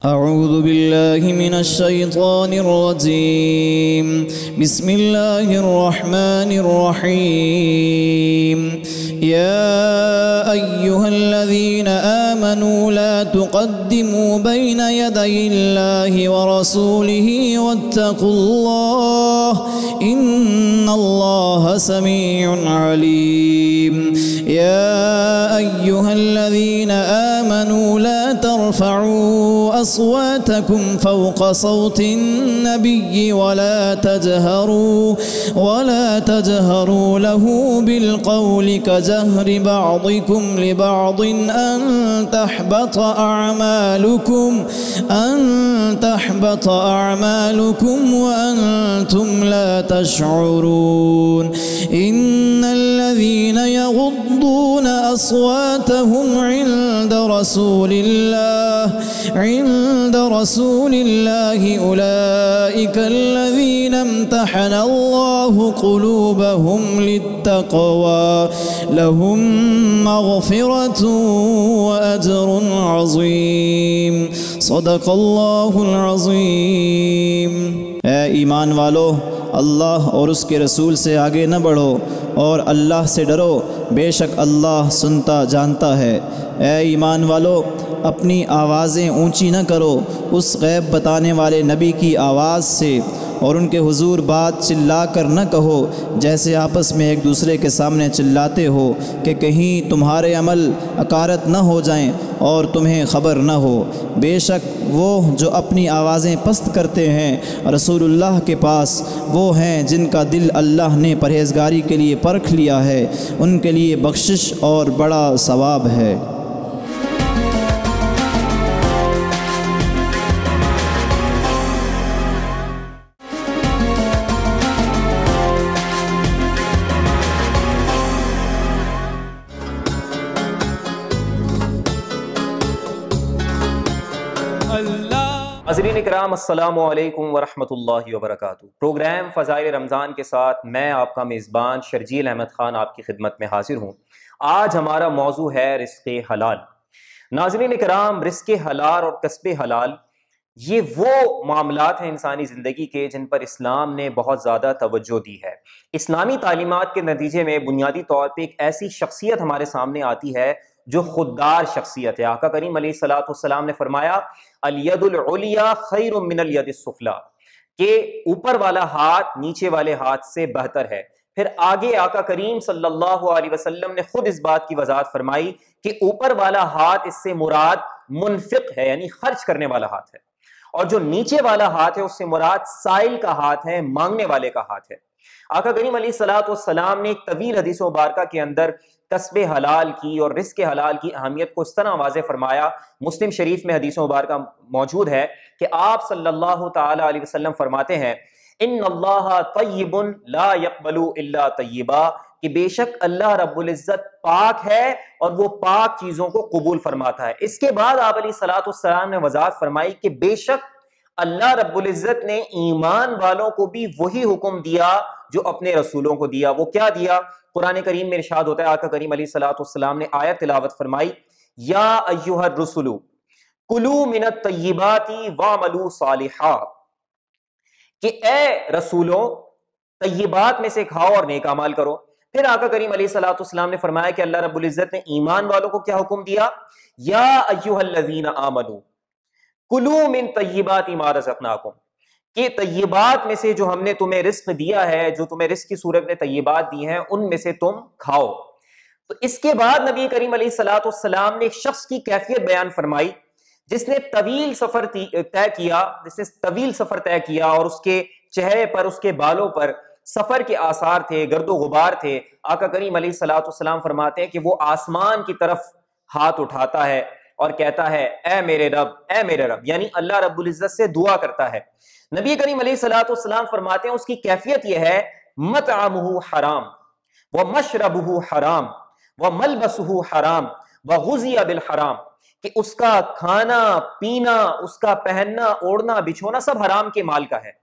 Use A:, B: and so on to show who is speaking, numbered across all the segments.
A: अऊज़ु बिल्लाहि मिनश शैतानिर रजीम बिस्मिल्लाहिर रहमानिर रहीम या अय्युहल्लज़ीना आमनू ला तुक़द्दिमू बैना यदयिल्लाहि व रसूलिही वत्तक़ुल्लाह इन्नल्लाहा समीउन अलीम या अय्युहल्लज़ीना आमनू ला तर्फ़अू अस्वातकुम फ़ौक़ सौतिन नबिय्यि वला तजहरू लहू बिलक़ौलि कजहरि बअदिकुम लिबअदिन अन तहबत अअमालुकुम व अंतुम ला तशऊरून इन्नल्लज़ीना यग़ुद्दून अस्वातहुम इन्द रसूलिल्लाहि उलाइकल्लज़ीना इम्तहनल्लाहु क़ुलूबहुम लित्तक़वा लहुम मग़फ़िरतुन व अज्रुन अज़ीम सदक़ल्लाहुल अज़ीम। ऐ ईमान वालो, अल्लाह और उसके रसूल से आगे न बढ़ो और अल्लाह से डरो, बेशक अल्लाह सुनता जानता है। ऐ ईमान वालो, अपनी आवाज़ें ऊंची न करो उस गैब बताने वाले नबी की आवाज़ से, और उनके हुजूर बात चिल्ला कर न कहो जैसे आपस में एक दूसरे के सामने चिल्लाते हो कि कहीं तुम्हारे अमल अकारत न हो जाएं और तुम्हें ख़बर न हो। बेशक वो जो अपनी आवाज़ें पस्त करते हैं रसूलुल्लाह के पास वो हैं जिनका दिल अल्लाह ने परहेज़गारी के लिए परख लिया है, उनके लिए बख्शिश और बड़ा सवाब है।
B: नाज़रीन इकराम, अस्सलामु अलैकुम वरहमतुल्लाहि वबरकातुहू। प्रोग्राम फ़ज़ाइल रमज़ान के साथ मैं आपका मेज़बान शर्जील अहमद ख़ान आपकी खिदमत में हाजिर हूँ। आज हमारा मौजू है रिज़्क़े हलाल। नाज़रीन इकराम, रिज़्क़े हलाल और कस्बे हलाल ये वो मामलात हैं इंसानी ज़िंदगी के जिन पर इस्लाम ने बहुत ज़्यादा तवज्जो दी है। इस्लामी तालीमात के नतीजे में बुनियादी तौर पर एक ऐसी शख्सियत हमारे सामने आती है जो खुददार शख्सियत है। आका करीम अलैहिस्सलाम ने फरमाया अल-यदुल उलिया खैरुम मिनल यदिस सुफ़ला, के ऊपर वाला हाथ नीचे वाले हाथ से बेहतर है। फिर आगे आका करीम सल्लल्लाहु अलैहि वसल्लम ने खुद इस बात की वजाहत फरमाई कि ऊपर वाला हाथ इससे मुराद मुनफिक है, यानी खर्च करने वाला हाथ है, और जो नीचे वाला हाथ है उससे मुराद साइल का हाथ है, मांगने वाले का हाथ है। आका करीम अलैहिस्सलाम ने एक तवील हदीस मुबारका के अंदर कस्बे हलाल की और रिज़्क़े हलाल की अहमियत को इस तरह वाज़े फरमाया। मुस्लिम शरीफ में हदीस मुबारका मौजूद है कि आप सल्लल्लाहु ताला अलैहि वसल्लम फरमाते हैं इन्नल्लाहा तय्यिबुन ला यक़बलु इल्ला तय्यिबा, कि बेशक अल्लाह रब्बुल इज़्ज़त पाक है और वो पाक चीज़ों को कबूल फरमाता है। इसके बाद आप अलैहिस्सलाम ने वज़ाहत फरमाई कि बेशक अल्लाह रब्बुल इज़्ज़त ने ईमान वालों को भी वही हुक्म दिया जो अपने रसूलों को दिया। वो क्या दिया? कुरान करीम में इरशाद होता है, आका करीम अलैहिस्सलाम ने आयत तिलावत फरमाई, या अय्युहर रुसुलु कुलू मिनत तय्यिबाति वअमलू सालिहा, कि ए रसूलों तय्यिबात में से खाओ और नेक अमाल करो। फिर आका करीम अलैहिस्सलाम ने फरमाया कि अल्लाह रब्बुल इज़्ज़त ने ईमान वालों को क्या हुक्म दिया, या अय्युहल्लज़ीना आमनू कुलू मिन तय्यिबाति मा रज़क़नाकुम, कि तय्यिबात में से जो हमने तुम्हें रिस्क दिया है, जो तुम्हें रिस्क की सूरत में तय्यिबात दी हैं, उनमें से तुम खाओ। तो इसके बाद नबी करीम अलैहिस्सलाम ने एक शख्स की कैफियत बयान फरमाई जिसने तवील सफर तय किया और उसके चेहरे पर, उसके बालों पर सफर के आसार थे, गर्दो गुबार थे। आका करीम अलैहिस्सलाम फरमाते हैं कि वो आसमान की तरफ हाथ उठाता है और कहता है ए मेरे रब, ए मेरे रब, यानी अल्लाह रब्बुल इज़्ज़त से दुआ करता है। नबी करीम अलैहिस्सलाम फरमाते हैं उसकी कैफियत यह है मतअमुहु हराम व मशरबुहु हराम व मलबसुहु हराम व गुज़िया बिल हराम, कि उसका खाना पीना, उसका पहनना ओढ़ना बिछोना सब हराम के माल का है।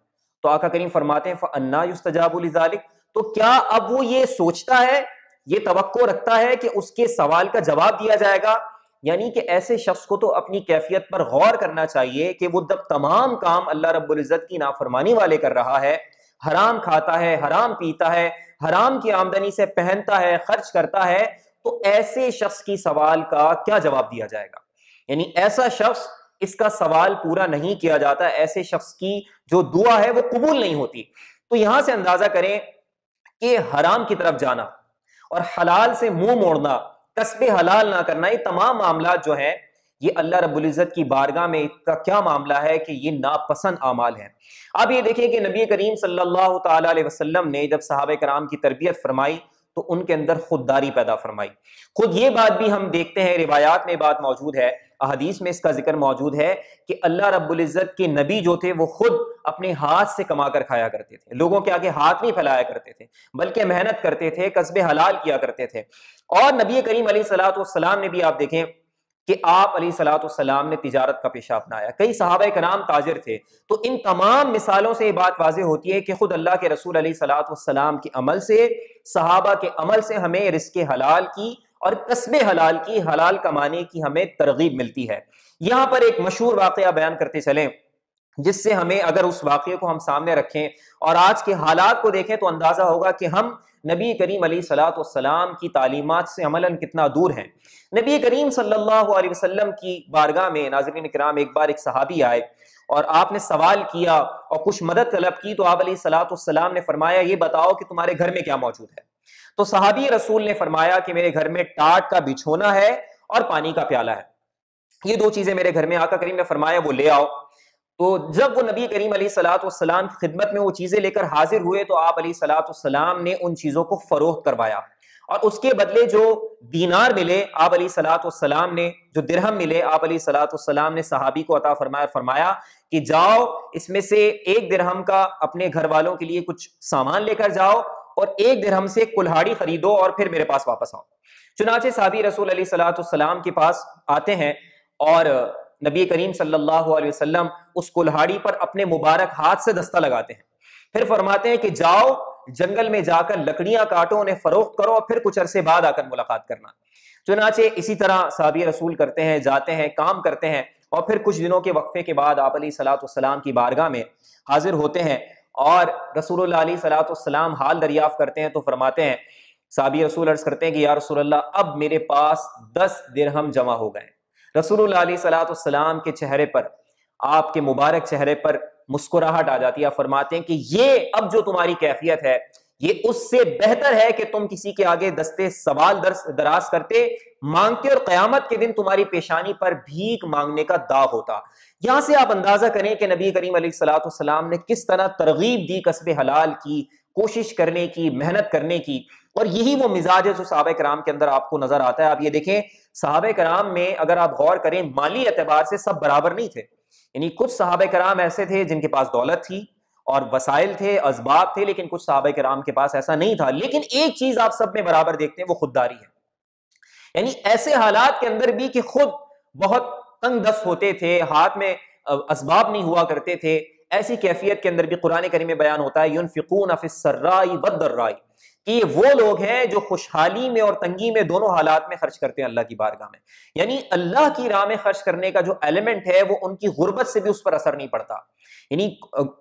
B: तो आका करीम फरमाते हैं फ़अन्ना युस्तजाबु लिज़ालिक, तो क्या अब वो ये सोचता है, ये तवक्को रखता है कि उसके सवाल का जवाब दिया जाएगा, यानी कि ऐसे शख्स को तो अपनी कैफियत पर गौर करना चाहिए कि वो जब तमाम काम अल्लाह रब्बुल इज्जत की नाफरमानी वाले कर रहा है, हराम खाता है, हराम पीता है, हराम की आमदनी से पहनता है, खर्च करता है, तो ऐसे शख्स की सवाल का क्या जवाब दिया जाएगा? यानी ऐसा शख्स, इसका सवाल पूरा नहीं किया जाता, ऐसे शख्स की जो दुआ है वो कबूल नहीं होती। तो यहां से अंदाजा करें कि हराम की तरफ जाना और हलाल से मुंह मोड़ना, कस्बे हलाल ना करना, ये तमाम मामला जो है ये अल्लाह रब्बुल इज्जत की बारगाह में इसका क्या मामला है कि ये नापसंद आमाल है। अब ये देखिए कि नबी करीम सल्लल्लाहु ताला अलैहि वसल्लम ने जब सहाबा कराम की तरबियत फरमाई तो उनके अंदर खुददारी पैदा फरमाई। खुद ये बात भी हम देखते हैं, रिवायात में बात मौजूद है, अहदीस में इसका जिक्र मौजूद है कि अल्लाह रब्बुल इज्जत के नबी जो थे वो खुद अपने हाथ से कमा कर खाया करते थे, लोगों के आगे हाथ नहीं फैलाया करते थे, बल्कि मेहनत करते थे, कस्बे हलाल किया करते थे। और नबी करीम अलैहिस्सलातु वस्सलाम ने भी आप देखें कि आप अलैहिस्सलातु वस्सलाम ने तिजारत का पेशा अपनाया, कई सहाबा कराम ताजिर थे। तो इन तमाम मिसालों से ये बात वाज़ेह होती है कि खुद अल्लाह के रसूल अलैहिस्सलातु वस्सलाम के अमल से, सहाबा के अमल से हमें रिज़्क़े हलाल की और कस्बे हलाल की, हलाल कमाने की हमें तरगीब मिलती है। यहां पर एक मशहूर वाकया बयान करते चलें, जिससे हमें, अगर उस वाकये को हम सामने रखें और आज के हालात को देखें तो अंदाजा होगा कि हम नबी करीम अलैहिस्सलातु वस्सलाम की तालीमात से अमलन कितना दूर हैं। नबी करीम सल्लल्लाहु अलैहि वसल्लम की बारगाह में नाज़रीन किराम एक बार एक सहाबी आए और आपने सवाल किया और कुछ मदद तलब की, तो आप अलैहिस्सलातु वस्सलाम ने फरमाया, ये बताओ कि तुम्हारे घर में क्या मौजूद है। तो सहाबी रसूल ने फरमाया कि मेरे घर में टाट का बिछोना है और पानी का प्याला है, ये दो चीजें मेरे घर में। आका करीम ने फरमाया वो ले आओ। तो जब वो नबी करीम अलैहिस्सलातु वस्सलाम की खिदमत में वो चीजें लेकर हाजिर हुए तो आप अलैहिस्सलातु वस्सलाम ने उन चीजों को फरोख्त करवाया और उसके बदले जो दीनार मिले आप अलैहिस्सलातु वस्सलाम ने, जो दिरहम मिले आप अलैहिस्सलातु वस्सलाम ने सहाबी को अता फरमाया कि जाओ इसमें से एक दिरहम का अपने घर वालों के लिए कुछ सामान लेकर जाओ और एक दिरहम से कुल्हाड़ी खरीदो और फिर मेरे पास वापस आओ। चुनाचे सहाबी रसूल अलैहिस्सलातु वस्सलाम के पास आते हैं और नबी करीम सल्लल्लाहु अलैहि वसल्लम उस कुल्हाड़ी पर अपने मुबारक हाथ से दस्ता लगाते हैं, फिर फरमाते हैं कि जाओ जंगल में जाकर लकड़ियां काटो, उन्हें फरोख्त करो और फिर कुछ अरसे बाद आकर मुलाकात करना। चुनाचे इसी तरह सहाबी रसूल करते हैं, जाते हैं, काम करते हैं और फिर कुछ दिनों के वक्फे के बाद आप अलैहिस्सलातु वस्सलाम की बारगाह में हाजिर होते हैं और रसूलुल्लाह अलैहिस्सलातु वस्सलाम हाल दरियाफ्त करते हैं। तो फरमाते हैं, सहाबी रसूल अर्ज करते हैं कि या रसूलल्लाह, अब मेरे पास 10 दिरहम जमा हो गए। रसूलुल्लाह अलैहिस्सलातु वस्सलाम के चेहरे पर, आपके मुबारक चेहरे पर मुस्कुराहट आ जाती है। फरमाते हैं कि ये अब जो तुम्हारी कैफियत है ये उससे बेहतर है कि तुम किसी के आगे दस्ते सवाल दराज करते, मांगते और कयामत के दिन तुम्हारी पेशानी पर भीख मांगने का दाग होता। यहां से आप अंदाजा करें कि नबी करीम अलैहिस्सलातु वस्सलाम ने किस तरह तरगीब दी कस्बे हलाल की, कोशिश करने की, मेहनत करने की। और यही वो मिजाज है जो सहाबा कराम के अंदर आपको नजर आता है। आप ये देखें, सहाबा कराम में अगर आप गौर करें माली एतबार से सब बराबर नहीं थे, यानी कुछ सहाबा कराम ऐसे थे जिनके पास दौलत थी और वसाइल थे, असबाब थे, लेकिन कुछ सहाबा कराम के पास ऐसा नहीं था। लेकिन एक चीज आप सब में बराबर देखते हैं, वो खुददारी है। यानी ऐसे हालात के अंदर भी कि खुद बहुत तंग दस्त होते थे, हाथ में असबाब नहीं हुआ करते थे, ऐसी कैफियत के अंदर भी कुरान करीम में बयान होता है, युनफिकून फिस्सर्राई वद्दर्राई, कि ये वो लोग हैं जो खुशहाली में और तंगी में दोनों हालात में खर्च करते हैं अल्लाह की बारगाह में। यानी अल्लाह की राह में खर्च करने का जो एलिमेंट है वो उनकी गुर्बत से भी उस पर असर नहीं पड़ता। यानी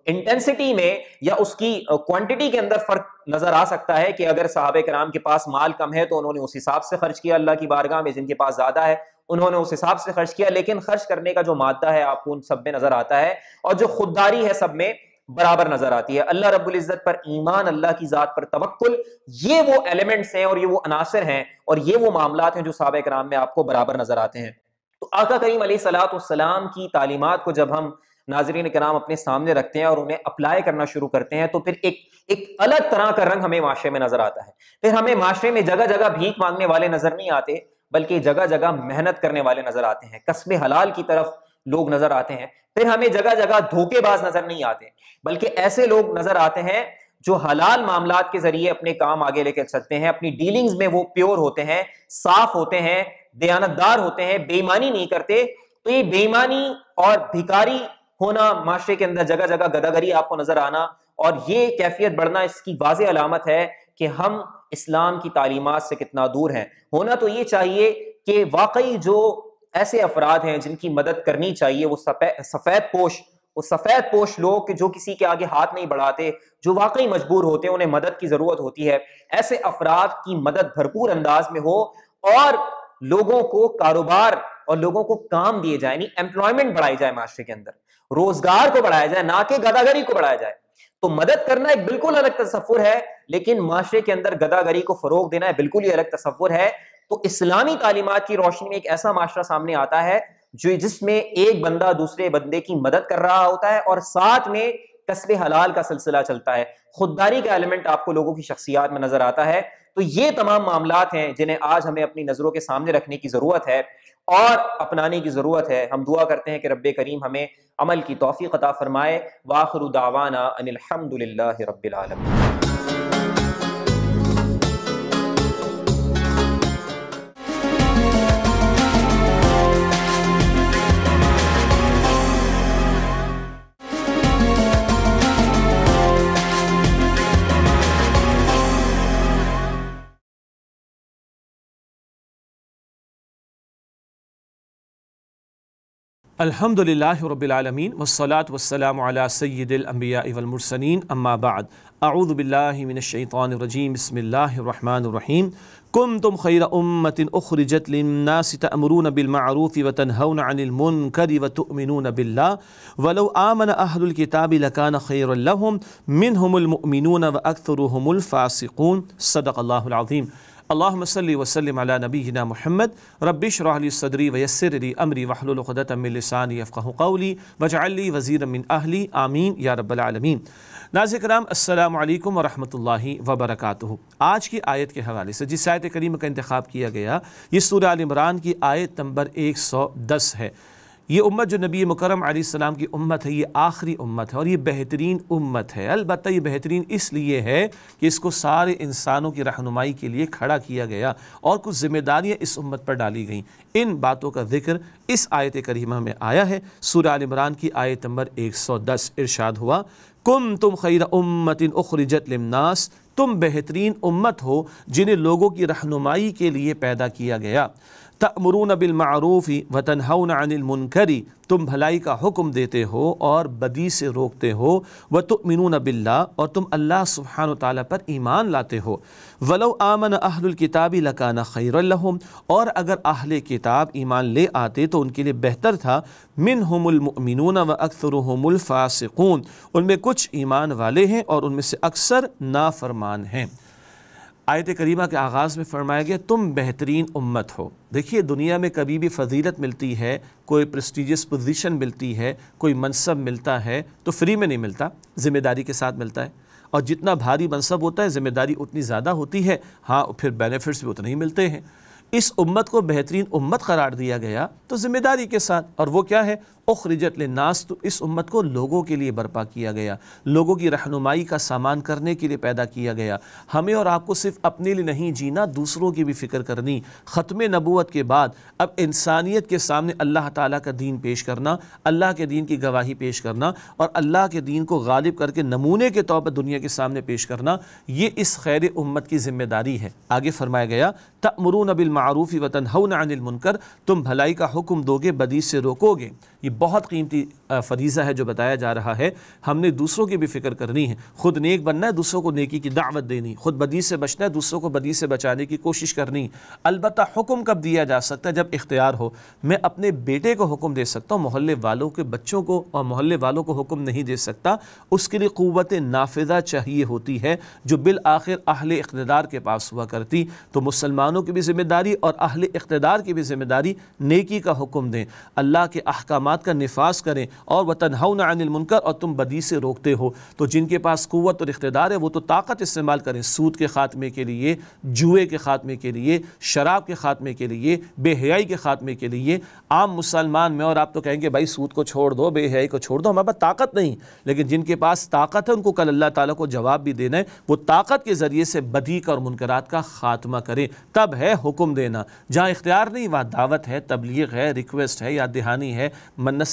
B: इंटेंसिटी में या उसकी क्वांटिटी के अंदर फर्क नजर आ सकता है कि अगर सहाबे कराम के पास माल कम है तो उन्होंने उस हिसाब से खर्च किया अल्लाह की बारगाह में, जिनके पास ज्यादा है उन्होंने उस हिसाब से खर्च किया, लेकिन खर्च करने का जो मादा है आपको उन सब में नजर आता है और जो खुददारी है सब में बराबर नजर आती है। अल्लाह रब्बुल इज्जत पर ईमान, अल्लाह की जात पर तवक्कुल, ये वो एलिमेंट्स हैं और ये वो अनासर हैं और ये वो मामलात हैं जो सहाबा कराम में आपको बराबर नजर आते हैं। तो आका करीम अलैहिस्सलातु वस्सलाम की तालीमात को जब हम नाज़रीन कराम अपने सामने रखते हैं और उन्हें अप्लाई करना शुरू करते हैं तो फिर एक अलग तरह का रंग हमें माशरे में नजर आता है। फिर हमें माशरे में जगह जगह भीख मांगने वाले नजर नहीं आते, बल्कि जगह जगह मेहनत करने वाले नजर आते हैं, कस्बे हलाल की तरफ लोग नजर आते हैं। फिर हमें जगह जगह धोखेबाज नजर नहीं आते, बल्कि ऐसे लोग नजर आते हैं जो हलाल मामलात के जरिए अपने काम आगे लेकर चलते हैं, अपनी डीलिंग्स में वो प्योर होते हैं, साफ होते हैं, दयानतदार होते हैं, बेईमानी नहीं करते। तो ये बेईमानी और भिखारी होना, माशरे के अंदर जगह जगह गदागरी आपको नजर आना और ये कैफियत बढ़ना, इसकी वाज़ेह अलामत है कि हम इस्लाम की तालीमात से कितना दूर हैं। होना तो ये चाहिए कि वाकई जो ऐसे अफराद हैं जिनकी मदद करनी चाहिए, वो सफ़ेद पोश लोग कि जो किसी के आगे हाथ नहीं बढ़ाते, जो वाकई मजबूर होते हैं, उन्हें मदद की जरूरत होती है। ऐसे अफराद की मदद भरपूर अंदाज में हो और लोगों को कारोबार और लोगों को काम दिए जाए, यानी एम्प्लॉयमेंट बढ़ाई जाए, माशरे के अंदर रोजगार को बढ़ाया जाए, ना कि गदागरी को बढ़ाया जाए। तो मदद करना एक बिल्कुल अलग तसव्वुर है, लेकिन माशरे के अंदर गदागरी को फरोग देना बिल्कुल ही अलग तसव्वुर है। तो इस्लामी तालीमात की रोशनी में एक ऐसा माशरा सामने आता है जिसमें एक बंदा दूसरे बंदे की मदद कर रहा होता है और साथ में कस्बे हलाल का सिलसिला चलता है, खुददारी का एलिमेंट आपको लोगों की शख्सियात में नजर आता है। तो ये तमाम मामलात हैं जिन्हें आज हमें अपनी नजरों के सामने रखने की जरूरत है और अपनाने की जरूरत है। हम दुआ करते हैं कि रब्बे करीम हमें अमल की तौफीक अता फरमाए। वाखिरु दावाना अनिल हम्दुलिल्लाहि रब्बिल आलमीन।
C: अल्हम्दुलिल्लाहि रब्बिल आलमीन वस्सलातु वस्सलामु अला सय्यिदिल अंबिया वल मुरसलीन अम्मा बाद अऊज़ु बिल्लाहि मिनश शैतानिर रजीम बिस्मिल्लाहिर रहमानिर रहीम कुंतुम खैरा उम्मतिन उखरिजत लिन्नासि तअमुरूना बिल मअरूफि व तनहौना अनिल मुनकरि व तु'मिनूना बिल्लाह वलौ आमना अहलुल किताबि लकाना खैरन लहुम मिनहुमुल मुअमिनूना व अक्सरुहुमुल फासिकून। सदक़ल्लाहुल अज़ीम। अल्लाहुम्मा सल्लि व सल्लिम अला नबीना मुहम्मद रब्बि इश्रह ली सदरी व यस्सिर ली अमरी वहलुल उक़दतम मिन लिसानी यफ़क़हू क़ौली वजअल ली वज़ीरम मिन अहली आमीन या रब्बल आलमीन। नाज़रीन किराम, अस्सलामु अलैकुम व रहमतुल्लाहि व बरकातुहू। आज की आयत के हवाले से जिस आयत करीम का इंतखाब किया गया, ये सूरह आल इमरान की आयत नंबर 110 है। ये उम्मत जो नबी मुकर्रम अलैहिस्सलाम की उम्मत है, ये आखिरी उम्मत है और ये बेहतरीन उम्मत है। अलबत्ता ये बेहतरीन इसलिए है कि इसको सारे इंसानों की रहनुमाई के लिए खड़ा किया गया और कुछ ज़िम्मेदारियाँ इस उम्मत पर डाली गईं। इन बातों का जिक्र इस आयत करीमा में आया है। सूरह आल इमरान की आयत नंबर 110 इरशाद हुआ, कुंतुम खैरा उम्मतिन उखरिजत लिन्नास, तुम बेहतरीन उम्मत हो जिन्हें लोगों की रहनुमाई के लिए पैदा किया गया। तअमुरूना बिल मारूफी व तनहौना अनिल मुनकरी, तुम भलाई का हुक्म देते हो और बदी से रोकते हो। व तुमिनूना बिल्लाह, और तुम अल्लाह सुब्हानहु व तआला पर ईमान लाते हो। वलौ आमन अहलुल किताबि लकाना खैरन लहुम, और अगर अहले किताब ईमान ले आते तो उनके लिए बेहतर था। मिनहुमुल मुअमिनूना व अक्सरुहुमुल फासिकून, उनमें कुछ ईमान वाले हैं और उनमें से अक्सर नाफरमान हैं। आयत करीमा के आगाज़ में फरमाया गया तुम बेहतरीन उम्मत हो। देखिए, दुनिया में कभी भी फ़जीलत मिलती है, कोई प्रेस्टीजियस पोजीशन मिलती है, कोई मनसब मिलता है तो फ्री में नहीं मिलता, ज़िम्मेदारी के साथ मिलता है। और जितना भारी मनसब होता है ज़िम्मेदारी उतनी ज़्यादा होती है, हाँ फिर बेनिफिट्स भी उतने ही मिलते हैं। इस उम्मत को बेहतरीन उम्मत करार दिया गया तो ज़िम्मेदारी के साथ, और वो क्या है, उखरिजत लिन्नास, तो इस उम्मत को लोगों के लिए बर्पा किया गया, लोगों की रहनुमाई का सामान करने के लिए पैदा किया गया। हमें और आपको सिर्फ अपने लिए नहीं जीना, दूसरों की भी फ़िक्र करनी। ख़त्म नबूवत के बाद अब इंसानियत के सामने अल्लाह ताला का दीन पेश करना, अल्लाह के दीन की गवाही पेश करना और अल्लाह के दीन को गालिब करके नमूने के तौर पर दुनिया के सामने पेश करना, ये इस खैर उम्मत की ज़िम्मेदारी है। आगे फरमाया गया तअमुरूना बिल मारूफि व तनहौना अनिल मुनकर, तुम भलाई का हुक्म दोगे, बदी से रोकोगे। ये बहुत कीमती फरीज़ा है जो बताया जा रहा है। हमने दूसरों की भी फ़िक्र करनी है, ख़ुद नेक बनना है, दूसरों को नेकी की दावत देनी, ख़ुद बदी से बचना है, दूसरों को बदी से बचाने की कोशिश करनी। अलबत्ता हुक्म कब दिया जा सकता है, जब इख्तियार हो। मैं अपने बेटे को हुक्म दे सकता हूँ, मोहल्ले वालों के बच्चों को और मोहल्ले वालों को हुक्म नहीं दे सकता। उसके लिए क़ुव्वत नाफिज़ा चाहिए होती है जो बिल आखिर अहले इक़्तिदार के पास हुआ करती। तो मुसलमानों की भी ज़िम्मेदारी और अहले इक़्तिदार की भी ज़िम्मेदारी नेकी का हुक्म दें, अल्लाह के अहकामात का निफाज करें, और व तनहौना अनिल मुनकर, और तुम बदी से रोकते हो। तो जिनके पास क़ुव्वत और इख्तिदार है वो तो ताकत इस्तेमाल करें, सूद के ख़ात्मे के लिए, जुए के ख़ात्मे के लिए, शराब के ख़ात्मे के लिए, बेहयाई के ख़ात्मे के लिए। आम मुसलमान में और आप तो कहेंगे भाई सूद को छोड़ दो, बेहयाई को छोड़ दो, हमारे पास ताकत नहीं। लेकिन जिनके पास ताकत है उनको कल अल्लाह ताला को जवाब भी देना है, वो ताकत के ज़रिए से बदी का और मुनकरात का ख़ात्मा करें। तब है हुक्म देना। जहाँ इख्तियार नहीं वहाँ दावत है, तबलीग है, रिक्वेस्ट है, याद दहानी है, मन्नत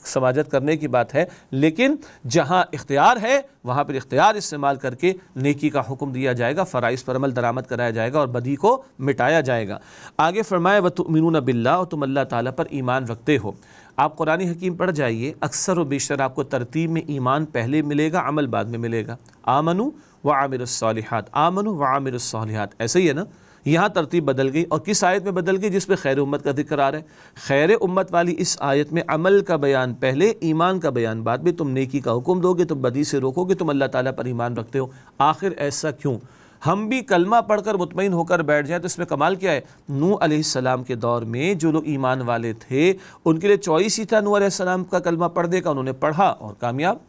C: समाजत करने की बात है, लेकिन जहाँ इख्तियार है वहाँ पर इख्तियार इस्तेमाल करके नेकी का हुक्म दिया जाएगा, फ़राइज़ पर अमल दरामद कराया जाएगा और बदी को मिटाया जाएगा। आगे फरमाए व तुमिनून बिल्लाह, और तुम अल्लाह ताला पर ईमान रखते हो। आप कुरान हकीम पढ़ जाइए, अक्सर व बेशतर आपको तरतीब में ईमान पहले मिलेगा, अमल बाद में मिलेगा। आमनु व आमिरुस्सालिहात, आमनु व आमिरुस्सालिहात, ऐसे ही है ना। यहाँ तरतीब बदल गई, और किस आयत में बदल गई? जिसमें खैर उम्मत का जिक्र आ रहा है। खैर उम्मत वाली इस आयत में अमल का बयान पहले, ईमान का बयान बाद में। तुम नेकी का हुक्म दोगे, तुम बदी से रोकोगे, तुम अल्लाह ताला पर ईमान रखते हो। आखिर ऐसा क्यों? हम भी कलमा पढ़कर मुतमईन होकर बैठ जाएं तो इसमें कमाल क्या है? नूह अलैहिस्सलाम के दौर में जो लोग ईमान वाले थे उनके लिए चॉइस ही था नूह अलैहिस्सलाम का कलमा पढ़ने का, उन्होंने पढ़ा और कामयाब।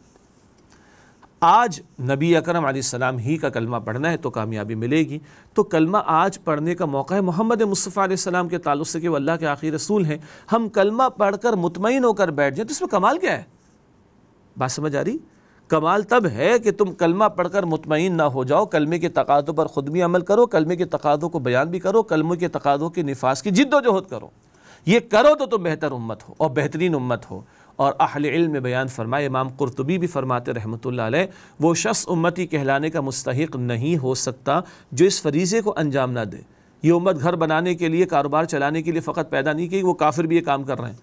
C: आज नबी अकरम अलैहिस्सलाम ही का कलमा पढ़ना है तो कामयाबी मिलेगी। तो कलमा आज पढ़ने का मौका है मोहम्मद मुस्तफ़ा अलैहिस्सलाम के ताल्लुक़ से कि वो अल्लाह के आखिरी रसूल हैं। हम कलमा पढ़कर मुतमईन होकर बैठ जाएं तो इसमें कमाल क्या है? बात समझ आ रही? कमाल तब है कि तुम कलमा पढ़कर मुतमईन ना हो जाओ, कलमे के तकादों पर ख़ुद भी अमल करो, कलमे के तकादों को बयान भी करो, कलमे के तकादों के निफाज की जिद्दोजहद करो। ये करो तो तुम बेहतर उम्मत हो और बेहतरीन उम्मत हो। और अहले इल्म में बयान फरमाए, इमाम कुर्तुबी भी फरमाते रहमतुल्लाह अलैह, वो शख्स उम्मती कहलाने का मुस्तहिक नहीं हो सकता जो इस फरीज़े को अंजाम ना दे। ये उम्मत घर बनाने के लिए, कारोबार चलाने के लिए फ़कत पैदा नहीं की, वो काफिर भी ये काम कर रहे हैं।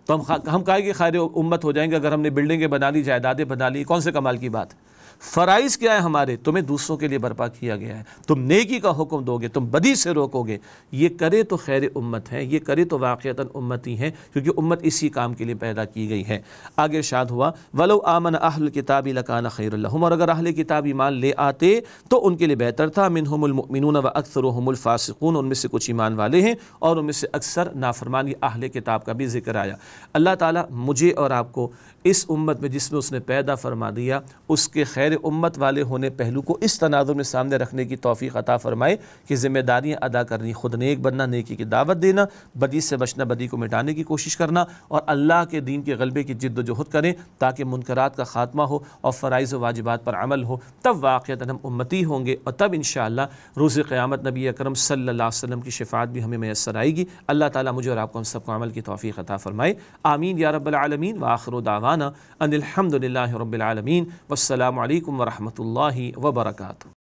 C: तो हम काहे कि खैर उम्मत हो जाएंगे अगर हमने बिल्डिंगें बना ली, जायदादें बना ली, कौन से कमाल की बात है? फ़राइज़ क्या है हमारे? तुम्हें दूसरों के लिए बर्पा किया गया है। तुम नेकी का हुक्म दोगे, तुम बदी से रोकोगे। ये करे तो खैर उम्मत है, ये करे तो वाक़ियतन उम्मती हैं, क्योंकि उम्मत इसी काम के लिए पैदा की गई है। आगे इरशाद हुआ, वलो आमन अहल किताबी लकान खैरुल लहुम, और अगर अहले किताब ईमान ले आते तो उनके लिए बेहतर था। मिनहुमुल मुमिनून व अक्सरुहुमुल फासिकून, उनमें से कुछ ईमान वाले हैं और उनमें से अक्सर नाफरमान। ये अहले किताब का भी जिक्र आया। अल्लाह ताला मुझे और आपको इस उम्मत में जिसमें उसने पैदा फरमा दिया उसके खैर उम्मत वाले होने पहलू को इस तनाज़ुर में सामने रखने की तौफ़ीक़ अता फ़रमाए कि ज़िम्मेदारियाँ अदा करनी, खुद नेक बनना, नेकी की दावत देना, बदी से बचना, बदी को मिटाने की कोशिश करना, और अल्लाह के दीन के गलबे की जिद्दोजहद करें ताकि मुनकरात का ख़ात्मा हो और फ़राइज़ व वाजिबात पर अमल हो। तब वाक़ियतन हम उम्मती होंगे और तब इंशाअल्लाह रोज़ क़यामत नबी अकरम सल्लल्लाहु अलैहि वसल्लम की शफ़ाअत भी हमें मैसर आएगी। अल्लाह ताला मुझे और आपको हम सबको अमल की तौफ़ीक़ अता फ़रमाए। आमीन या रब्बल आलमीन। व आखिरु दावाना अनिल हम्दुलिल्लाहि रब्बिल आलमीन। वस्सलामु अलैकुम व रहमतुल्लाहि व बरकातुहू।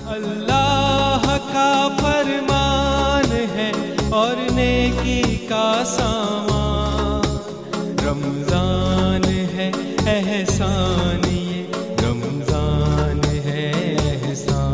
D: अल्लाह का फरमान है और नेकी का सामान, रमज़ान है एहसान, ये रमज़ान है एहसान।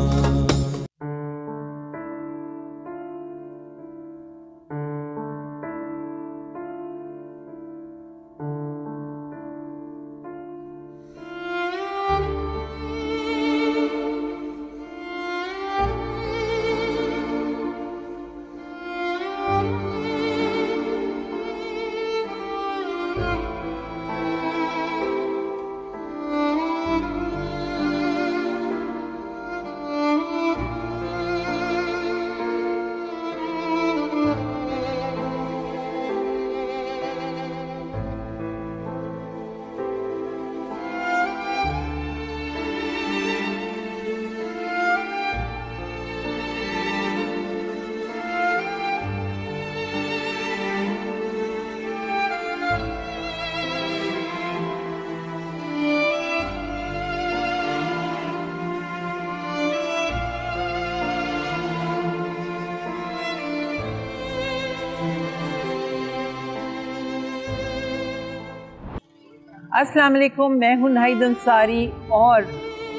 E: अस्सलाम वालेकुम, मैं हूँ नाहिद अंसारी और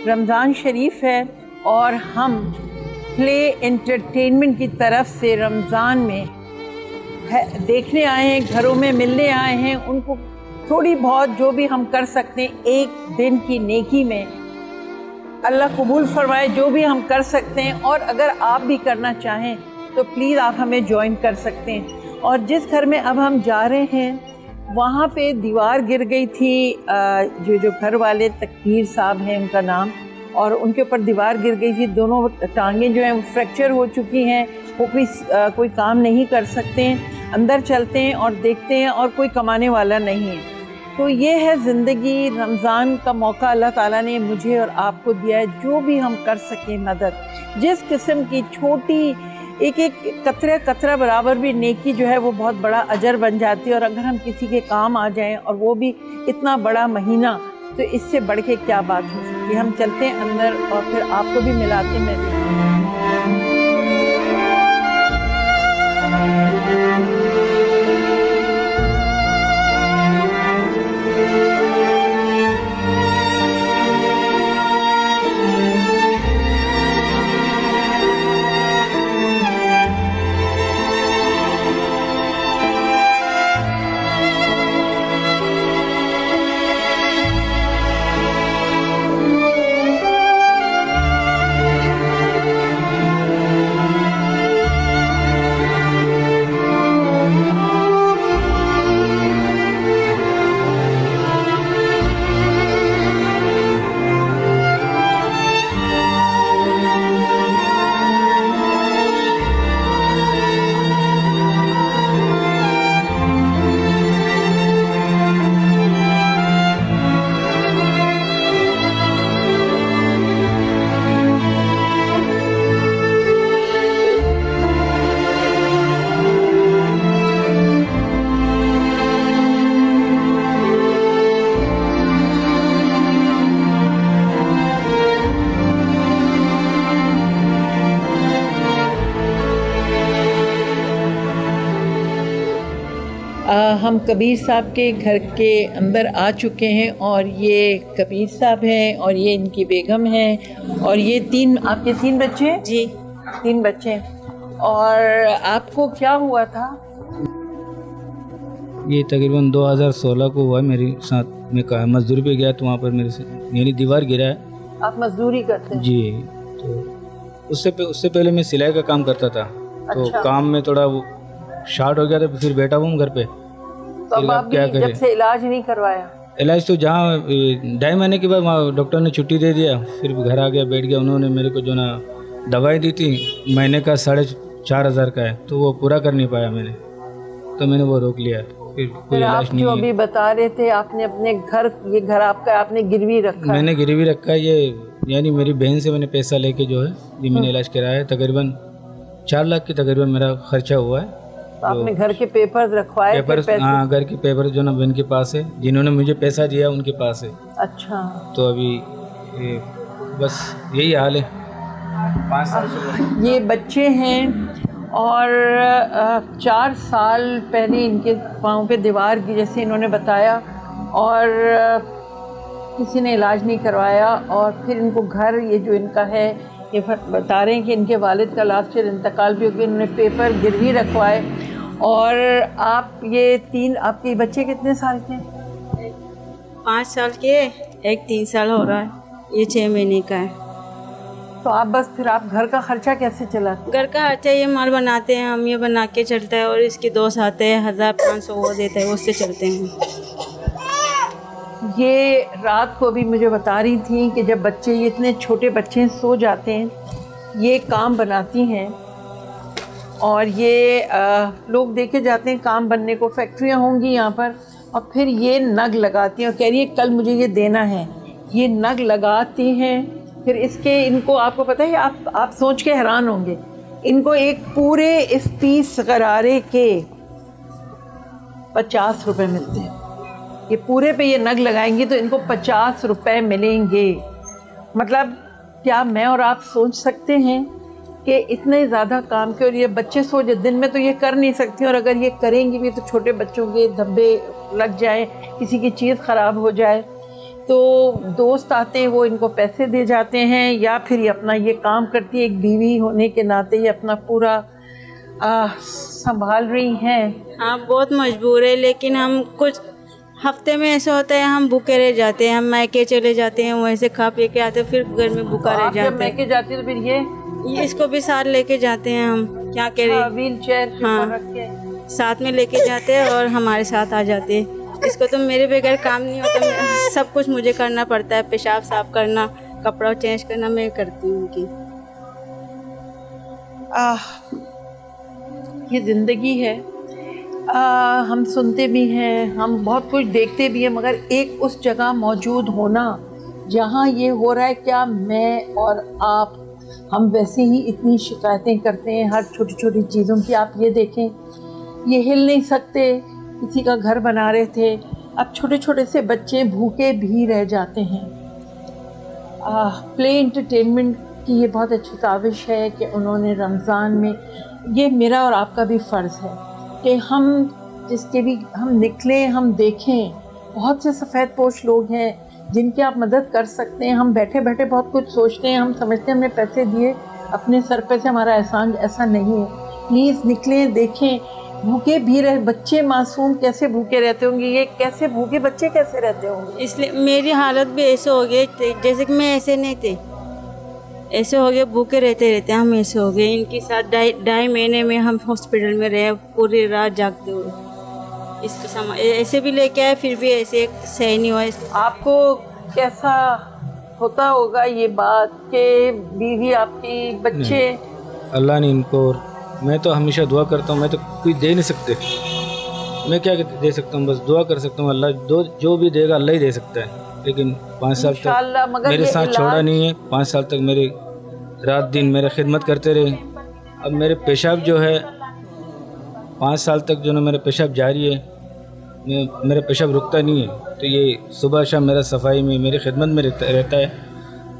E: रमज़ान शरीफ है और हम प्ले एंटरटेनमेंट की तरफ से रमज़ान में देखने आए हैं, घरों में मिलने आए हैं। उनको थोड़ी बहुत जो भी हम कर सकते हैं एक दिन की नेकी में, अल्लाह कबूल फरमाए जो भी हम कर सकते हैं। और अगर आप भी करना चाहें तो प्लीज़ आप हमें ज्वाइन कर सकते हैं। और जिस घर में अब हम जा रहे हैं वहाँ पे दीवार गिर गई थी, जो घर वाले तकबीर साहब हैं उनका नाम, और उनके ऊपर दीवार गिर गई थी। दोनों टांगें जो हैं वो फ्रैक्चर हो चुकी हैं वो कोई काम नहीं कर सकते हैं, अंदर चलते हैं और देखते हैं और कोई कमाने वाला नहीं है। तो ये है ज़िंदगी। रमज़ान का मौका अल्लाह ताला ने मुझे और आपको दिया है। जो भी हम कर सकें मदद, जिस किस्म की छोटी एक एक कतरा बराबर भी नेकी जो है वो बहुत बड़ा अजर बन जाती है। और अगर हम किसी के काम आ जाएं और वो भी इतना बड़ा महीना, तो इससे बढ़ के क्या बात हो सकती है। हम चलते हैं अंदर और फिर आपको भी मिलाते मैं भी। हम कबीर साहब के घर के अंदर आ चुके हैं और ये कबीर साहब हैं और ये इनकी बेगम हैं और ये आपके तीन बच्चे हैं? जी, 3 बच्चे हैं। और आपको क्या हुआ था?
F: ये तकरीबन 2016 को हुआ मेरे साथ। मैं मजदूरी पे गया तो वहाँ पर मेरी दीवार गिरा है।
E: आप मजदूरी करते हैं?
F: जी। तो उससे पहले मैं सिलाई का काम करता था। तो काम में थोड़ा वो शार्ट हो गया था, फिर बैठा हूँ घर पे।
E: तो अब आप क्या जब से इलाज नहीं करवाया? इलाज
F: तो जहाँ 2.5 महीने के बाद वहाँ डॉक्टर ने छुट्टी दे दिया, फिर घर आ गया, बैठ गया। उन्होंने मेरे को जो ना दवाई दी थी, महीने का 4,500 का है, तो वो पूरा कर नहीं पाया मैंने, तो मैंने वो रोक लिया। फिर कोई इलाज नहीं।
E: जो अभी बता रहे थे आपने अपने ये घर आपका आपने गिरवी रखा?
F: मैंने गिरवी रखा है ये, यानी मेरी बहन से मैंने पैसा लेके जो है ये मैंने इलाज कराया है। तकरीबन 4 लाख की तकरीबन मेरा खर्चा हुआ है।
E: तो आपने घर के पेपर्स रखवाए?
F: हाँ, घर के पेपर जो ना बहन के पास है, जिन्होंने मुझे पैसा दिया उनके पास है।
E: अच्छा।
F: तो अभी बस यही हाल है। 5 साल से
E: ये बच्चे हैं और 4 साल पहले इनके पाँव पे दीवार की, जैसे इन्होंने बताया, और किसी ने इलाज नहीं करवाया। और फिर इनको घर, ये जो इनका है, ये बता रहे हैं कि इनके वालिद का लास्ट ईयर इंतकाल भी हो गया, इन्होंने पेपर गिरवी रखवाए। और आप ये 3, आपके बच्चे कितने साल के?
G: 5 साल के, एक 3 साल हो रहा है, ये 6 महीने का है।
E: तो आप बस फिर आप घर का खर्चा कैसे चलाते?
G: घर का खर्चा ये माल बनाते हैं हम, ये बना के चलता है। और इसके दोस्त आते हैं, 1500 वो देता है, उससे चलते हैं।
E: ये रात को भी मुझे बता रही थी कि जब बच्चे, ये इतने छोटे बच्चे सो जाते हैं, ये काम बनाती हैं। और ये लोग देखे जाते हैं काम बनने को, फैक्ट्रियाँ होंगी यहाँ पर, और फिर ये नग लगाती हैं और कह रही है कल मुझे ये देना है। ये नग लगाती हैं, फिर इसके इनको, आपको पता है, आप सोच के हैरान होंगे, इनको एक पूरे इस 30 गरारे के 50 रुपये मिलते हैं। ये पूरे पे ये नग लगाएंगी तो इनको 50 रुपये मिलेंगे। मतलब क्या मैं और आप सोच सकते हैं कि इतने ज़्यादा काम के, और ये बच्चे सो जाए दिन में तो ये कर नहीं सकती, और अगर ये करेंगी भी तो छोटे बच्चों के धब्बे लग जाए, किसी की चीज़ ख़राब हो जाए, तो दोस्त आते हैं, वो इनको पैसे दे जाते हैं, या फिर ये अपना ये काम करती है। एक बीवी होने के नाते ये अपना पूरा संभाल रही हैं।
G: हाँ, बहुत मजबूर है, लेकिन हम कुछ हफ्ते में ऐसा होता है हम भूखे रह जाते हैं, हम मैके चले जाते हैं, वहीं से खा पी के आते हैं, फिर घर में भूखा रह जाते हैं।
E: मैके जाते हैं तो फिर ये
G: इसको भी साथ लेके जाते हैं हम, क्या करें,
E: व्हील चेयर
G: हाँ साथ में लेके जाते हैं और हमारे साथ आ जाते हैं। इसको तो मेरे बगैर काम नहीं होता, सब कुछ मुझे करना पड़ता है, पेशाब साफ करना, कपड़ा चेंज करना मैं करती हूँ उनकी।
E: ये ज़िंदगी है। हम सुनते भी हैं, हम बहुत कुछ देखते भी हैं, मगर एक उस जगह मौजूद होना जहाँ ये हो रहा है, क्या मैं और आप हम वैसे ही इतनी शिकायतें करते हैं हर छोटी छोटी चीज़ों की। आप ये देखें, ये हिल नहीं सकते, किसी का घर बना रहे थे, अब छोटे छोटे से बच्चे भूखे भी रह जाते हैं। प्ले एंटरटेनमेंट की ये बहुत अच्छी काविश है कि उन्होंने रमज़ान में, ये मेरा और आपका भी फ़र्ज़ है कि हम जिसके भी हम निकलें, हम देखें। बहुत से सफ़ेद पोश लोग हैं जिनकी आप मदद कर सकते हैं। हम बैठे बैठे बहुत कुछ सोचते हैं, हम समझते हैं हमने पैसे दिए अपने सर पे से हमारा एहसान, ऐसा नहीं है। प्लीज़ निकलें, देखें। भूखे भी रहे बच्चे, मासूम कैसे भूखे रहते होंगे, ये कैसे भूखे बच्चे कैसे रहते होंगे।
G: इसलिए मेरी हालत भी ऐसे हो गई, जैसे कि मैं ऐसे नहीं थे, ऐसे हो गए, भूखे रहते रहते हम ऐसे हो गए। इनके साथ ढाई महीने में हम हॉस्पिटल में रहे, पूरी रात जागते हुए। इसका सामान ऐसे भी लेके आए, फिर भी ऐसे सही नहीं हुआ।
E: आपको कैसा होता होगा ये बात कि बीवी आपकी, बच्चे?
F: अल्लाह ने इनको, मैं तो हमेशा दुआ करता हूँ, मैं तो कोई दे नहीं सकते, मैं क्या दे सकता हूँ, बस दुआ कर सकता हूँ। अल्लाह जो भी देगा अल्लाह ही दे सकता है। लेकिन 5 साल तक मेरे साथ छोड़ा नहीं है, 5 साल तक मेरे रात दिन मेरे खिदमत करते रहे। अब मेरे पेशाब जो है 5 साल तक जो ना मेरा पेशाब जारी है, मेरा पेशाब रुकता नहीं है। तो ये सुबह शाम मेरा सफाई में, मेरी खिदमत में रहता है।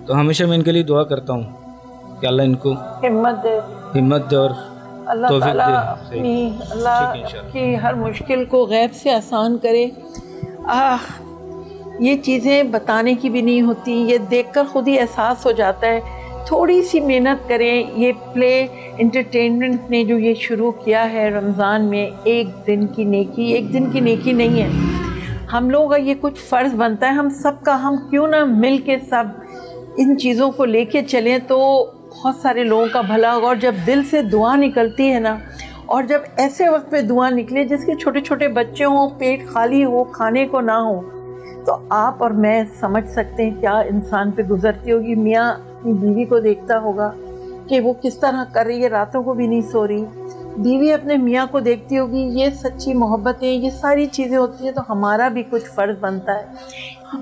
F: तो हमेशा मैं इनके लिए दुआ करता हूँ कि अल्लाह इनको हिम्मत दे और तौफीक दे।
E: अल्लाह की हर मुश्किल को गैब से आसान करे। ये चीज़ें बताने की भी नहीं होती, ये देखकर खुद ही एहसास हो जाता है। थोड़ी सी मेहनत करें। ये प्ले एंटरटेनमेंट ने जो ये शुरू किया है रमज़ान में, एक दिन की नेकी नहीं है। हम लोगों का ये कुछ फ़र्ज़ बनता है, हम सब का, हम क्यों ना मिल के सब इन चीज़ों को लेके चलें तो बहुत सारे लोगों का भला होगा। और जब दिल से दुआ निकलती है ना, और जब ऐसे वक्त पे दुआ निकले जिसके छोटे छोटे बच्चे हों, पेट खाली हो, खाने को ना हो, तो आप और मैं समझ सकते हैं क्या इंसान पे गुजरती होगी। मियाँ अपनी बीवी को देखता होगा कि वो किस तरह कर रही है, रातों को भी नहीं सो रही। बीवी अपने मियाँ को देखती होगी। ये सच्ची मोहब्बतें, ये सारी चीज़ें होती हैं। तो हमारा भी कुछ फ़र्ज़ बनता है।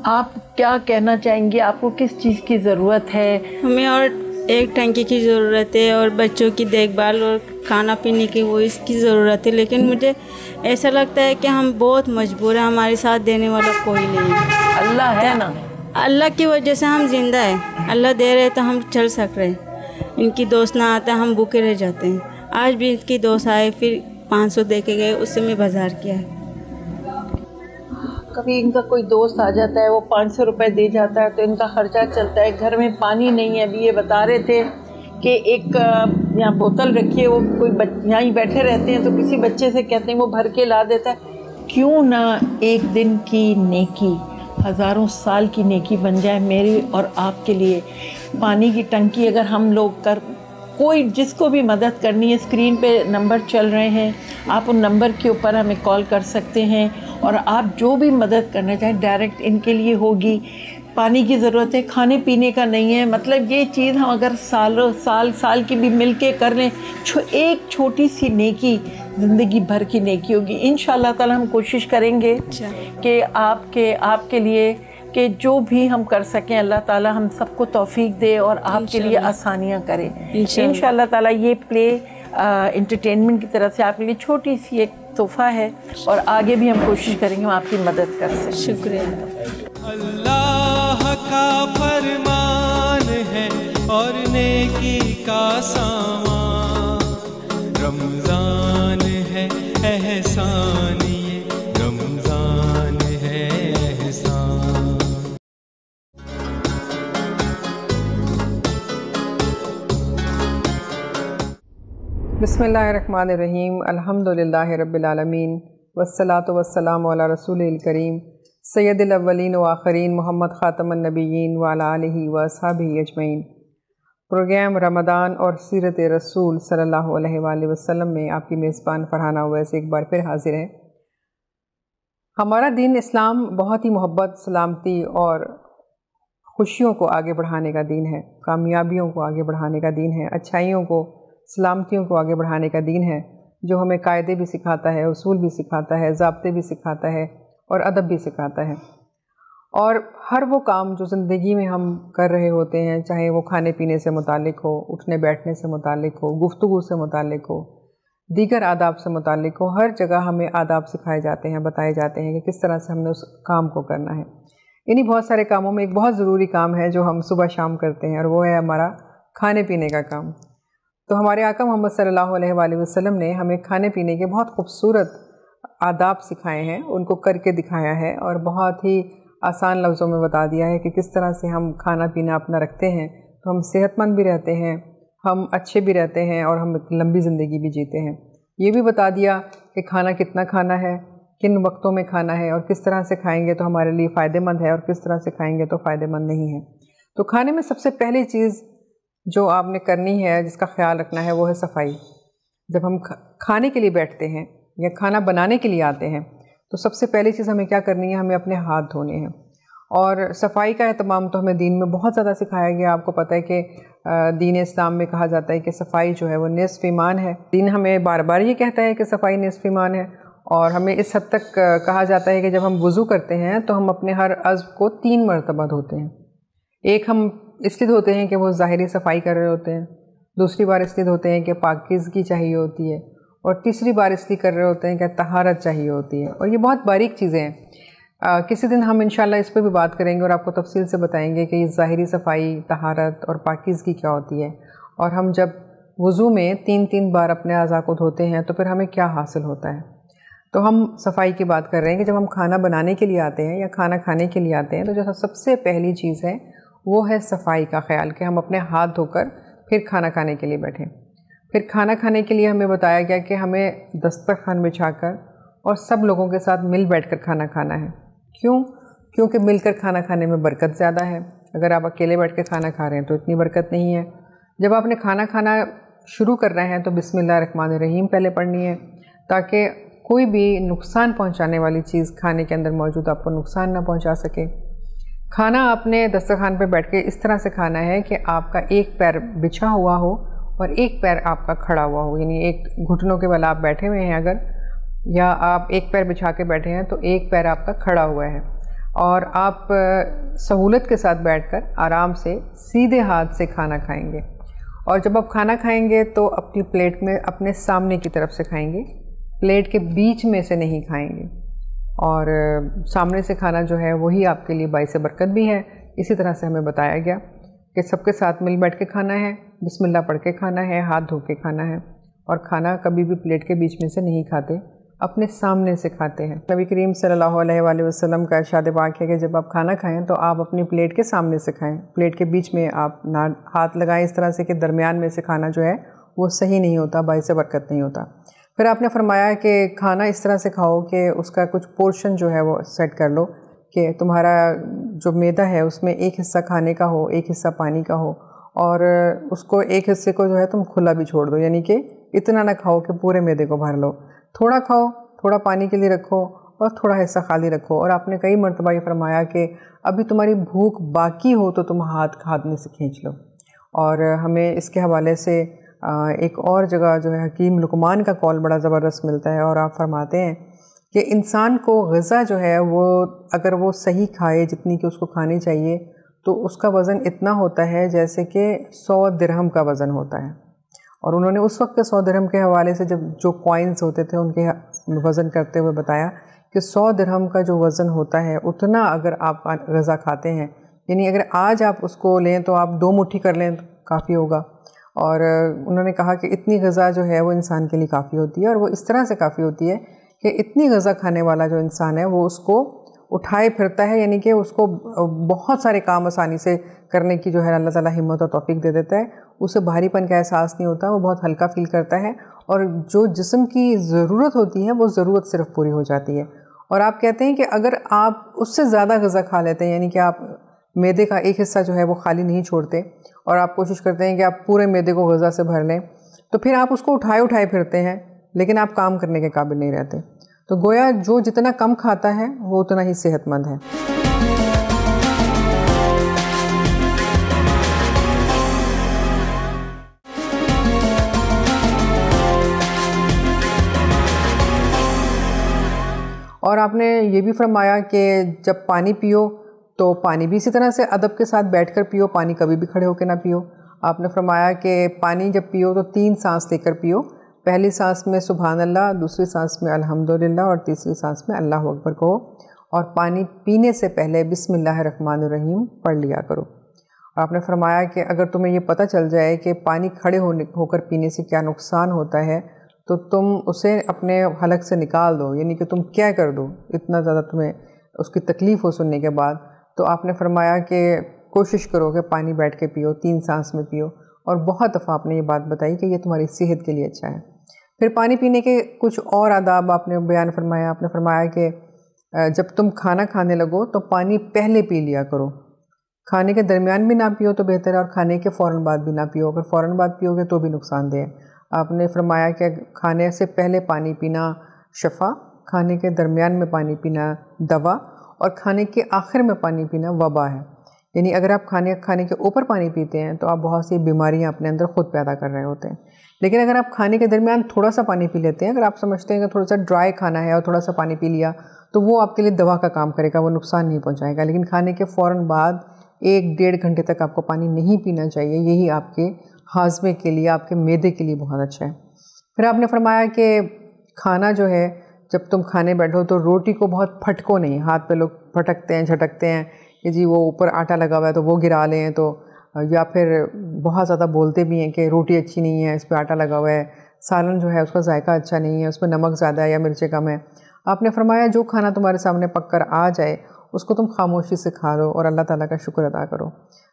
E: आप क्या कहना चाहेंगे, आपको किस चीज़ की ज़रूरत है?
G: हमें और एक टंकी की ज़रूरत है, और बच्चों की देखभाल और खाना पीने की वो इसकी ज़रूरत है। लेकिन मुझे ऐसा लगता है कि हम बहुत मजबूर हैं, हमारे साथ देने वाला कोई नहीं है।
E: अल्लाह है ना,
G: अल्लाह की वजह से हम जिंदा हैं। अल्लाह दे रहे तो हम चल सक रहे हैं। इनकी दोस्त ना आता, हम भूखे रह जाते हैं। आज भी इनकी दोस्त आए, फिर 500 दे के गए, उससे मैं बाज़ार किया है।
E: कभी इनका कोई दोस्त आ जाता है, वो 500 रुपये दे जाता है तो इनका खर्चा चलता है। घर में पानी नहीं है। अभी ये बता रहे थे कि एक यहाँ बोतल रखी है, वो कोई यहाँ ही बैठे रहते हैं तो किसी बच्चे से कहते हैं, वो भर के ला देता है। क्यों ना एक दिन की नेकी हज़ारों साल की नेकी बन जाए मेरी और आपके लिए। पानी की टंकी अगर हम लोग कर, कोई जिसको भी मदद करनी है, स्क्रीन पे नंबर चल रहे हैं, आप उन नंबर के ऊपर हमें कॉल कर सकते हैं। और आप जो भी मदद करना चाहें डायरेक्ट इनके लिए होगी। पानी की ज़रूरत है, खाने पीने का नहीं है। मतलब ये चीज़ हम अगर सालों साल की भी मिल के कर लें, एक छोटी सी नेकी ज़िंदगी भर की नेकी होगी। इंशाअल्लाह ताला हम कोशिश करेंगे कि आपके लिए कि जो भी हम कर सकें, अल्लाह ताला हम सबको तौफीक दे और आपके लिए आसानियाँ करे इंशाअल्लाह ताला। ये प्ले एंटरटेनमेंट की तरफ से आपके लिए छोटी सी एक तोहफ़ा है, और आगे भी हम कोशिश करेंगे हम आपकी मदद कर सकें।
G: शुक्रिया।
D: अल्लाह का फरमान है और नेकी का सामान, रमज़ान है एहसान, ये रमज़ान है एहसान।
H: बिस्मिल्लाहिर्रहमानिर्रहीम, अल्हम्दुलिल्लाहि रब्बिल आलमीन, वस्सलातु वस्सलामु अला रसूलिल करीम सय्यदिल अव्वलीन व आखिरीन मोहम्मद ख़ातमुन नबिय्यीन व अला आलिहि व अस्हाबिहि अजमईन। प्रोग्राम रमज़ान और सीरत रसूल सल्लल्लाहु अलैहि वसल्लम में आपकी मेज़बान फरहाना अवैस एक बार फिर हाजिर है। हमारा दीन इस्लाम बहुत ही मोहब्बत, सलामती और खुशियों को आगे बढ़ाने का दीन है, कामयाबियों को आगे बढ़ाने का दीन है, अच्छाइयों को, सलामतियों को आगे बढ़ाने का दीन है। जो हमें कायदे भी सिखाता है, उसूल भी सिखाता है, ज़ाब्ते भी सिखाता है और अदब भी सिखाता है। और हर वो काम जो ज़िंदगी में हम कर रहे होते हैं, चाहे वो खाने पीने से मुतालिक हो, उठने बैठने से मुतालिक हो, गुफ्तगू से मुतालिक हो, दीगर आदाब से मुतालिक हो, हर जगह हमें आदाब सिखाए जाते हैं, बताए जाते हैं कि किस तरह से हमने उस काम को करना है। इन्हीं बहुत सारे कामों में एक बहुत ज़रूरी काम है जो हम सुबह शाम करते हैं, और वो है हमारा खाने पीने का काम। तो हमारे आका मोहम्मद सल्लल्लाहु अलैहि वसल्लम ने हमें खाने पीने के बहुत खूबसूरत आदाब सिखाए हैं, उनको करके दिखाया है और बहुत ही आसान लफ्ज़ों में बता दिया है कि किस तरह से हम खाना पीना अपना रखते हैं तो हम सेहतमंद भी रहते हैं, हम अच्छे भी रहते हैं और हम लंबी ज़िंदगी भी जीते हैं। ये भी बता दिया कि खाना कितना खाना है, किन वक्तों में खाना है और किस तरह से खाएंगे तो हमारे लिए फ़ायदेमंद है और किस तरह से खाएंगे तो फ़ायदेमंद नहीं है। तो खाने में सबसे पहली चीज़ जो आपने करनी है, जिसका ख्याल रखना है, वो है सफाई। जब हम खाने के लिए बैठते हैं या खाना बनाने के लिए आते हैं तो सबसे पहली चीज़ हमें क्या करनी है, हमें अपने हाथ धोने हैं। और सफाई का एहतमाम तो हमें दीन में बहुत ज़्यादा सिखाया गया। आपको पता है कि दीन इस्लाम में कहा जाता है कि सफाई जो है वो निस्फ़ ईमान है। दीन हमें बार बार ये कहता है कि सफाई निस्फ़ ईमान है, और हमें इस हद तक कहा जाता है कि जब हम वज़ू करते हैं तो हम अपने हर अज़्व को 3 मरतबा धोते हैं। एक हम इसलिए धोते हैं कि वो ज़ाहिरी सफाई कर रहे होते हैं, दूसरी बार इसलिए धोते हैं कि पाकीज़गी चाहिए होती है, और तीसरी बार इसलिए कर रहे होते हैं कि तहारत चाहिए होती है। और ये बहुत बारीक चीज़ें हैं। किसी दिन हम इंशाल्लाह इस पर भी बात करेंगे और आपको तफसील से बताएंगे कि ये ज़ाहिरी सफाई, तहारत और पाकीज़गी क्या होती है, और हम जब वज़ू में 3-3 बार अपने अज़ा को धोते हैं तो फिर हमें क्या हासिल होता है। तो हम सफाई की बात कर रहे हैं कि जब हम खाना बनाने के लिए आते हैं या खाना खाने के लिए आते हैं तो जो सबसे पहली चीज़ है वो है सफाई का ख्याल, कि हम अपने हाथ धोकर फिर खाना खाने के लिए बैठें। फिर खाना खाने के लिए हमें बताया गया कि हमें दस्तरखान बिछाकर और सब लोगों के साथ मिल बैठकर खाना खाना है। क्यों? क्योंकि मिलकर खाना खाने में बरकत ज़्यादा है। अगर आप अकेले बैठ कर खाना खा रहे हैं तो इतनी बरकत नहीं है। जब आपने खाना खाना शुरू कर रहे हैं तो बिस्मिल्लाहिर्रहमानिर्रहीम पहले पढ़नी है, ताकि कोई भी नुकसान पहुंचाने वाली चीज़ खाने के अंदर मौजूद आपको नुकसान ना पहुंचा सके। खाना आपने दस्तरखान पर बैठ के इस तरह से खाना है कि आपका एक पैर बिछा हुआ हो और एक पैर आपका खड़ा हुआ हो, यानी एक घुटनों के बल आप बैठे हुए हैं अगर, या आप एक पैर बिछा के बैठे हैं तो एक पैर आपका खड़ा हुआ है, और आप सहूलत के साथ बैठकर आराम से सीधे हाथ से खाना खाएंगे। और जब आप खाना खाएंगे तो अपनी प्लेट में अपने सामने की तरफ से खाएंगे, प्लेट के बीच में से नहीं खाएंगे। और सामने से खाना जो है वही आपके लिए बाइस बरकत भी है। इसी तरह से हमें बताया गया कि सबके साथ मिल बैठ के खाना है, बिस्मिल्लाह पढ़ के खाना है, हाथ धो के खाना है, और खाना कभी भी प्लेट के बीच में से नहीं खाते, अपने सामने से खाते हैं। नबी करीम सल्लल्लाहु अलैहि वसल्लम का इरशाद पाक है कि जब आप खाना खाएं तो आप अपनी प्लेट के सामने से खाएं, प्लेट के बीच में आप ना हाथ लगाएं इस तरह से कि दरमियान में से खाना जो है वो सही नहीं होता, बाइस बरकत नहीं होता। फिर आपने फरमाया कि खाना इस तरह से खाओ कि उसका कुछ पोर्शन जो है वो सेट कर लो, कि तुम्हारा जो मैदा है उसमें एक हिस्सा खाने का हो, एक हिस्सा पानी का हो, और उसको एक हिस्से को जो है तुम खुला भी छोड़ दो, यानी कि इतना ना खाओ कि पूरे मैदे को भर लो। थोड़ा खाओ, थोड़ा पानी के लिए रखो और थोड़ा हिस्सा खाली रखो। और आपने कई मरतबा ये फरमाया कि अभी तुम्हारी भूख बाकी हो तो तुम हाथ खाने से खींच लो। और हमें इसके हवाले से एक और जगह जो है हकीम लुकमान का कौल बड़ा ज़बरदस्त मिलता है, और आप फरमाते हैं कि इंसान को ग़िज़ा जो है वो अगर वो सही खाए जितनी कि उसको खानी चाहिए तो उसका वज़न इतना होता है जैसे कि 100 दिरहम का वज़न होता है। और उन्होंने उस वक्त 100 दिरहम के हवाले से जब जो कॉइन्स होते थे उनके वज़न करते हुए बताया कि 100 दिरहम का जो वज़न होता है उतना अगर आप ग़िज़ा खाते हैं, यानी अगर आज आप उसको लें तो आप 2 मुट्ठी कर लें तो काफ़ी होगा। और उन्होंने कहा कि इतनी ग़िज़ा जो है वो इंसान के लिए काफ़ी होती है, और वो इस तरह से काफ़ी होती है कि इतनी ग़िज़ा खाने वाला जो इंसान है वो उसको उठाए फिरता है, यानी कि उसको बहुत सारे काम आसानी से करने की जो है अल्लाह ताला हिम्मत और तौफीक दे देता है। उसे भारीपन का एहसास नहीं होता, वो बहुत हल्का फील करता है, और जो जिस्म की ज़रूरत होती है वो ज़रूरत सिर्फ पूरी हो जाती है। और आप कहते हैं कि अगर आप उससे ज़्यादा ग़िज़ा खा लेते हैं, यानी कि आप मैदे का एक हिस्सा जो है वो खाली नहीं छोड़ते और आप कोशिश करते हैं कि आप पूरे मैदे को ग़िज़ा से भर लें, तो फिर आप उसको उठाए फिरते हैं लेकिन आप काम करने के काबिल नहीं रहते। तो गोया जो जितना कम खाता है वो उतना ही सेहतमंद है। और आपने ये भी फरमाया कि जब पानी पियो तो पानी भी इसी तरह से अदब के साथ बैठकर पियो, पानी कभी भी खड़े होकर ना पियो। आपने फरमाया कि पानी जब पियो तो 3 सांस लेकर पियो, पहली सांस में सुभान अल्लाह, दूसरी सांस में अल्हम्दुलिल्लाह और तीसरी सांस में अल्लाह अकबर कहो, और पानी पीने से पहले बिस्मिल्लाहिर्रहमानिर्रहीम पढ़ लिया करो। आपने फरमाया कि अगर तुम्हें ये पता चल जाए कि पानी खड़े होकर पीने से क्या नुकसान होता है तो तुम उसे अपने हलक से निकाल दो, यानी कि तुम क्या कर दो, इतना ज़्यादा तुम्हें उसकी तकलीफ़ हो सुनने के बाद। तो आपने फरमाया कि कोशिश करो कि पानी बैठ के पियो, 3 सांस में पियो, और बहुत दफ़ा आपने ये बात बताई कि ये तुम्हारी सेहत के लिए अच्छा है। फिर पानी पीने के कुछ और आदाब आपने बयान फरमाया। आपने फरमाया कि जब तुम खाना खाने लगो तो पानी पहले पी लिया करो, खाने के दरमियान भी ना पियो तो बेहतर है, और खाने के फ़ौरन बाद भी ना पियो, अगर फ़ौरन बाद पियोगे तो भी नुकसानदेह है। आपने फरमाया कि खाने से पहले पानी पीना शफ़ा, खाने के दरमियान में पानी पीना दवा, और खाने के आखिर में पानी पीना वबा है। यानी अगर आप खाने के ऊपर पानी पीते हैं तो आप बहुत सी बीमारियां अपने अंदर ख़ुद पैदा कर रहे होते हैं। लेकिन अगर आप खाने के दरमियान थोड़ा सा पानी पी लेते हैं, अगर आप समझते हैं कि थोड़ा सा ड्राई खाना है और थोड़ा सा पानी पी लिया, तो वो आपके लिए दवा का काम करेगा, वो नुकसान नहीं पहुँचाएगा। लेकिन खाने के फ़ौरन बाद 1-1.5 घंटे तक आपको पानी नहीं पीना चाहिए, यही आपके हाजमे के लिए, आपके मैदे के लिए बहुत अच्छा है। फिर आपने फरमाया कि खाना जो है, जब तुम खाने बैठो तो रोटी को बहुत फटको नहीं, हाथ पे लोग फटकते हैं, झटकते हैं कि जी वो ऊपर आटा लगा हुआ है तो वो गिरा लें, तो या फिर बहुत ज़्यादा बोलते भी हैं कि रोटी अच्छी नहीं है, इस पर आटा लगा हुआ है, सालन जो है उसका जायका अच्छा नहीं है, उसमें नमक ज़्यादा है या मिर्चें कम है। आपने फरमाया जो खाना तुम्हारे सामने पक कर आ जाए उसको तुम खामोशी से खा लो और अल्लाह ताला का शुक्र अदा करो।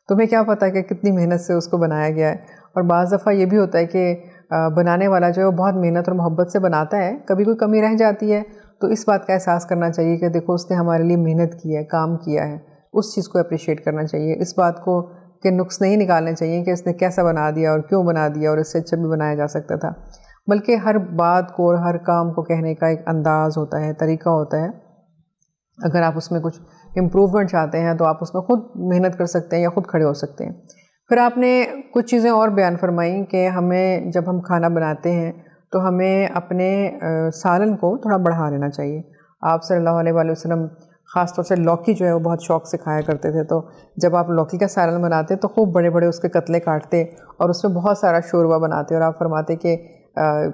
H: तुम्हें क्या पता है कि कितनी मेहनत से उसको बनाया गया है। और बाज़ दफ़ा ये भी होता है कि बनाने वाला जो है वो बहुत मेहनत और मोहब्बत से बनाता है, कभी कोई कमी रह जाती है तो इस बात का एहसास करना चाहिए कि देखो उसने हमारे लिए मेहनत की है, काम किया है, उस चीज़ को अप्रिशिएट करना चाहिए। इस बात को कि नुक्स नहीं निकालने चाहिए कि इसने कैसा बना दिया और क्यों बना दिया और इससे अच्छा भी बनाया जा सकता था, बल्कि हर बात को और हर काम को कहने का एक अंदाज़ होता है, तरीक़ा होता है। अगर आप उसमें कुछ इम्प्रूवमेंट चाहते हैं तो आप उसमें ख़ुद मेहनत कर सकते हैं या ख़ुद खड़े हो सकते हैं। फिर आपने कुछ चीज़ें और बयान फरमाई कि हमें जब हम खाना बनाते हैं तो हमें अपने सालन को थोड़ा बढ़ा लेना चाहिए। आप सल्लल्लाहु अलैहि वसल्लम ख़ास तौर से लौकी जो है वो बहुत शौक़ से खाया करते थे, तो जब आप लौकी का सालन बनाते तो खूब बड़े बड़े उसके कतले काटते और उसमें बहुत सारा शोरबा बनाते, और आप फरमाते कि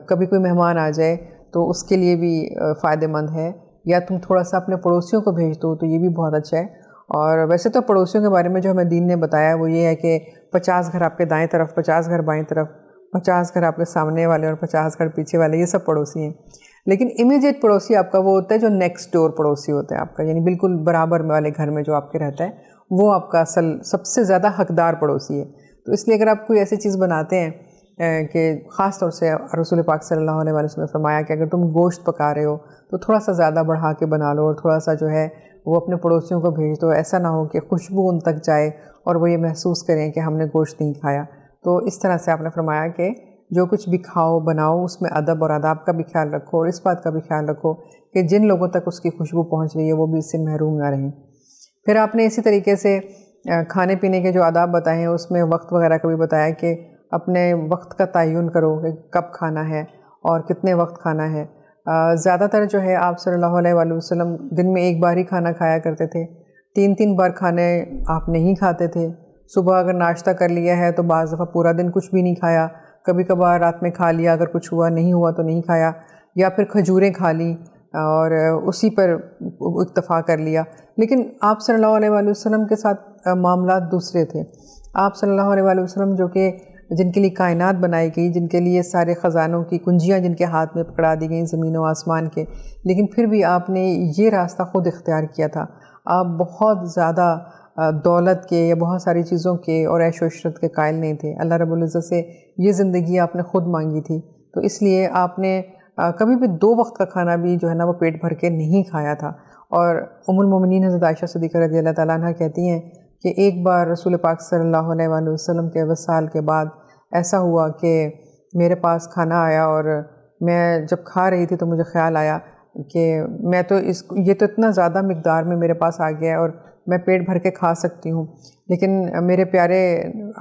H: कभी कोई मेहमान आ जाए तो उसके लिए भी फ़ायदेमंद है, या तुम थोड़ा सा अपने पड़ोसियों को भेज दो तो ये भी बहुत अच्छा है। और वैसे तो पड़ोसियों के बारे में जो हमें दीन ने बताया वो ये है कि 50 घर आपके दाएं तरफ, 50 घर बाएं तरफ, 50 घर आपके सामने वाले और 50 घर पीछे वाले, ये सब पड़ोसी हैं। लेकिन इमीडिएट पड़ोसी आपका वो होता है जो नेक्स्ट डोर पड़ोसी होता है आपका, यानी बिल्कुल बराबर वाले घर में जो आपके रहता है, वो आपका असल सबसे ज़्यादा हकदार पड़ोसी है। तो इसलिए अगर आप कोई ऐसी चीज़ बनाते हैं कि ख़ास तौर से रसूल पाक सल्लल्लाहु अलैहि वसल्लम ने फरमाया कि अगर तुम गोश्त पका रहे हो तो थोड़ा सा ज़्यादा बढ़ा के बना लो और थोड़ा सा जो है वो अपने पड़ोसियों को भेज दो, ऐसा ना हो कि खुशबू उन तक जाए और वो ये महसूस करें कि हमने गोश्त नहीं खाया। तो इस तरह से आपने फरमाया कि जो कुछ भी खाओ बनाओ उसमें अदब और आदाब का भी ख्याल रखो, और इस बात का भी ख्याल रखो कि जिन लोगों तक उसकी खुशबू पहुँच रही है वो भी इससे महरूम ना रहें। फिर आपने इसी तरीके से खाने पीने के जो आदाब बताए हैं उसमें वक्त वगैरह का भी बताया कि अपने वक्त का तयन करो कि कब खाना है और कितने वक्त खाना है। ज़्यादातर जो है आप सल्लल्लाहु अलैहि वसल्लम दिन में एक बार ही खाना खाया करते थे, 3-3 बार खाने आप नहीं खाते थे। सुबह अगर नाश्ता कर लिया है तो बाज़ दफ़ा पूरा दिन कुछ भी नहीं खाया, कभी कभार रात में खा लिया, अगर कुछ हुआ नहीं हुआ तो नहीं खाया, या फिर खजूरें खा ली और उसी पर इत्तफ़ा कर लिया। लेकिन आप सल्लल्लाहु अलैहि वसल्लम के साथ मामलात दूसरे थे। आप सल्लल्लाहु अलैहि वसल्लम जो कि जिनके लिए कायनात बनाई गई, जिनके लिए सारे ख़जानों की कुंजियाँ जिनके हाथ में पकड़ा दी गई ज़मीन व आसमान के, लेकिन फिर भी आपने ये रास्ता ख़ुद इख्तियार किया था। आप बहुत ज़्यादा दौलत के या बहुत सारी चीज़ों के और ऐश व इशरत के कायल नहीं थे। अल्लाह रब्बुल इज़्ज़त से ये ज़िंदगी आपने ख़ुद मांगी थी, तो इसलिए आपने कभी भी 2 वक्त का खाना भी जो है ना वो पेट भर के नहीं खाया था। और उम्मुल मोमिनीन हज़रत आयशा सिद्दीक़ा रज़ियल्लाहु तआला अन्हा कहती हैं कि एक बार रसूल पाक सल्लल्लाहु अलैहि वसल्लम के वसाल के बाद ऐसा हुआ कि मेरे पास खाना आया और मैं जब खा रही थी तो मुझे ख़्याल आया कि मैं तो ये तो इतना ज़्यादा मिक़दार में मेरे पास आ गया है और मैं पेट भर के खा सकती हूँ, लेकिन मेरे प्यारे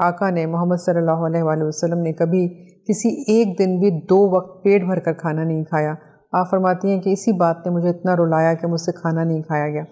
H: आका ने मोहम्मद सल्लल्लाहु अलैहि वसल्लम ने कभी किसी एक दिन भी 2 वक्त पेट भर कर खाना नहीं खाया। आप फरमाती हैं कि इसी बात ने मुझे इतना रुलाया कि मुझसे खाना नहीं खाया गया।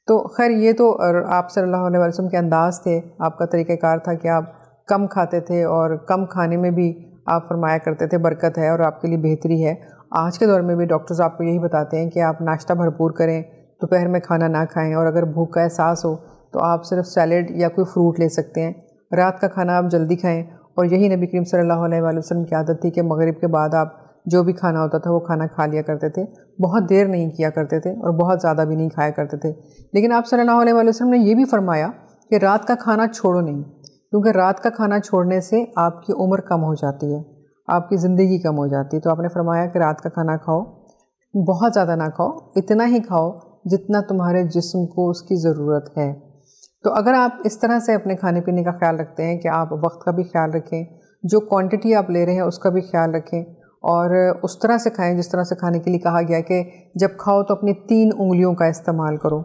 H: तो खैर ये तो आप सल्लल्लाहु अलैहि वसल्लम के अंदाज़ थे, आपका तरीक़ाकार था कि आप कम खाते थे और कम खाने में भी आप फरमाया करते थे बरकत है और आपके लिए बेहतरी है। आज के दौर में भी डॉक्टर्स आपको यही बताते हैं कि आप नाश्ता भरपूर करें, दोपहर में खाना ना खाएं, और अगर भूख का एहसास हो तो आप सिर्फ सैलेड या कोई फ्रूट ले सकते हैं। रात का खाना आप जल्दी खाएं, और यही नबी करीम सल्लल्लाहु अलैहि वसल्लम की आदत थी कि मगरिब के बाद आप जो भी खाना होता था वो खाना खा लिया करते थे, बहुत देर नहीं किया करते थे और बहुत ज़्यादा भी नहीं खाया करते थे। लेकिन आप सल्लल्लाहु अलैहि वसल्लम ने ये भी फरमाया कि रात का खाना छोड़ो नहीं, क्योंकि रात का खाना छोड़ने से आपकी उम्र कम हो जाती है, आपकी ज़िंदगी कम हो जाती है। तो आपने फरमाया कि रात का खाना खाओ, बहुत ज़्यादा ना खाओ, इतना ही खाओ जितना तुम्हारे जिस्म को उसकी ज़रूरत है। तो अगर आप इस तरह से अपने खाने पीने का ख्याल रखते हैं कि आप वक्त का भी ख्याल रखें, जो क्वांटिटी आप ले रहे हैं उसका भी ख्याल रखें, और उस तरह से खाएं जिस तरह से खाने के लिए कहा गया है कि जब खाओ तो अपनी 3 उंगलियों का इस्तेमाल करो,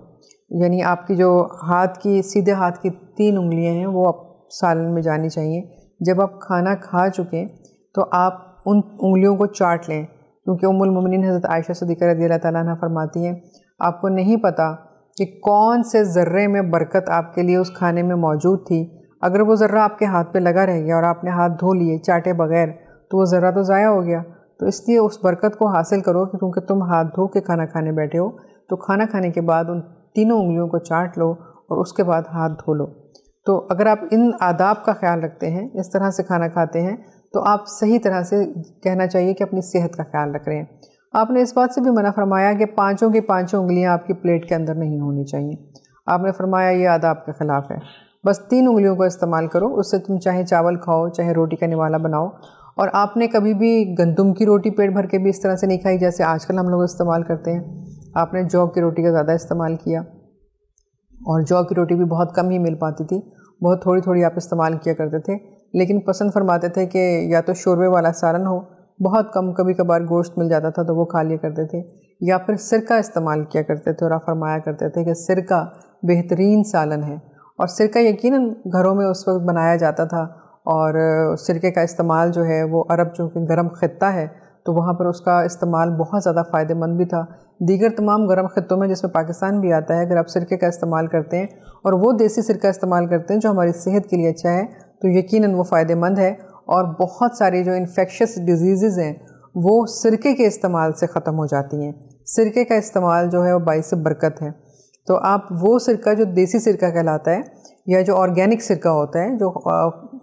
H: यानी आपकी जो हाथ की सीधे हाथ की 3 उंगलियां हैं वो आप सालन में जानी चाहिए। जब आप खाना खा चुकें तो आप उन उंगलियों को चाट लें, क्योंकि उम्मुल मोमिनीन हज़रत आयशा सिद्दीक़ा रज़ियल्लाहु ताला अन्हा फरमाती हैं आपको नहीं पता कि कौन से ज़र्रे में बरकत आपके लिए उस खाने में मौजूद थी। अगर वो ज़र्रा आपके हाथ पे लगा रह गया और आपने हाथ धो लिए चाटे बग़ैर तो वो ज़र्रा तो ज़ाया हो गया। तो इसलिए उस बरकत को हासिल करो कि क्योंकि तुम हाथ धो के खाना खाने बैठे हो, तो खाना खाने के बाद उन 3 उंगलियों को चाट लो और उसके बाद हाथ धो लो। तो अगर आप इन आदाब का ख्याल रखते हैं, इस तरह से खाना खाते हैं, तो आप सही तरह से कहना चाहिए कि अपनी सेहत का ख्याल रख रहे हैं। आपने इस बात से भी मना फरमाया कि 5 की 5 उंगलियां आपकी प्लेट के अंदर नहीं होनी चाहिए। आपने फरमाया ये आदाब के ख़िलाफ़ है, बस 3 उंगलियों को इस्तेमाल करो, उससे तुम चाहे चावल खाओ चाहे रोटी का निवाला बनाओ। और आपने कभी भी गंदम की रोटी पेट भर के भी इस तरह से नहीं खाई जैसे आजकल हम लोग इस्तेमाल करते हैं। आपने जौ की रोटी का ज़्यादा इस्तेमाल किया, और जौ की रोटी भी बहुत कम ही मिल पाती थी, बहुत थोड़ी थोड़ी आप इस्तेमाल किया करते थे। लेकिन पसंद फरमाते थे कि या तो शोरबे वाला सालन हो, बहुत कम कभी कभार गोश्त मिल जाता था तो वो खा लिया करते थे, या फिर सिरका इस्तेमाल किया करते थे। और आप फरमाया करते थे कि सिरका बेहतरीन सालन है, और सिरका यकीनन घरों में उस वक्त बनाया जाता था। और सिरके का इस्तेमाल जो है वो अरब जो कि गर्म ख़ित्ता है तो वहाँ पर उसका इस्तेमाल बहुत ज़्यादा फ़ायदेमंद भी था। दीगर तमाम गर्म ख़ित्तों में जिसमें पाकिस्तान भी आता है, अगर आप सिरके का इस्तेमाल करते हैं और वो देसी सिरका इस्तेमाल करते हैं जो हमारी सेहत के लिए अच्छा है, तो यकीनन वो फ़ायदेमंद है। और बहुत सारी जो इन्फेक्शस डिजीज़ हैं वो सिरके के इस्तेमाल से ख़त्म हो जाती हैं। सिरके का इस्तेमाल जो है वो बाइस बरकत है। तो आप वो सिरका जो देसी सिरका कहलाता है, या जो ऑर्गेनिक सिरका होता है जो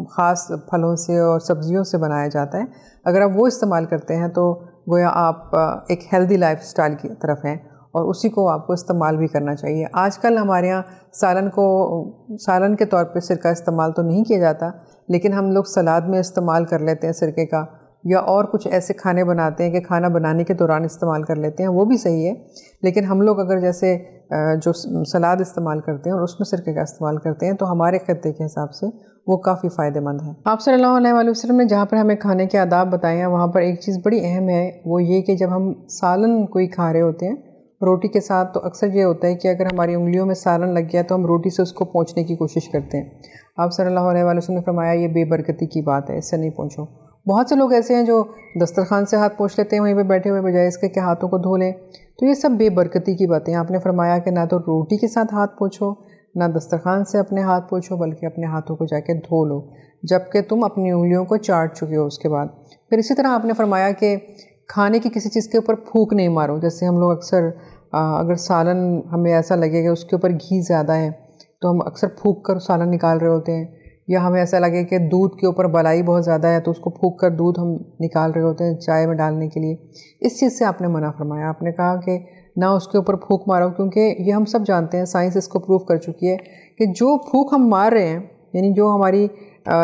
H: ख़ास फलों से और सब्ज़ियों से बनाया जाता है, अगर आप वो इस्तेमाल करते हैं तो गोया आप एक हेल्दी लाइफस्टाइल की तरफ हैं, और उसी को आपको इस्तेमाल भी करना चाहिए। आजकल हमारे यहाँ सालन के तौर पे सिरका इस्तेमाल तो नहीं किया जाता, लेकिन हम लोग सलाद में इस्तेमाल कर लेते हैं सिरके का, या और कुछ ऐसे खाने बनाते हैं कि खाना बनाने के दौरान इस्तेमाल कर लेते हैं, वो भी सही है। लेकिन हम लोग अगर जैसे जो सलाद इस्तेमाल करते हैं और उसमें सिरके का इस्तेमाल करते हैं तो हमारे खत्ते के हिसाब से वो काफ़ी फ़ायदेमंद है। आप सल्लल्लाहु अलैहि वसल्लम ने जहाँ पर हमें खाने के आदाब बताए हैं वहाँ पर एक चीज़ बड़ी अहम है, वो ये कि जब हम सालन कोई खा रहे होते हैं रोटी के साथ, तो अक्सर ये होता है कि अगर हमारी उंगलियों में सालन लग गया तो हम रोटी से उसको पोंछने की कोशिश करते हैं। आप सल्लल्लाहु अलैहि वसल्लम ने फरमाया ये बेबरकती की बात है, इससे नहीं पोंछो। बहुत से लोग ऐसे हैं जो दस्तरखान से हाथ पोंछ लेते हैं वहीं पे बैठे हुए, बजाय इसके कि हाथों को धो लें। तो ये सब बेबरकती की बातें हैं। आपने फरमाया कि ना तो रोटी के साथ हाथ पोंछो, ना दस्तरखान से अपने हाथ पोंछो, बल्कि अपने हाथों को जाके धो लो जबकि तुम अपनी उंगलियों को चाट चुके हो उसके बाद। फिर इसी तरह आपने फरमाया कि खाने की किसी चीज़ के ऊपर फूंक नहीं मारो। जैसे हम लोग अक्सर अगर सालन हमें ऐसा लगे कि उसके ऊपर घी ज़्यादा है तो हम अक्सर फूंक कर सालन निकाल रहे होते हैं, या हमें ऐसा लगे कि दूध के ऊपर बलाई बहुत ज़्यादा है तो उसको फूंक कर दूध हम निकाल रहे होते हैं चाय में डालने के लिए। इस चीज़ से आपने मना फरमाया। आपने कहा कि ना उसके ऊपर फूंक मारो, क्योंकि ये हम सब जानते हैं, साइंस इसको प्रूव कर चुकी है कि जो फूंक हम मार रहे हैं, यानी जो हमारी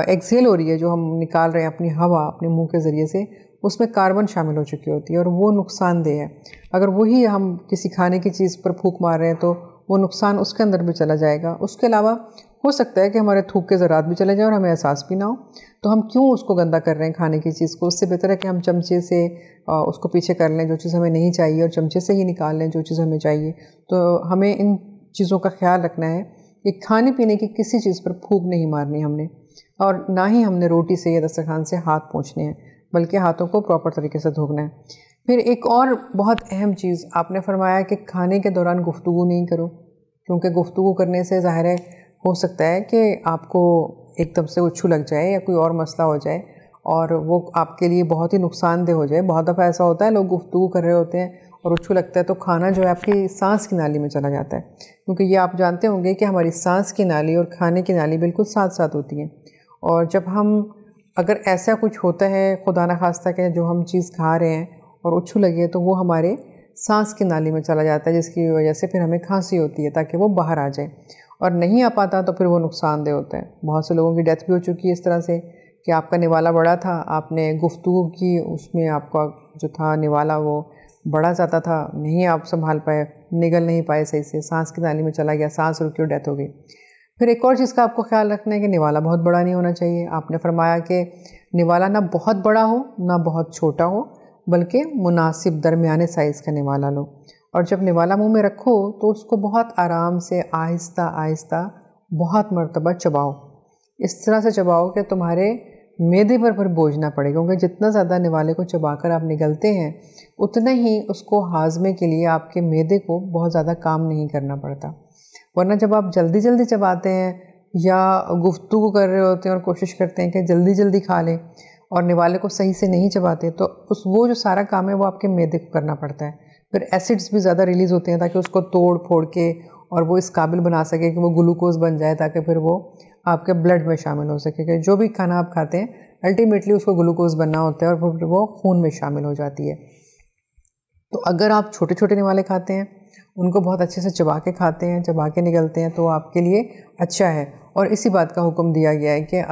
H: एक्सेल हो रही है, जो हम निकाल रहे हैं अपनी हवा अपने मुँह के ज़रिए से, उसमें कार्बन शामिल हो चुकी होती है और वो नुकसानदेह है। अगर वही हम किसी खाने की चीज़ पर फूंक मार रहे हैं तो वो नुकसान उसके अंदर भी चला जाएगा। उसके अलावा हो सकता है कि हमारे थूक के ज़रात भी चले जाएं और हमें एहसास भी ना हो। तो हम क्यों उसको गंदा कर रहे हैं खाने की चीज़ को? उससे बेहतर है कि हम चमचे से उसको पीछे कर लें जो चीज़ हमें नहीं चाहिए, और चमचे से ही निकाल लें जो चीज़ हमें चाहिए। तो हमें इन चीज़ों का ख्याल रखना है कि खाने पीने की किसी चीज़ पर फूंक नहीं मारनी हमने, और ना ही हमने रोटी से या दस्तरखान से हाथ पोंछने हैं, बल्कि हाथों को प्रॉपर तरीके से धोना है। फिर एक और बहुत अहम चीज़ आपने फरमाया कि खाने के दौरान गुफ्तगू नहीं करो, क्योंकि गुफ्तगू करने से ज़ाहिर है हो सकता है कि आपको एकदम से उच्छू लग जाए या कोई और मसला हो जाए और वो आपके लिए बहुत ही नुकसानदेह हो जाए। बहुत दफ़ा ऐसा होता है, लोग गुफ्तगू कर रहे होते हैं और उच्छू लगता है तो खाना जो है आपकी सांस की नाली में चला जाता है, क्योंकि ये आप जानते होंगे कि हमारी सांस की नाली और खाने की नाली बिल्कुल साथ साथ होती हैं। और जब हम अगर ऐसा कुछ होता है, खुदा न खास्ता कि जो हम चीज़ खा रहे हैं और उच्छू लगे, तो वो हमारे सांस की नाली में चला जाता है, जिसकी वजह से फिर हमें खांसी होती है ताकि वो बाहर आ जाए, और नहीं आ पाता तो फिर वो नुकसानदेह होता है। बहुत से लोगों की डेथ भी हो चुकी है इस तरह से कि आपका निवाला बड़ा था, आपने गुफ्तगू की, उसमें आपका जो था निवाला वो बड़ा ज़्यादा था, नहीं आप संभाल पाए, निगल नहीं पाए सही से, सांस की नाली में चला गया, सांस रुकी और डेथ हो गई। फिर एक और चीज़ का आपको ख्याल रखना है कि निवाला बहुत बड़ा नहीं होना चाहिए। आपने फरमाया कि निवाला ना बहुत बड़ा हो ना बहुत छोटा हो, बल्कि मुनासिब दरमियाने साइज़ का निवाला लो। और जब निवाला मुंह में रखो तो उसको बहुत आराम से आहिस्ता आहिस्ता बहुत मरतबा चबाओ। इस तरह से चबाओ कि तुम्हारे मैदे पर फिर बोझ ना पड़े, क्योंकि जितना ज़्यादा निवाले को चबाकर आप निगलते हैं उतना ही उसको हाजमे के लिए आपके मैदे को बहुत ज़्यादा काम नहीं करना पड़ता। वरना जब आप जल्दी जल्दी चबाते हैं या गुफ्तगू कर रहे होते हैं और कोशिश करते हैं कि जल्दी जल्दी खा लें और निवाले को सही से नहीं चबाते, तो वो जो सारा काम है वो आपके मैदे को करना पड़ता है। फिर एसिड्स भी ज़्यादा रिलीज़ होते हैं ताकि उसको तोड़ फोड़ के और वो इस काबिल बना सके कि वो ग्लूकोज बन जाए, ताकि फिर वो आपके ब्लड में शामिल हो सके। कि जो भी खाना आप खाते हैं अल्टीमेटली उसको ग्लूकोज बनना होता है और फिर वो खून में शामिल हो जाती है। तो अगर आप छोटे छोटे निवाले खाते हैं, उनको बहुत अच्छे से चबा के खाते हैं, चबा के निगलते हैं, तो आपके लिए अच्छा है। और इसी बात का हुक्म दिया गया है कि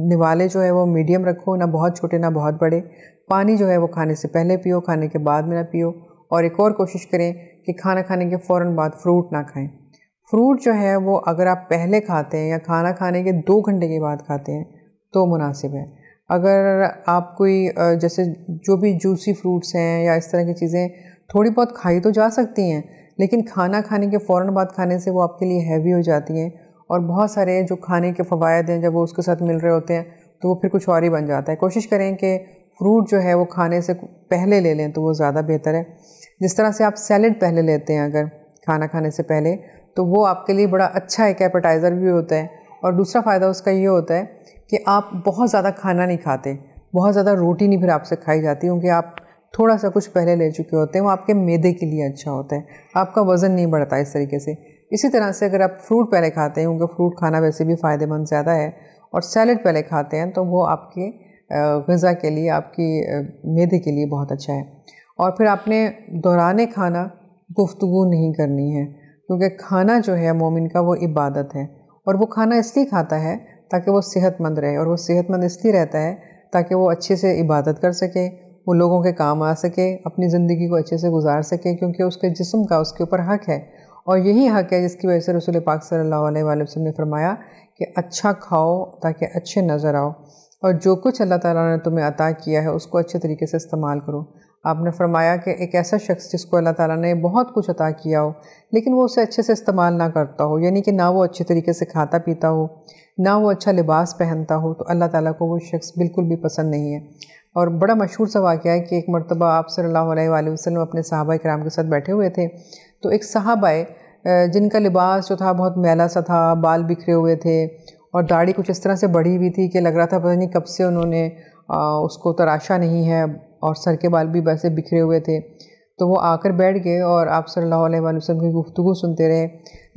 H: निवाले जो है वो मीडियम रखो, ना बहुत छोटे ना बहुत बड़े। पानी जो है वो खाने से पहले पियो, खाने के बाद में ना पियो। और एक और कोशिश करें कि खाना खाने के फ़ौरन बाद फ्रूट ना खाएं। फ्रूट जो है वो अगर आप पहले खाते हैं या खाना खाने के 2 घंटे के बाद खाते हैं तो मुनासिब है। अगर आप कोई जैसे जो भी जूसी फ्रूट्स हैं या इस तरह की चीज़ें थोड़ी बहुत खाई तो जा सकती हैं, लेकिन खाना खाने के फ़ौरन बाद खाने से वो आपके लिए हैवी हो जाती हैं और बहुत सारे जो खाने के फ़वायद हैं जब वो उसके साथ मिल रहे होते हैं तो वो फिर कुछ और ही बन जाता है। कोशिश करें कि फ्रूट जो है वो खाने से पहले ले लें तो वो ज़्यादा बेहतर है। जिस तरह से आप सैलड पहले लेते हैं अगर खाना खाने से पहले, तो वो आपके लिए बड़ा अच्छा एक एपेटाइज़र भी होता है। और दूसरा फ़ायदा उसका ये होता है कि आप बहुत ज़्यादा खाना नहीं खाते, बहुत ज़्यादा रोटी नहीं फिर आपसे खाई जाती, क्योंकि आप थोड़ा सा कुछ पहले ले चुके होते हैं। वो आपके मैदे के लिए अच्छा होता है, आपका वज़न नहीं बढ़ता इस तरीके से। इसी तरह से अगर आप फ्रूट पहले खाते हैं, क्योंकि फ्रूट खाना वैसे भी फ़ायदेमंद ज़्यादा है, और सैलड पहले खाते हैं तो वो आपके ग़िज़ा के लिए, आपकी मैदे के लिए बहुत अच्छा है। और फिर आपने दौराने खाना गुफ्तगू नहीं करनी है, क्योंकि खाना जो है मोमिन का वो इबादत है, और वो खाना इसलिए खाता है ताकि वो सेहतमंद रहे, और वो सेहतमंद इसलिए रहता है ताकि वो अच्छे से इबादत कर सके, वो लोगों के काम आ सके, अपनी ज़िंदगी को अच्छे से गुजार सके, क्योंकि उसके जिस्म का उसके ऊपर हक़ है। और यही हक़ है जिसकी वजह से रसूल पाक सल्लल्लाहु अलैहि वसल्लम ने फरमाया कि अच्छा खाओ ताकि अच्छे नज़र आओ, और जो कुछ अल्लाह ताला ने तुम्हें अता किया है उसको अच्छे तरीके से इस्तेमाल करो। आपने फरमाया कि एक ऐसा शख्स जिसको अल्लाह ताला ने बहुत कुछ अता किया हो लेकिन वो उसे अच्छे से इस्तेमाल ना करता हो, यानी कि ना वो अच्छे तरीके से खाता पीता हो, ना वो अच्छा लिबास पहनता हो, तो अल्लाह ताला को वो शख्स बिल्कुल भी पसंद नहीं है। और बड़ा मशहूर सा वाक़या है कि एक मरतबा आप सल्लल्लाहु अलैहि वसल्लम अपने सहाबा किराम के साथ बैठे हुए थे, तो एक सहाबा जिनका लिबास जो था बहुत मैला सा था, बाल बिखरे हुए थे और दाढ़ी कुछ इस तरह से बढ़ी हुई थी कि लग रहा था पता नहीं कब से उन्होंने उसको तराशा नहीं है, और सर के बाल भी वैसे बिखरे हुए थे। तो वो आकर बैठ गए और आप सल्लल्लाहु अलैहि वसल्लम की गुफ्तगू सुनते रहे।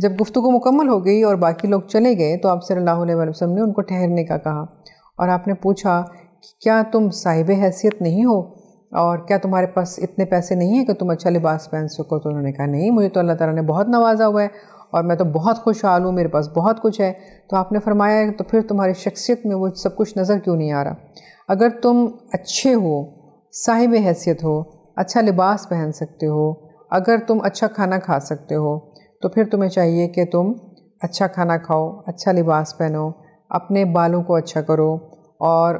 H: जब गुफ्तगू मुकम्मल हो गई और बाकी लोग चले गए तो आप सल्लल्लाहु अलैहि वसल्लम ने उनको ठहरने का कहा, और आपने पूछा कि क्या तुम साहिब हैसियत नहीं हो, और क्या तुम्हारे पास इतने पैसे नहीं हैं कि तुम अच्छा लिबास पहन सको? तो उन्होंने कहा नहीं, मुझे तो अल्लाह ताला ने बहुत नवाजा हुआ है और मैं तो बहुत खुशहाल हूँ, मेरे पास बहुत कुछ है। तो आपने फरमाया तो फिर तुम्हारी शख्सियत में वो सब कुछ नज़र क्यों नहीं आ रहा? अगर तुम अच्छे हो, साहिब हैसियत हो, अच्छा लिबास पहन सकते हो, अगर तुम अच्छा खाना खा सकते हो, तो फिर तुम्हें चाहिए कि तुम अच्छा खाना खाओ, अच्छा लिबास पहनो, अपने बालों को अच्छा करो, और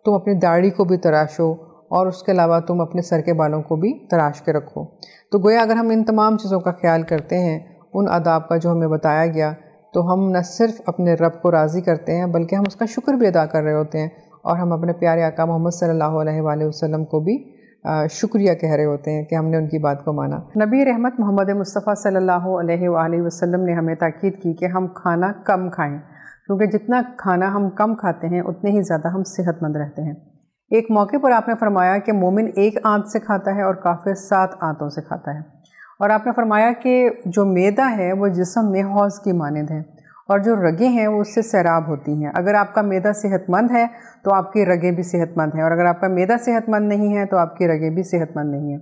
H: तुम अपनी दाढ़ी को भी तराशो, और उसके अलावा तुम अपने सर के बालों को भी तराश के रखो। तो गोया अगर हम इन तमाम चीज़ों का ख्याल करते हैं, उन आदाब का जो हमें बताया गया, तो हम न सिर्फ़ अपने रब को राज़ी करते हैं बल्कि हम उसका शुक्र भी अदा कर रहे होते हैं, और हम अपने प्यारे आका मोहम्मद सल्लल्लाहु अलैहि वसल्लम को भी शुक्रिया कह रहे होते हैं कि हमने उनकी बात को माना। नबी रहमत मोहम्मद मुस्तफ़ा सल्लल्लाहु अलैहि वसल्लम ने हमें ताकीद की कि हम खाना कम खाएं, क्योंकि जितना खाना हम कम खाते हैं उतने ही ज़्यादा हम सेहतमंद रहते हैं। एक मौके पर आपने फरमाया कि मोमिन एक आंत से खाता है और काफिर 7 आंतों से खाता है, और आपने फरमाया कि जो मैदा है वो जिस्म में हौज़ की मानद है और जो रगें हैं वो उससे सैराब होती हैं। अगर आपका मैदा सेहतमंद है तो आपकी रगें भी सेहतमंद हैं, और अगर आपका मैदा सेहतमंद नहीं है तो आपकी रगें भी सेहतमंद नहीं हैं।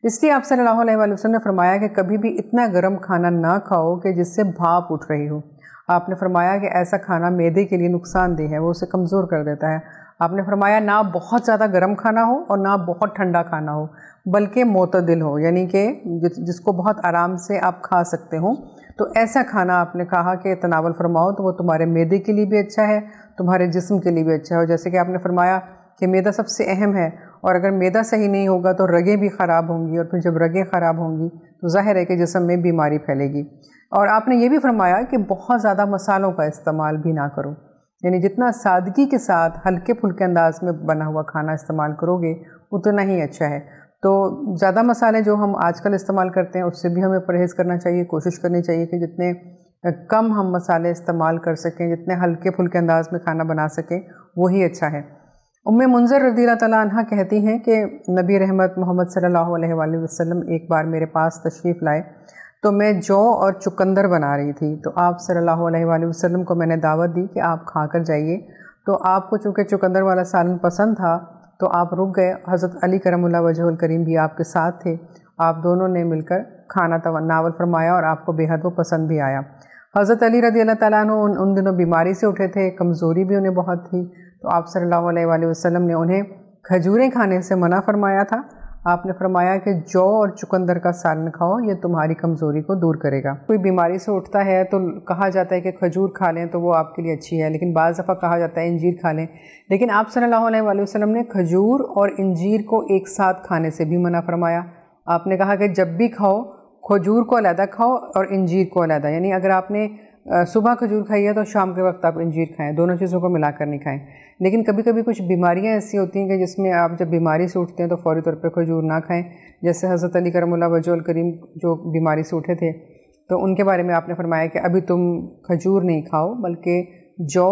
H: इसलिए आप सल्लल्लाहु अलैहि वसल्लम ने फरमाया कि कभी भी इतना गर्म खाना ना खाओ कि जिससे भाप उठ रही हो। आपने फरमाया कि ऐसा खाना मैदे के लिए नुकसानदेह है, वो उसे कमज़ोर कर देता है। आपने फरमाया ना बहुत ज़्यादा गर्म खाना हो और ना बहुत ठंडा खाना हो, बल्कि मोतदिल हो, यानी कि जिसको बहुत आराम से आप खा सकते हो। तो ऐसा खाना आपने कहा कि तनावल फरमाओ, तो वो तुम्हारे मैदे के लिए भी अच्छा है, तुम्हारे जिस्म के लिए भी अच्छा है। जैसे कि आपने फरमाया कि मैदा सबसे अहम है, और अगर मैदा सही नहीं होगा तो रगें भी ख़राब होंगी, और फिर जब रगें ख़राब होंगी तो ज़ाहिर है कि जिस्म में बीमारी फैलेगी। और आपने ये भी फरमाया कि बहुत ज़्यादा मसालों का इस्तेमाल भी ना करो, यानी जितना सादगी के साथ हल्के फुल्के अंदाज में बना हुआ खाना इस्तेमाल करोगे उतना ही अच्छा है। तो ज़्यादा मसाले जो हम आजकल इस्तेमाल करते हैं उससे भी हमें परहेज़ करना चाहिए। कोशिश करनी चाहिए कि जितने कम हम मसाले इस्तेमाल कर सकें, जितने हल्के फुल्के अंदाज में खाना बना सकें, वही अच्छा है। उम्मे मुंज़र रज़ियल्लाहु तआला अन्हा कहती हैं कि नबी रहमत मोहम्मद सल्लल्लाहु अलैहि वसल्लम एक बार मेरे पास तशरीफ़ लाए, तो मैं जौ और चुकंदर बना रही थी। तो आप सल्लल्लाहु अलैहि वसल्लम को मैंने दावत दी कि आप खा कर जाइए। तो आपको चूँकि चुकंदर वाला सालन पसंद था तो आप रुक गए। हज़रत अली करमुल्लाह वजहुल करीम भी आपके साथ थे। आप दोनों ने मिलकर खाना नावल फरमाया और आपको बेहद वो पसंद भी आया। हज़रत अली रज़ियल्लाहु तआला अन्हु उन दिनों बीमारी से उठे थे, कमज़ोरी भी उन्हें बहुत थी। तो आप सल्लल्लाहु अलैहि वसल्लम ने उन्हें खजूरें खाने से मना फरमाया था। आपने फरमाया कि जौ और चुकंदर का सालन खाओ, ये तुम्हारी कमज़ोरी को दूर करेगा। कोई बीमारी से उठता है तो कहा जाता है कि खजूर खा लें तो वो आपके लिए अच्छी है, लेकिन बाज़ दफ़ा कहा जाता है इंजीर खा लें। लेकिन आप सल्लल्लाहु अलैहि वसल्लम ने खजूर और इंजीर को एक साथ खाने से भी मना फरमाया। आपने कहा कि जब भी खाओ खजूर को अलहदा खाओ और इंजीर को अलहदा, यानी अगर आपने सुबह खजूर खाई है तो शाम के वक्त आप इंजीर खाएं, दोनों चीज़ों को मिलाकर नहीं खाएं। लेकिन कभी कभी कुछ बीमारियां ऐसी होती हैं कि जिसमें आप जब बीमारी से उठते हैं तो फौरी तौर पर खजूर ना खाएं। जैसे हज़रत अली करमुल्लाह वजहुल करीम जो बीमारी से उठे थे तो उनके बारे में आपने फरमाया कि अभी तुम खजूर नहीं खाओ बल्कि जौ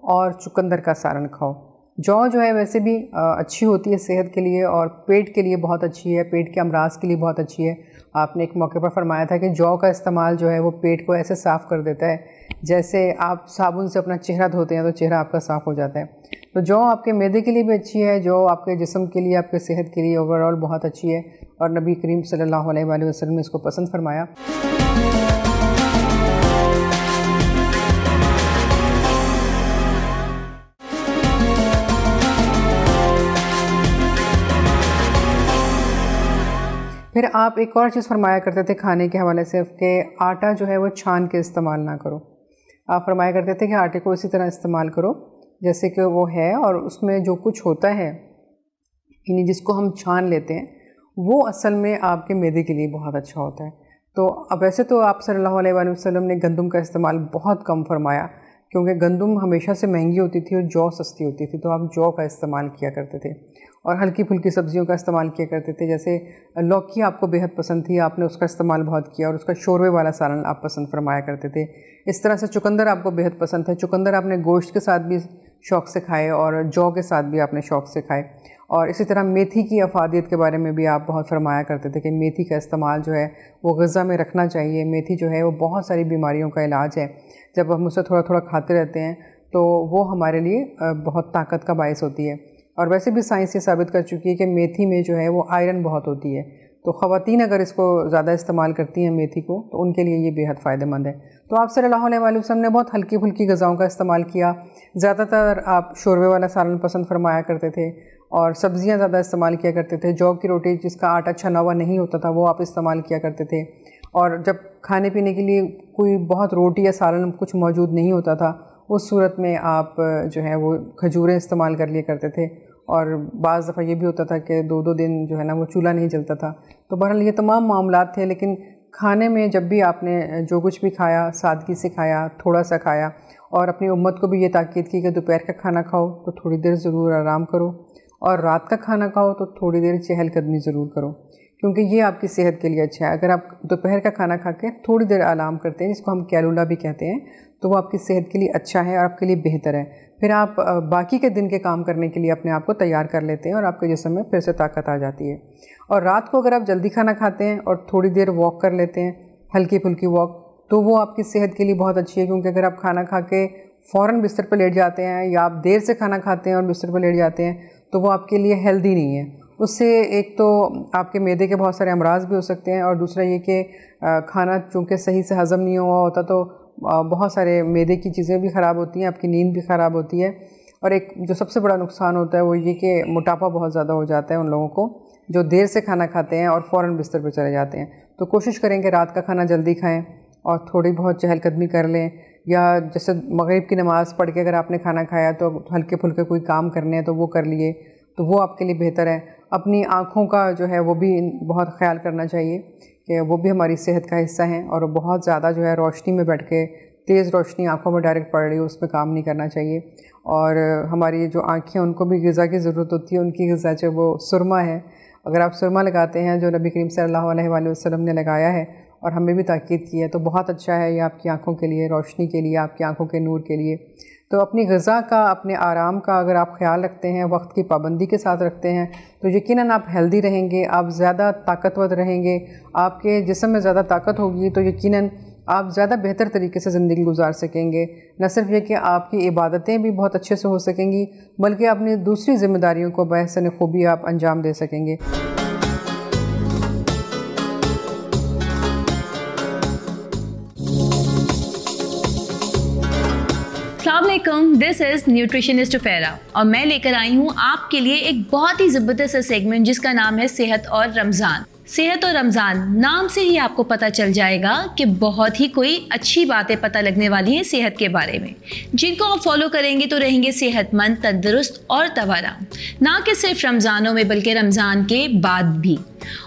H: और चुकंदर का सालन खाओ। जौ जो है वैसे भी अच्छी होती है सेहत के लिए और पेट के लिए बहुत अच्छी है, पेट के अमराज के लिए बहुत अच्छी है। आपने एक मौके पर फरमाया था कि जौ का इस्तेमाल जो है वो पेट को ऐसे साफ़ कर देता है जैसे आप साबुन से अपना चेहरा धोते हैं तो चेहरा आपका साफ़ हो जाता है। तो जौ आपके मैदे के लिए भी अच्छी है, जौ आपके जिस्म के लिए, आपके सेहत के लिए ओवरऑल बहुत अच्छी है, और नबी करीम सल्लल्लाहु अलैहि वसल्लम ने इसको पसंद फरमाया। फिर आप एक और चीज़ फरमाया करते थे खाने के हवाले से कि आटा जो है वो छान के इस्तेमाल ना करो। आप फरमाया करते थे कि आटे को इसी तरह इस्तेमाल करो जैसे कि वो है, और उसमें जो कुछ होता है यानी जिसको हम छान लेते हैं वो असल में आपके मैदे के लिए बहुत अच्छा होता है। तो अब वैसे तो आप सल्लल्लाहु अलैहि वसल्लम ने गंदम का इस्तेमाल बहुत कम फरमाया क्योंकि गंदम हमेशा से महंगी होती थी और जौ सस्ती होती थी, तो आप जौ का इस्तेमाल किया करते थे और हल्की फुल्की सब्जियों का इस्तेमाल किया करते थे। जैसे लौकी आपको बेहद पसंद थी, आपने उसका इस्तेमाल बहुत किया और उसका शोरबे वाला सालन आप पसंद फरमाया करते थे। इस तरह से चुकंदर आपको बेहद पसंद है, चुकंदर आपने गोश्त के साथ भी शौक़ से खाए और जौ के साथ भी आपने शौक़ से खाए। और इसी तरह मेथी की अफादियत के बारे में भी आप बहुत फरमाया करते थे कि मेथी का इस्तेमाल जो है वो ग़िज़ा में रखना चाहिए। मेथी जो है वो बहुत सारी बीमारियों का इलाज है। जब हम उसे थोड़ा थोड़ा खाते रहते हैं तो वो हमारे लिए बहुत ताकत का बायस होती है। और वैसे भी साइंस ये साबित कर चुकी है कि मेथी में जो है वो आयरन बहुत होती है, तो ख़वातीन अगर इसको ज़्यादा इस्तेमाल करती हैं मेथी को तो उनके लिए ये बेहद फ़ायदेमंद है। तो आप सल्लल्लाहु अलैहि वसल्लम ने बहुत हल्की फुल्की ग़िज़ाओं का इस्तेमाल किया। ज़्यादातर आप शोरबे वाला सालन पसंद फरमाया करते थे और सब्ज़ियाँ ज़्यादा इस्तेमाल किया करते थे। जौ की रोटी जिसका आटा छना हुआ नहीं होता था वो आप इस्तेमाल किया करते थे। और जब खाने पीने के लिए कोई बहुत रोटी या सालन कुछ मौजूद नहीं होता था उस सूरत में आप जो है वो खजूरें इस्तेमाल कर लिया करते थे। और बाज़ दफ़ा ये भी होता था कि 2-2 दिन जो है ना वो चूल्हा नहीं जलता था। तो बहरहाल ये तमाम मामलात थे, लेकिन खाने में जब भी आपने जो कुछ भी खाया सादगी से खाया, थोड़ा सा खाया और अपनी उम्मत को भी ये ताकीद की कि दोपहर का खाना खाओ तो थोड़ी देर ज़रूर आराम करो और रात का खाना खाओ तो थोड़ी देर चहलकदमी ज़रूर करो, क्योंकि ये आपकी सेहत के लिए अच्छा है। अगर आप दोपहर का खाना खा के थोड़ी देर आराम करते हैं, जिसको हम कैलूला भी कहते हैं, तो वो आपकी सेहत के लिए अच्छा है और आपके लिए बेहतर है। फिर आप बाकी के दिन के काम करने के लिए अपने आप को तैयार कर लेते हैं और आपके जिस्म में फिर से ताकत आ जाती है। और रात को अगर आप जल्दी खाना खाते हैं और थोड़ी देर वॉक कर लेते हैं, हल्की फुल्की वॉक, तो वो आपकी सेहत के लिए बहुत अच्छी है। क्योंकि अगर आप खाना खा के फ़ौरन बिस्तर पर लेट जाते हैं या आप देर से खाना खाते हैं और बिस्तर पर लेट जाते हैं, तो वो आपके लिए हेल्दी नहीं है। उससे एक तो आपके मैदे के बहुत सारे अमराज भी हो सकते हैं, और दूसरा ये कि खाना चूँकि सही से हज़म नहीं हुआ होता तो बहुत सारे मैदे की चीज़ें भी ख़राब होती हैं, आपकी नींद भी ख़राब होती है। और एक जो सबसे बड़ा नुकसान होता है वो ये कि मोटापा बहुत ज़्यादा हो जाता है उन लोगों को जो देर से खाना खाते हैं और फ़ौरन बिस्तर पर चले जाते हैं। तो कोशिश करें कि रात का खाना जल्दी खाएँ और थोड़ी बहुत चहलकदमी कर लें, या जैसे मगरिब की नमाज़ पढ़ के अगर आपने खाना खाया तो हल्के फुल्के कोई काम करने हैं तो वो कर लिए, तो वो आपके लिए बेहतर है। अपनी आँखों का जो है वो भी बहुत ख्याल करना चाहिए कि वो भी हमारी सेहत का हिस्सा हैं, और बहुत ज़्यादा जो है रोशनी में बैठ के तेज़ रोशनी आँखों में डायरेक्ट पड़ रही है उसमें काम नहीं करना चाहिए। और हमारी जो आँखें उनको भी ग़िज़ा की ज़रूरत होती है, उनकी ग़िज़ा जो वो सुरमा है। अगर आप सुरमा लगाते हैं जो नबी करीम सल्लल्लाहु अलैहि वसल्लम ने लगाया है और हमें भी ताकीद की है, तो बहुत अच्छा है ये आपकी आँखों के लिए, रोशनी के लिए, आपकी आँखों के नूर के लिए। तो अपनी ग़िज़ा का, अपने आराम का अगर आप ख्याल रखते हैं, वक्त की पाबंदी के साथ रखते हैं, तो यकीनन आप हेल्दी रहेंगे, आप ज़्यादा ताकतवर रहेंगे, आपके जिस्म में ज़्यादा ताकत होगी, तो यकीनन आप ज़्यादा बेहतर तरीके से ज़िंदगी गुजार सकेंगे। न सिर्फ ये कि आपकी इबादतें भी बहुत अच्छे से हो सकेंगी, बल्कि अपनी दूसरी ज़िम्मेदारियों को बहसन खूबी आप अंजाम दे सकेंगे।
I: अस्सलामुअलैकुम, दिस इज़ न्यूट्रिशनिस्ट फेरा और मैं लेकर आई हूँ आपके लिए एक बहुत ही ज़बरदस्त सेगमेंट जिसका नाम है सेहत और रमज़ान। सेहत और रमज़ान नाम से ही आपको पता चल जाएगा कि बहुत ही कोई अच्छी बातें पता लगने वाली हैं सेहत के बारे में, जिनको आप फॉलो करेंगे तो रहेंगे सेहतमंद, तंदुरुस्त और तवाना, ना कि सिर्फ रमज़ानों में बल्कि रमज़ान के बाद भी।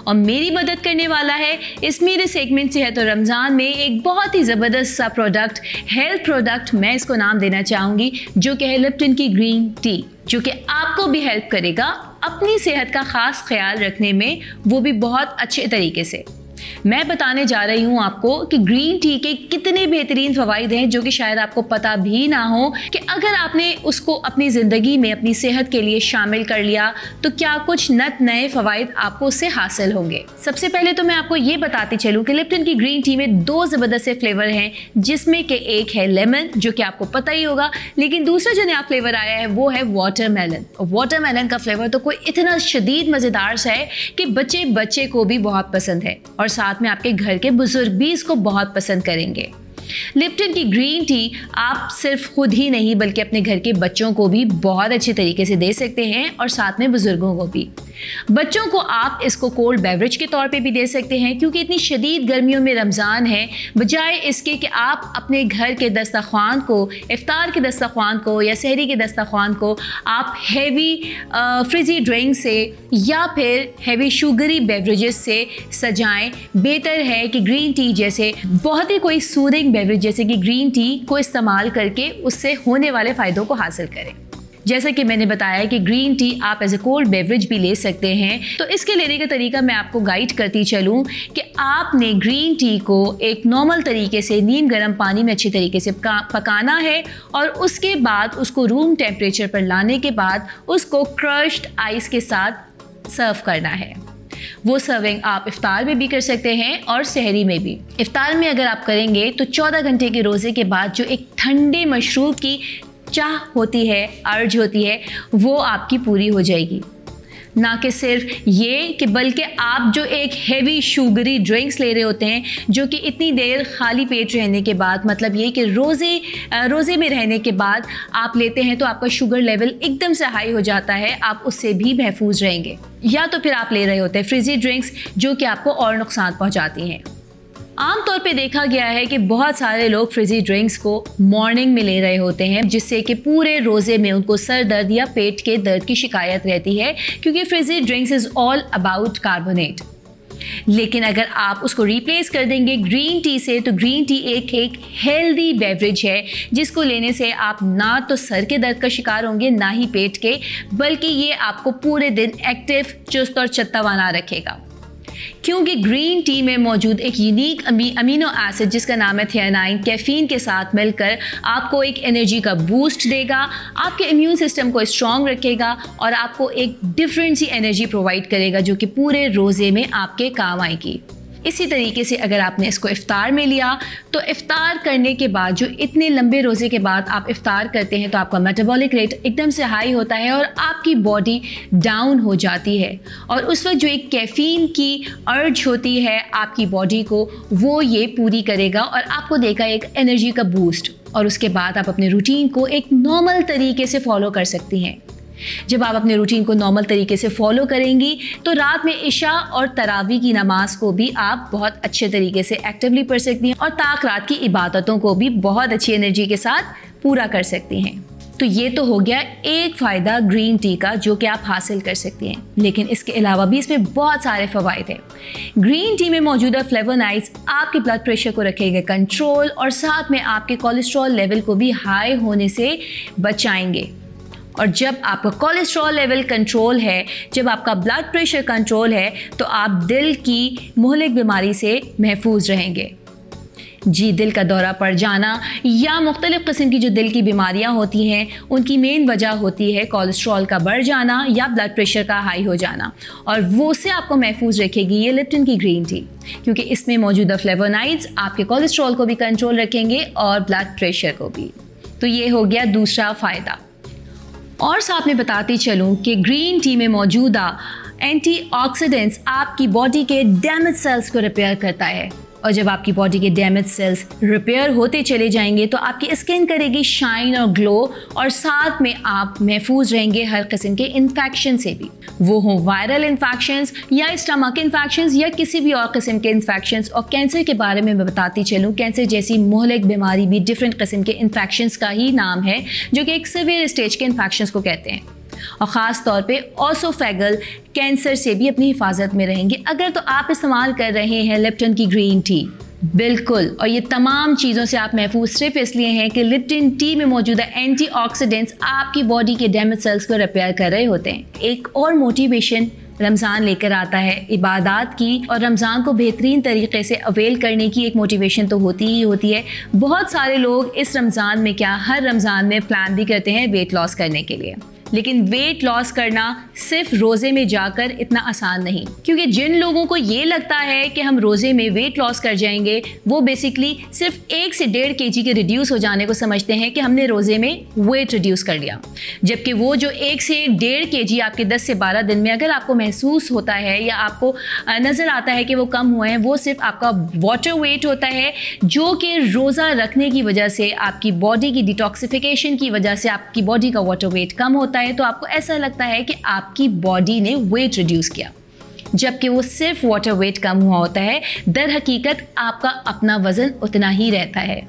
I: और मेरी मदद करने वाला है इस मेरे सेगमेंट सेहत और रमज़ान में एक बहुत ही ज़बरदस्त सा प्रोडक्ट, हेल्थ प्रोडक्ट, मैं इसको नाम देना चाहूँगी, जो कि है लिप्टन की ग्रीन टी, जो कि आपको भी हेल्प करेगा अपनी सेहत का ख़ास ख्याल रखने में, वो भी बहुत अच्छे तरीके से। मैं बताने जा रही हूँ आपको कि ग्रीन टी के कितने बेहतरीन फ़वाइद हैं जो कि शायद आपको पता भी ना हो, कि अगर आपने उसको अपनी ज़िंदगी में अपनी सेहत के लिए शामिल कर लिया तो क्या कुछ नए फ़वाइद आपको उससे हासिल होंगे। सबसे पहले तो मैं आपको ये बताती चलूँ कि लिप्टन की ग्रीन टी में 2 ज़बरदस्त से फ्लेवर हैं, जिसमें कि एक है लेमन, जो कि आपको पता ही होगा, लेकिन दूसरा जो नया फ्लेवर आया है वो है वाटरमेलन। और वाटरमेलन का फ्लेवर तो कोई इतना शदीद मज़ेदार सा है कि बच्चे को भी बहुत पसंद है, और साथ में आपके घर के बुजुर्ग भी इसको बहुत पसंद करेंगे। लिप्टन की ग्रीन टी आप सिर्फ खुद ही नहीं बल्कि अपने घर के बच्चों को भी बहुत अच्छे तरीके से दे सकते हैं, और साथ में बुजुर्गों को भी। बच्चों को आप इसको कोल्ड बेवरेज के तौर पे भी दे सकते हैं, क्योंकि इतनी शदीद गर्मियों में रमज़ान है, बजाय इसके कि आप अपने घर के दस्तरख्वान को, इफ्तार के दस्तरख्वान को या सहरी के दस्तरख्वान को आप हैवी फ्रिजी ड्रिंक से या फिर हैवी शुगरी बेवरेजेस से सजाएं। बेहतर है कि ग्रीन टी जैसे बहुत ही कोई सूदिंग बेवरेज जैसे कि ग्रीन टी को इस्तेमाल करके उससे होने वाले फ़ायदों को हासिल करें। जैसा कि मैंने बताया कि ग्रीन टी आप एज ए कोल्ड बेवरेज भी ले सकते हैं, तो इसके लेने का तरीका मैं आपको गाइड करती चलूँ कि आपने ग्रीन टी को एक नॉर्मल तरीके से नीम गर्म पानी में अच्छी तरीके से पकाना है, और उसके बाद उसको रूम टेम्परेचर पर लाने के बाद उसको क्रश्ड आइस के साथ सर्व करना है। वो सर्विंग आप इफ्तार में भी कर सकते हैं और सहरी में भी। इफ्तार में अगर आप करेंगे तो 14 घंटे के रोज़े के बाद जो एक ठंडे मशरूब की चाह होती है, अर्ज होती है, वो आपकी पूरी हो जाएगी। ना कि सिर्फ ये कि बल्कि आप जो एक हेवी शुगरी ड्रिंक्स ले रहे होते हैं, जो कि इतनी देर खाली पेट रहने के बाद, मतलब ये कि रोज़े में रहने के बाद आप लेते हैं तो आपका शुगर लेवल एकदम से हाई हो जाता है, आप उससे भी महफूज रहेंगे। या तो फिर आप ले रहे होते हैं फ्रिजी ड्रिंक्स, जो कि आपको और नुकसान पहुँचाती हैं। आमतौर पे देखा गया है कि बहुत सारे लोग फ्रिजी ड्रिंक्स को मॉर्निंग में ले रहे होते हैं, जिससे कि पूरे रोज़े में उनको सर दर्द या पेट के दर्द की शिकायत रहती है, क्योंकि फ्रिजी drinks is all about carbonate. लेकिन अगर आप उसको रिप्लेस कर देंगे ग्रीन टी से, तो ग्रीन टी एक हेल्दी बेवरेज है जिसको लेने से आप ना तो सर के दर्द का शिकार होंगे ना ही पेट के, बल्कि ये आपको पूरे दिन एक्टिव, चुस्त और चत्तावाना रखेगा। क्योंकि ग्रीन टी में मौजूद एक यूनिक अमीनो एसिड जिसका नाम है थियानाइन, कैफीन के साथ मिलकर आपको एक एनर्जी का बूस्ट देगा, आपके इम्यून सिस्टम को स्ट्रॉन्ग रखेगा और आपको एक डिफरेंट सी एनर्जी प्रोवाइड करेगा जो कि पूरे रोज़े में आपके काम आएगी। इसी तरीके से अगर आपने इसको इफ्तार में लिया तो इफ्तार करने के बाद, जो इतने लंबे रोज़े के बाद आप इफ्तार करते हैं, तो आपका मेटाबॉलिक रेट एकदम से हाई होता है और आपकी बॉडी डाउन हो जाती है। और उस वक्त जो एक कैफ़ीन की अर्ज होती है आपकी बॉडी को, वो ये पूरी करेगा और आपको देगा एक एनर्जी का बूस्ट। और उसके बाद आप अपने रूटीन को एक नॉर्मल तरीके से फॉलो कर सकती हैं। जब आप अपने रूटीन को नॉर्मल तरीके से फॉलो करेंगी तो रात में इशा और तरावी की नमाज को भी आप बहुत अच्छे तरीके से एक्टिवली पढ़ सकती हैं और ताक रात की इबादतों को भी बहुत अच्छी एनर्जी के साथ पूरा कर सकती हैं। तो ये तो हो गया एक फ़ायदा ग्रीन टी का जो कि आप हासिल कर सकती हैं, लेकिन इसके अलावा भी इसमें बहुत सारे फ़वाइद हैं। ग्रीन टी में मौजूदा फ्लेवोनाइड्स आपके ब्लड प्रेशर को रखेंगे कंट्रोल और साथ में आपके कोलेस्ट्रॉल लेवल को भी हाई होने से बचाएंगे। और जब आपका कोलेस्ट्रॉल लेवल कंट्रोल है, जब आपका ब्लड प्रेशर कंट्रोल है, तो आप दिल की मुहलिक बीमारी से महफूज रहेंगे। जी, दिल का दौरा पड़ जाना या मुख्तलिफ़ किस्म की जो दिल की बीमारियां होती हैं, उनकी मेन वजह होती है कोलेस्ट्रॉल का बढ़ जाना या ब्लड प्रेशर का हाई हो जाना, और वो से आपको महफूज रखेगी ये लिप्टन की ग्रीन टी, क्योंकि इसमें मौजूदा फ्लेवोनाइड्स आपके कोलेस्ट्रॉल को भी कंट्रोल रखेंगे और ब्लड प्रेशर को भी। तो ये हो गया दूसरा फ़ायदा। और साथ में बताती चलूँ कि ग्रीन टी में मौजूदा एंटीऑक्सीडेंट्स आपकी बॉडी के डैमेज सेल्स को रिपेयर करता है, और जब आपकी बॉडी के डैमेज सेल्स रिपेयर होते चले जाएंगे तो आपकी स्किन करेगी शाइन और ग्लो, और साथ में आप महफूज रहेंगे हर किस्म के इन्फेक्शन से भी, वो हो वायरल इन्फेक्शंस या स्टमक इन्फेक्शंस या किसी भी और किस्म के इन्फेक्शंस। और कैंसर के बारे में मैं बताती चलूँ, कैंसर जैसी मुहलिक बीमारी भी डिफरेंट किस्म के इन्फेक्शंस का ही नाम है, जो कि एक सीवियर स्टेज के इन्फेक्शंस को कहते हैं। और ख़ास तौर पे ओसोफेगल कैंसर से भी अपनी हिफाजत में रहेंगे अगर तो आप इस्तेमाल कर रहे हैं लिप्टन की ग्रीन टी। बिल्कुल, और ये तमाम चीज़ों से आप महफूज सिर्फ इसलिए हैं कि लिप्टन टी में मौजूदा एंटीऑक्सीडेंट्स आपकी बॉडी के डैमेज सेल्स को रिपेयर कर रहे होते हैं। एक और मोटिवेशन रमज़ान लेकर आता है इबादत की, और रमज़ान को बेहतरीन तरीके से अवेल करने की एक मोटिवेशन तो होती ही होती है। बहुत सारे लोग इस रमज़ान में हर रमज़ान में प्लान भी करते हैं वेट लॉस करने के लिए, लेकिन वेट लॉस करना सिर्फ रोज़े में जाकर इतना आसान नहीं, क्योंकि जिन लोगों को ये लगता है कि हम रोज़े में वेट लॉस कर जाएंगे, वो बेसिकली सिर्फ 1 से 1.5 kg के रिड्यूस हो जाने को समझते हैं कि हमने रोज़े में वेट रिड्यूस कर लिया, जबकि वो जो 1 से 1.5 kg आपके 10 से 12 दिन में अगर आपको महसूस होता है या आपको नज़र आता है कि वो कम हुए हैं, वो सिर्फ आपका वाटर वेट होता है, जो कि रोज़ा रखने की वजह से, आपकी बॉडी की डिटॉक्सिफिकेशन की वजह से आपकी बॉडी का वाटर वेट कम होता है, तो आपको ऐसा लगता है कि आपकी बॉडी ने वेट रिड्यूस किया, जबकि वो सिर्फ वाटर वेट कम हुआ होता है। दर हकीकत आपका अपना वजन उतना ही रहता है।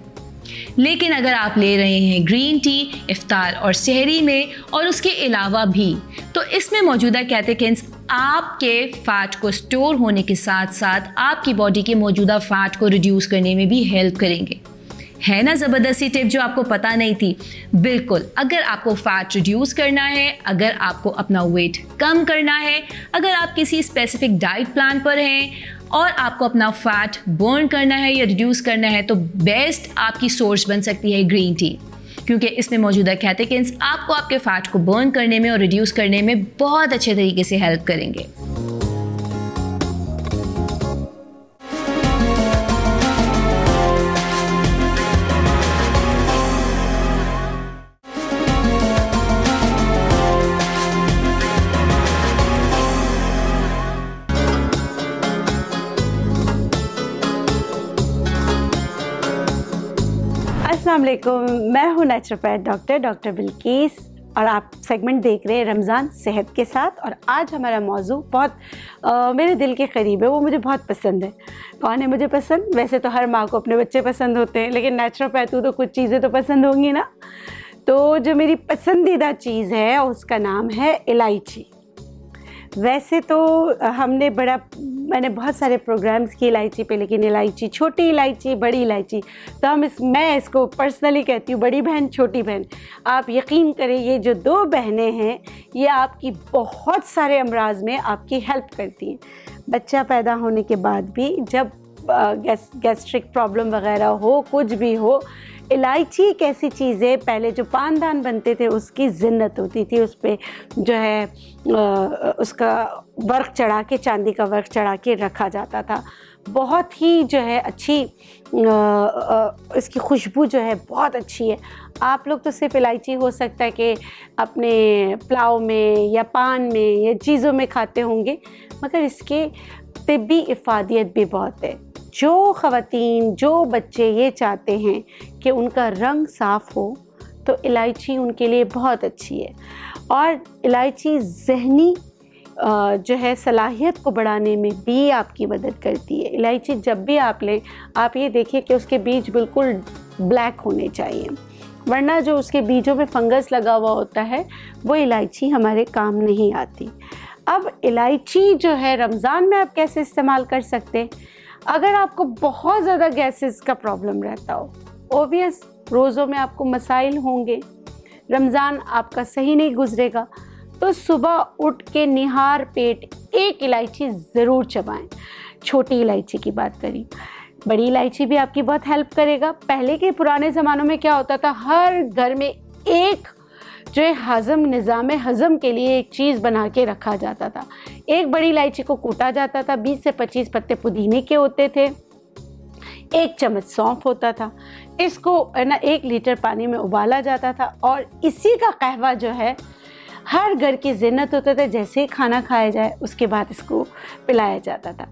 I: लेकिन अगर आप ले रहे हैं ग्रीन टी इफ्तार और सहरी में और उसके अलावा भी, तो इसमें मौजूदा कैटेकिन्स आपके फैट को स्टोर होने के साथ साथ आपकी बॉडी के मौजूदा फैट को रिड्यूस करने में भी हेल्प करेंगे। है ना ज़बरदस्ती टिप जो आपको पता नहीं थी? बिल्कुल, अगर आपको फैट रिड्यूस करना है, अगर आपको अपना वेट कम करना है, अगर आप किसी स्पेसिफिक डाइट प्लान पर हैं और आपको अपना फैट बर्न करना है या रिड्यूस करना है, तो बेस्ट आपकी सोर्स बन सकती है ग्रीन टी, क्योंकि इसमें मौजूदा कैटेकिन्स आपको आपके फैट को बर्न करने में और रिड्यूस करने में बहुत अच्छे तरीके से हेल्प करेंगे।
J: अस्सलाम वालेकुम, मैं हूँ नेचुरोपैथ डॉक्टर बिल्किस, और आप सेगमेंट देख रहे हैं रमज़ान सेहत के साथ। और आज हमारा मौजू बहुत मेरे दिल के करीब है, वो मुझे बहुत पसंद है। कौन है मुझे पसंद? वैसे तो हर माँ को अपने बच्चे पसंद होते हैं, लेकिन नेचुरोपैथ तो कुछ चीज़ें तो पसंद होंगी ना। तो जो मेरी पसंदीदा चीज़ है उसका नाम है इलायची। वैसे तो मैंने बहुत सारे प्रोग्राम्स किए इलायची पे, लेकिन इलायची, छोटी इलायची, बड़ी इलायची, तो मैं इसको पर्सनली कहती हूँ बड़ी बहन छोटी बहन। आप यकीन करें ये जो 2 बहनें हैं ये आपकी बहुत सारे अमराज में आपकी हेल्प करती हैं। बच्चा पैदा होने के बाद भी जब गैस्ट्रिक प्रॉब्लम वगैरह हो, कुछ भी हो, इलायची एक ऐसी चीज़ है, पहले जो पानदान बनते थे उसकी जिन्नत होती थी, उस पर जो है उसका वर्क चढ़ा के, चांदी का वर्क चढ़ा के रखा जाता था। बहुत ही जो है अच्छी इसकी खुशबू जो है बहुत अच्छी है। आप लोग तो सिर्फ इलायची हो सकता है कि अपने पुलाव में या पान में या चीज़ों में खाते होंगे, मगर इसके तिब्बी इफ़ादियत भी बहुत है। जो ख़वातीन, जो बच्चे ये चाहते हैं कि उनका रंग साफ़ हो तो इलायची उनके लिए बहुत अच्छी है। और इलायची ज़हनी जो है सलाहियत को बढ़ाने में भी आपकी मदद करती है। इलायची जब भी आप लें, आप ये देखिए कि उसके बीज बिल्कुल ब्लैक होने चाहिए, वरना जो उसके बीजों में फंगस लगा हुआ होता है वो इलायची हमारे काम नहीं आती। अब इलायची जो है रमज़ान में आप कैसे इस्तेमाल कर सकते हैं? अगर आपको बहुत ज़्यादा गैसेस का प्रॉब्लम रहता हो, ओबियस रोज़ों में आपको मसाइल होंगे, रमज़ान आपका सही नहीं गुजरेगा, तो सुबह उठ के निहार पेट 1 इलायची ज़रूर चबाएं। छोटी इलायची की बात करी, बड़ी इलायची भी आपकी बहुत हेल्प करेगा। पहले के पुराने ज़मानों में क्या होता था, हर घर में एक जो है निज़ाम हज़म के लिए एक चीज़ बना के रखा जाता था। एक बड़ी इलायची को कूटा जाता था, 20 से 25 पत्ते पुदीने के होते थे, 1 चम्मच सौंफ होता था, इसको है ना 1 लीटर पानी में उबाला जाता था और इसी का कहवा जो है हर घर की जिन्नत होता था। जैसे ही खाना खाया जाए उसके बाद इसको पिलाया जाता था।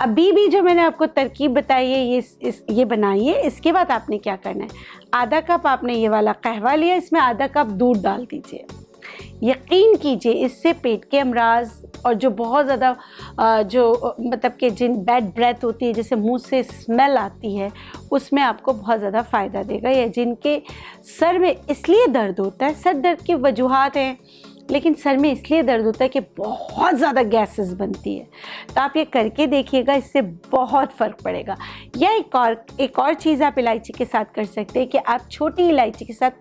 J: अभी भी जो मैंने आपको तरकीब बताई है ये बनाइए। इसके बाद आपने क्या करना है, आधा कप आपने ये वाला कहवा लिया, इसमें आधा कप दूध डाल दीजिए। यकीन कीजिए इससे पेट के अमराज और जो बहुत ज़्यादा जो मतलब कि जिन बैड ब्रेथ होती है, जैसे मुंह से स्मेल आती है, उसमें आपको बहुत ज़्यादा फ़ायदा देगा। या जिनके सर में इसलिए दर्द होता है, सर दर्द की वजूहात हैं, लेकिन सर में इसलिए दर्द होता है कि बहुत ज़्यादा गैसेस बनती है, तो आप ये करके देखिएगा, इससे बहुत फ़र्क पड़ेगा। या एक और चीज़ आप इलायची के साथ कर सकते हैं कि आप छोटी इलायची के साथ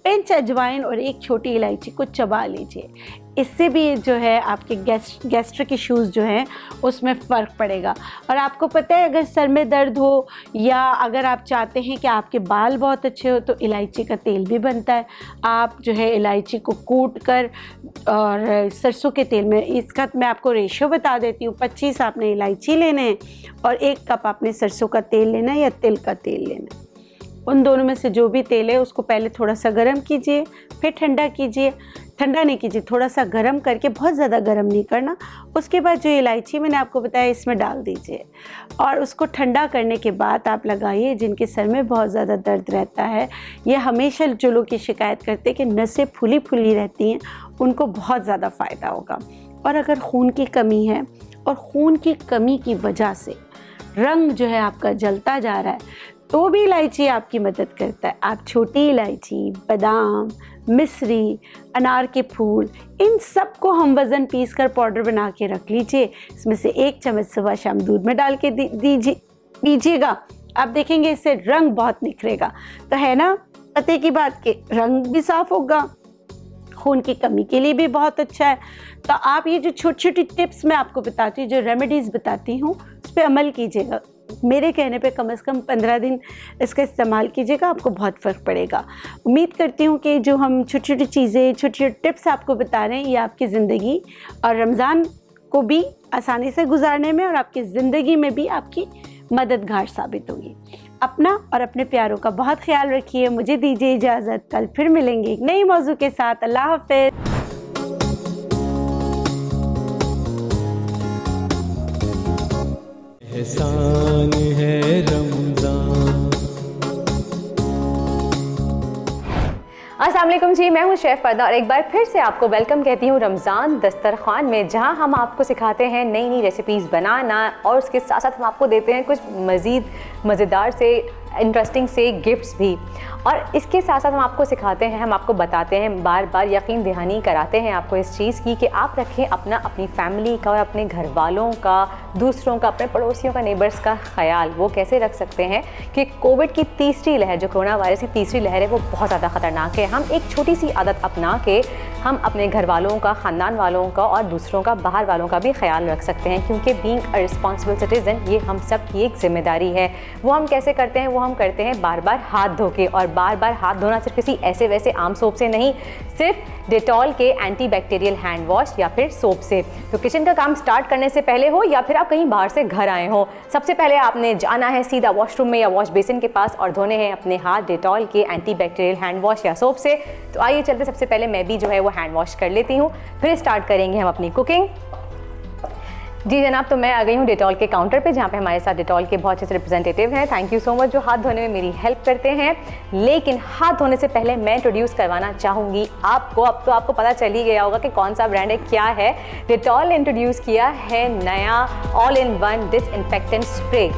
J: पिंच अजवाइन और 1 छोटी इलायची को चबा लीजिए। इससे भी जो है आपके गैस्ट्रिक इश्यूज़ जो हैं उसमें फ़र्क पड़ेगा। और आपको पता है अगर सर में दर्द हो या अगर आप चाहते हैं कि आपके बाल बहुत अच्छे हो तो इलायची का तेल भी बनता है। आप जो है इलायची को कूट कर और सरसों के तेल में, इसका मैं आपको रेशियो बता देती हूँ, 25 आपने इलायची लेने हैं और 1 कप आपने सरसों का तेल लेना है या तिल का तेल लेना है। उन दोनों में से जो भी तेल है उसको पहले थोड़ा सा गर्म कीजिए, फिर ठंडा कीजिए। ठंडा नहीं कीजिए, थोड़ा सा गर्म करके, बहुत ज़्यादा गर्म नहीं करना। उसके बाद जो इलायची मैंने आपको बताया इसमें डाल दीजिए और उसको ठंडा करने के बाद आप लगाइए। जिनके सर में बहुत ज़्यादा दर्द रहता है, ये हमेशा जो लोग की शिकायत करते हैं कि नसें फूली फूली रहती हैं, उनको बहुत ज़्यादा फ़ायदा होगा। और अगर खून की कमी है और खून की कमी की वजह से रंग जो है आपका जलता जा रहा है, तो भी इलायची आपकी मदद करता है। आप छोटी इलायची, बादाम, मिश्री, अनार के फूल, इन सब को हम वज़न पीस कर पाउडर बना के रख लीजिए। इसमें से 1 चम्मच सुबह शाम दूध में डाल के दीजिएगा। आप देखेंगे इससे रंग बहुत निखरेगा। तो है ना पते की बात के रंग भी साफ़ होगा, खून की कमी के लिए भी बहुत अच्छा है। तो आप ये जो छोटी छोटी टिप्स मैं आपको बताती हूँ, जो रेमेडीज़ बताती हूँ, उस पर अमल कीजिएगा। मेरे कहने पे कम से कम 15 दिन इसका इस्तेमाल कीजिएगा, आपको बहुत फ़र्क पड़ेगा। उम्मीद करती हूँ कि जो हम छोटी छोटी चीज़ें, छोटी छोटी टिप्स आपको बता रहे हैं, ये आपकी ज़िंदगी और रमज़ान को भी आसानी से गुजारने में और आपकी ज़िंदगी में भी आपकी मददगार साबित होगी। अपना और अपने प्यारों का बहुत ख्याल रखिए। मुझे दीजिए इजाज़त, कल फिर मिलेंगे एक नई मौजू के साथ। अल्लाह हाफ़िज़।
D: एहसान है रमज़ान।
K: अस्सलाम वालेकुम जी, मैं हूँ शेफ़ फ़रदा और एक बार फिर से आपको वेलकम कहती हूँ रमज़ान दस्तरखान में, जहाँ हम आपको सिखाते हैं नई नई रेसिपीज़ बनाना और उसके साथ साथ हम आपको देते हैं कुछ मज़ीद मज़ेदार से इंटरेस्टिंग से गिफ्ट्स भी। और इसके साथ साथ हम आपको सिखाते हैं, हम आपको बताते हैं, बार बार यकीन दहानी कराते हैं आपको इस चीज़ की कि आप रखें अपना, अपनी फैमिली का और अपने घर वालों का, दूसरों का, अपने पड़ोसियों का, नेबर्स का ख्याल। वो कैसे रख सकते हैं कि कोविड की तीसरी लहर, जो कोरोना वायरस की तीसरी लहर है, वो बहुत ज़्यादा ख़तरनाक है। हम एक छोटी सी आदत अपना के हम अपने घर वालों का, ख़ानदान वालों का और दूसरों का, बाहर वालों का भी ख्याल रख सकते हैं, क्योंकि बीइंग अ रिस्पॉन्सिबल सिटीज़न ये हम सब की एक जिम्मेदारी है। वो हम कैसे करते हैं? वो हम करते हैं बार बार हाथ धो के, और बार बार हाथ धोना सिर्फ किसी ऐसे वैसे आम सोप से नहीं, सिर्फ डेटॉल के एंटीबैक्टीरियल हैंड वॉश या फिर सोप से। तो किचन का काम स्टार्ट करने से पहले हो या फिर आप कहीं बाहर से घर आए हो, सबसे पहले आपने जाना है सीधा वॉशरूम में या वॉश बेसिन के पास और धोने हैं अपने हाथ डेटॉल के एंटीबैक्टीरियल हैंड वॉश या सोप से। तो आइए चलते, सबसे पहले मैं भी जो है वो हैंड वॉश कर लेती हूँ, फिर स्टार्ट करेंगे हम अपनी कुकिंग। जी जनाब, तो मैं आ गई हूँ डेटॉल के काउंटर पे, जहाँ पे हमारे साथ डेटॉल के बहुत अच्छे रिप्रेजेंटेटिव हैं। थैंक यू सो मच, जो हाथ धोने में मेरी हेल्प करते हैं। लेकिन हाथ धोने से पहले मैं इंट्रोड्यूस करवाना चाहूँगी आपको, अब तो आपको पता चल ही गया होगा कि कौन सा ब्रांड है, क्या है। डेटॉल ने इंट्रोड्यूस किया है नया all in one disinfectant spray.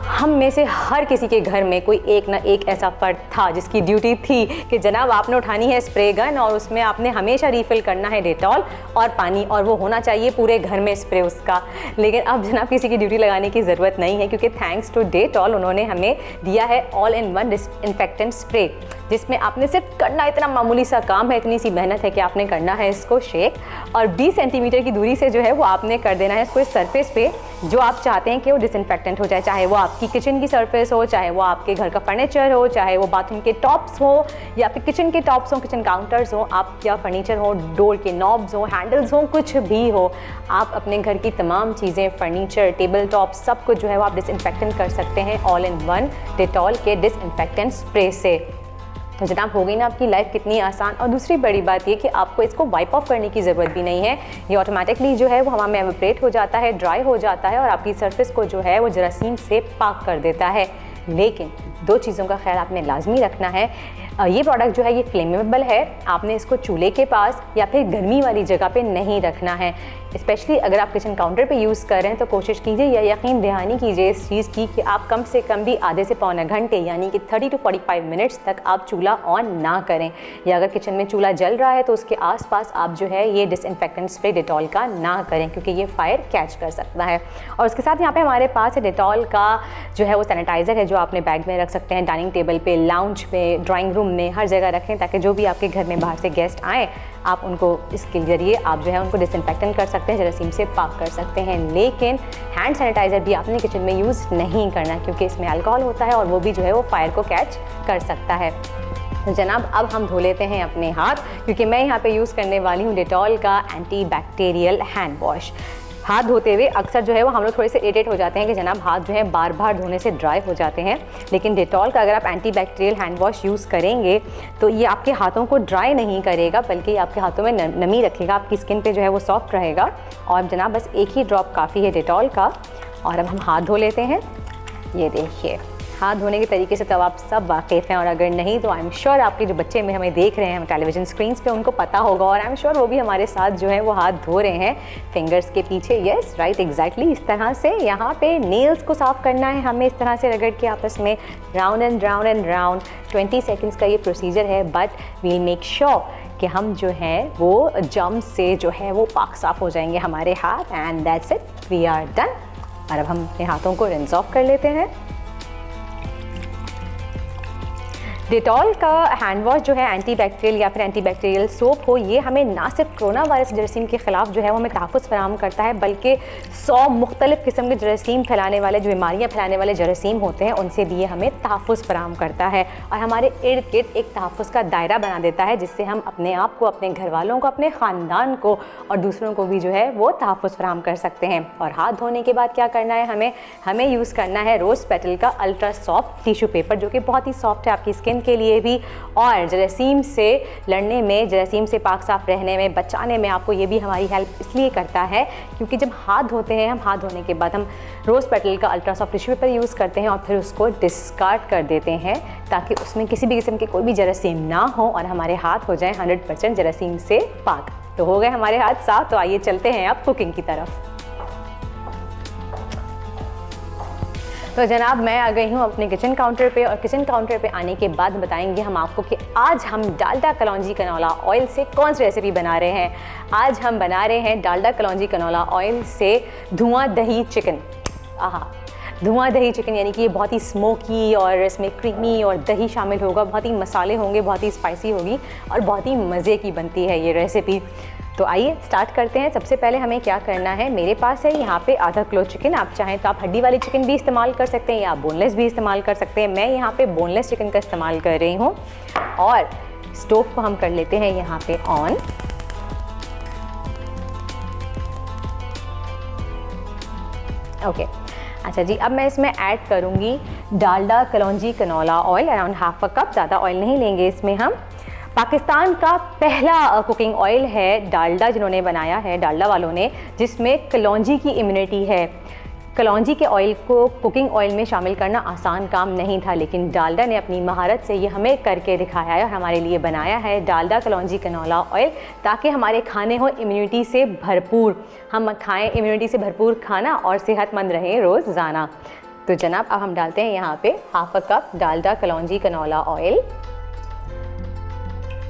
K: हम में से हर किसी के घर में कोई एक ना एक ऐसा फर्द था जिसकी ड्यूटी थी कि जनाब आपने उठानी है स्प्रे गन और उसमें आपने हमेशा रिफ़िल करना है डेटॉल और पानी, और वो होना चाहिए पूरे घर में स्प्रे उसका। लेकिन अब जनाब किसी की ड्यूटी लगाने की ज़रूरत नहीं है, क्योंकि थैंक्स टू डेटॉल उन्होंने हमें दिया है all in one disinfectant spray, जिसमें आपने सिर्फ करना, इतना मामूली सा काम है, इतनी सी मेहनत है कि आपने करना है इसको शेक, और 20 सेंटीमीटर की दूरी से जो है वो आपने कर देना है इसको इस सरफेस पे जो आप चाहते हैं कि वो डिसइंफेक्टेंट हो जाए, चाहे वो आपकी किचन की सरफेस हो, चाहे वो आपके घर का फर्नीचर हो, चाहे वो बाथरूम के टॉप्स हो या फिर किचन के टॉप्स हो, किचन काउंटर्स हो, आप या फर्नीचर हो, डोर के नॉब्स हो, हैंडल्स हो, कुछ भी हो, आप अपने घर की तमाम चीज़ें, फर्नीचर, टेबल टॉप, सब कुछ जो है वो आप डिसइंफेक्टेंट कर सकते हैं ऑल इन वन डेटॉल के डिसइंफेक्टेंट स्प्रे से। तो जनाब हो गई ना आपकी लाइफ कितनी आसान। और दूसरी बड़ी बात ये कि आपको इसको वाइप ऑफ करने की ज़रूरत भी नहीं है, ये ऑटोमेटिकली जो है वो हवा में एवोपरेट हो जाता है, ड्राई हो जाता है और आपकी सरफेस को जो है वो जरासीम से पाक कर देता है। लेकिन दो चीज़ों का ख्याल आपने लाजमी रखना है। ये प्रोडक्ट जो है ये फ्लेमेबल है, आपने इसको चूल्हे के पास या फिर गर्मी वाली जगह पे नहीं रखना है। स्पेशली अगर आप किचन काउंटर पे यूज़ कर रहे हैं तो कोशिश कीजिए या यकीन दहानी कीजिए इस चीज़ की कि आप कम से कम भी आधे से पौने घंटे यानी कि 30 to 45 मिनट्स तक आप चूल्हा ऑन ना करें, या अगर किचन में चूल्हा जल रहा है तो उसके आसपास आप जो है ये डिसइंफेक्टेंट स्प्रे डेटॉल का ना करें, क्योंकि ये फायर कैच कर सकता है। और उसके साथ यहाँ पे हमारे पास डेटॉल का जो है वो सैनिटाइज़र है, जो आपने बैग में रख सकते हैं, डाइनिंग टेबल पे, लाउंज पे, ड्राइंग रूम में, हर जगह रखें, ताकि जो भी आपके घर में बाहर से गेस्ट आएँ आप उनको इसके ज़रिए आप जो है उनको डिसइंफेक्टेंट कर सकते हैं, जरासीम से पाक कर सकते हैं। लेकिन हैंड सैनिटाइज़र भी आपने किचन में यूज़ नहीं करना, क्योंकि इसमें अल्कोहल होता है और वो भी जो है वो फायर को कैच कर सकता है। तो जनाब अब हम धो लेते हैं अपने हाथ, क्योंकि मैं यहाँ पे यूज़ करने वाली हूँ डेटॉल का एंटी बैक्टीरियल हैंड वॉश। हाथ धोते हुए अक्सर जो है वो हम लोग थोड़े से इरिटेट हो जाते हैं कि जनाब हाथ जो है बार बार धोने से ड्राई हो जाते हैं, लेकिन डेटॉल का अगर आप anti bacterial hand wash use करेंगे तो ये आपके हाथों को ड्राई नहीं करेगा, बल्कि आपके हाथों में नमी रखेगा, आपकी स्किन पे जो है वो सॉफ्ट रहेगा। और जनाब बस एक ही ड्रॉप काफ़ी है डेटॉल का। और अब हम हाथ धो लेते हैं। ये देखिए, हाथ धोने के तरीके से तो आप सब वाकिफ़ हैं, और अगर नहीं तो आई एम श्योर आपके जो बच्चे में हमें देख रहे हैं टेलीविज़न स्क्रीन्स पे उनको पता होगा, और आई एम श्योर वो भी हमारे साथ जो है वो हाथ धो रहे हैं फिंगर्स के पीछे। यस राइट, एग्जैक्टली इस तरह से। यहाँ पे नेल्स को साफ़ करना है हमें, इस तरह से रगड़ के आपस में round and round and round. 20 seconds का ये प्रोसीजर है, बट वील मेक श्योर कि हम जो है वो जर्म्स से जो है वो पाक साफ़ हो जाएंगे हमारे हाथ। And that's it, we are done. और अब हम अपने हाथों को रिंस ऑफ कर लेते हैं। डेटॉल का हैंड वॉश जो है एंटी बैक्टीरियल या फिर एंटी बैक्टीरियल सोप हो, ये हमें ना सिर्फ कोरोना वायरस जरासीम के ख़िलाफ़ जो है वो हमें तहफ़्फ़ुज़ फराहम करता है, बल्कि 100 मुख्तलिफ़ किस्म के जरासीम फैलाने वाले, जो बीमारियाँ फैलाने वाले जरासीम होते हैं, उनसे भी ये हमें तहफ़्फ़ुज़ फराहम करता है और हमारे इर्द गिर्द एक तहफ़्फ़ुज़ का दायरा बना देता है, जिससे हम अपने आप को, अपने घर वालों को, अपने ख़ानदान को और दूसरों को भी जो है वो तहफ़्फ़ुज़ फराहम कर सकते हैं। और हाथ धोने के बाद क्या करना है, हमें यूज़ करना है रोज़ पेटल का अल्ट्रा सॉफ्ट टिशू पेपर, जो कि बहुत ही सॉफ्ट है आपकी स्किन के लिए भी, और जरासीम से लड़ने में, जरासीम से पाक साफ रहने में, बचाने में आपको ये भी हमारी हेल्प इसलिए करता है क्योंकि जब हाथ धोते हैं, हम हाथ धोने के बाद हम रोज़ पेटल का ultra soft tissue paper use करते हैं और फिर उसको डिस्कार्ड कर देते हैं, ताकि उसमें किसी भी किस्म के कोई भी जरासीम ना हो और हमारे हाथ हो जाए 100% जरासीम से पाक। तो हो गए हमारे हाथ साफ। तो आइए चलते हैं अब कुकिंग की तरफ। तो जनाब मैं आ गई हूँ अपने किचन काउंटर पे, और किचन काउंटर पे आने के बाद बताएंगे हम आपको कि आज हम डालडा कलौंजी कनौला ऑयल से कौन सी रेसिपी बना रहे हैं। आज हम बना रहे हैं डालडा कलौंजी कनौला ऑयल से धुआं दही चिकन। आहा, धुआं दही चिकन, यानी कि ये बहुत ही स्मोकी और इसमें क्रीमी और दही शामिल होगा, बहुत ही मसाले होंगे, बहुत ही स्पाइसी होगी और बहुत ही मज़े की बनती है ये रेसिपी। तो आइए स्टार्ट करते हैं। सबसे पहले हमें क्या करना है, मेरे पास है यहाँ पे आधा किलो चिकन। आप चाहें तो आप हड्डी वाली चिकन भी इस्तेमाल कर सकते हैं या आप बोनलेस भी इस्तेमाल कर सकते हैं। मैं यहाँ पे बोनलेस चिकन का इस्तेमाल कर रही हूँ। और स्टोव को हम कर लेते हैं यहाँ पे ऑन। ओके, अच्छा जी, अब मैं इसमें ऐड करूँगी Dalda Kalonji canola oil, around half a cup. ज़्यादा ऑयल नहीं लेंगे इसमें हम। पाकिस्तान का पहला कुकिंग ऑयल है डालडा, जिन्होंने बनाया है डालडा वालों ने, जिसमें कलौंजी की इम्यूनिटी है। कलौंजी के ऑयल को कुकिंग ऑयल में शामिल करना आसान काम नहीं था, लेकिन डालडा ने अपनी महारत से ये हमें करके दिखाया है और हमारे लिए बनाया है डालडा कलौंजी कनौला ऑयल, ताकि हमारे खाने हो इम्यूनिटी से भरपूर, हम खाएं इम्यूनिटी से भरपूर खाना और सेहतमंद रहें रोज़ाना। तो जनाब अब हम डालते हैं यहाँ पे half a cup Dalda Kalonji canola oil.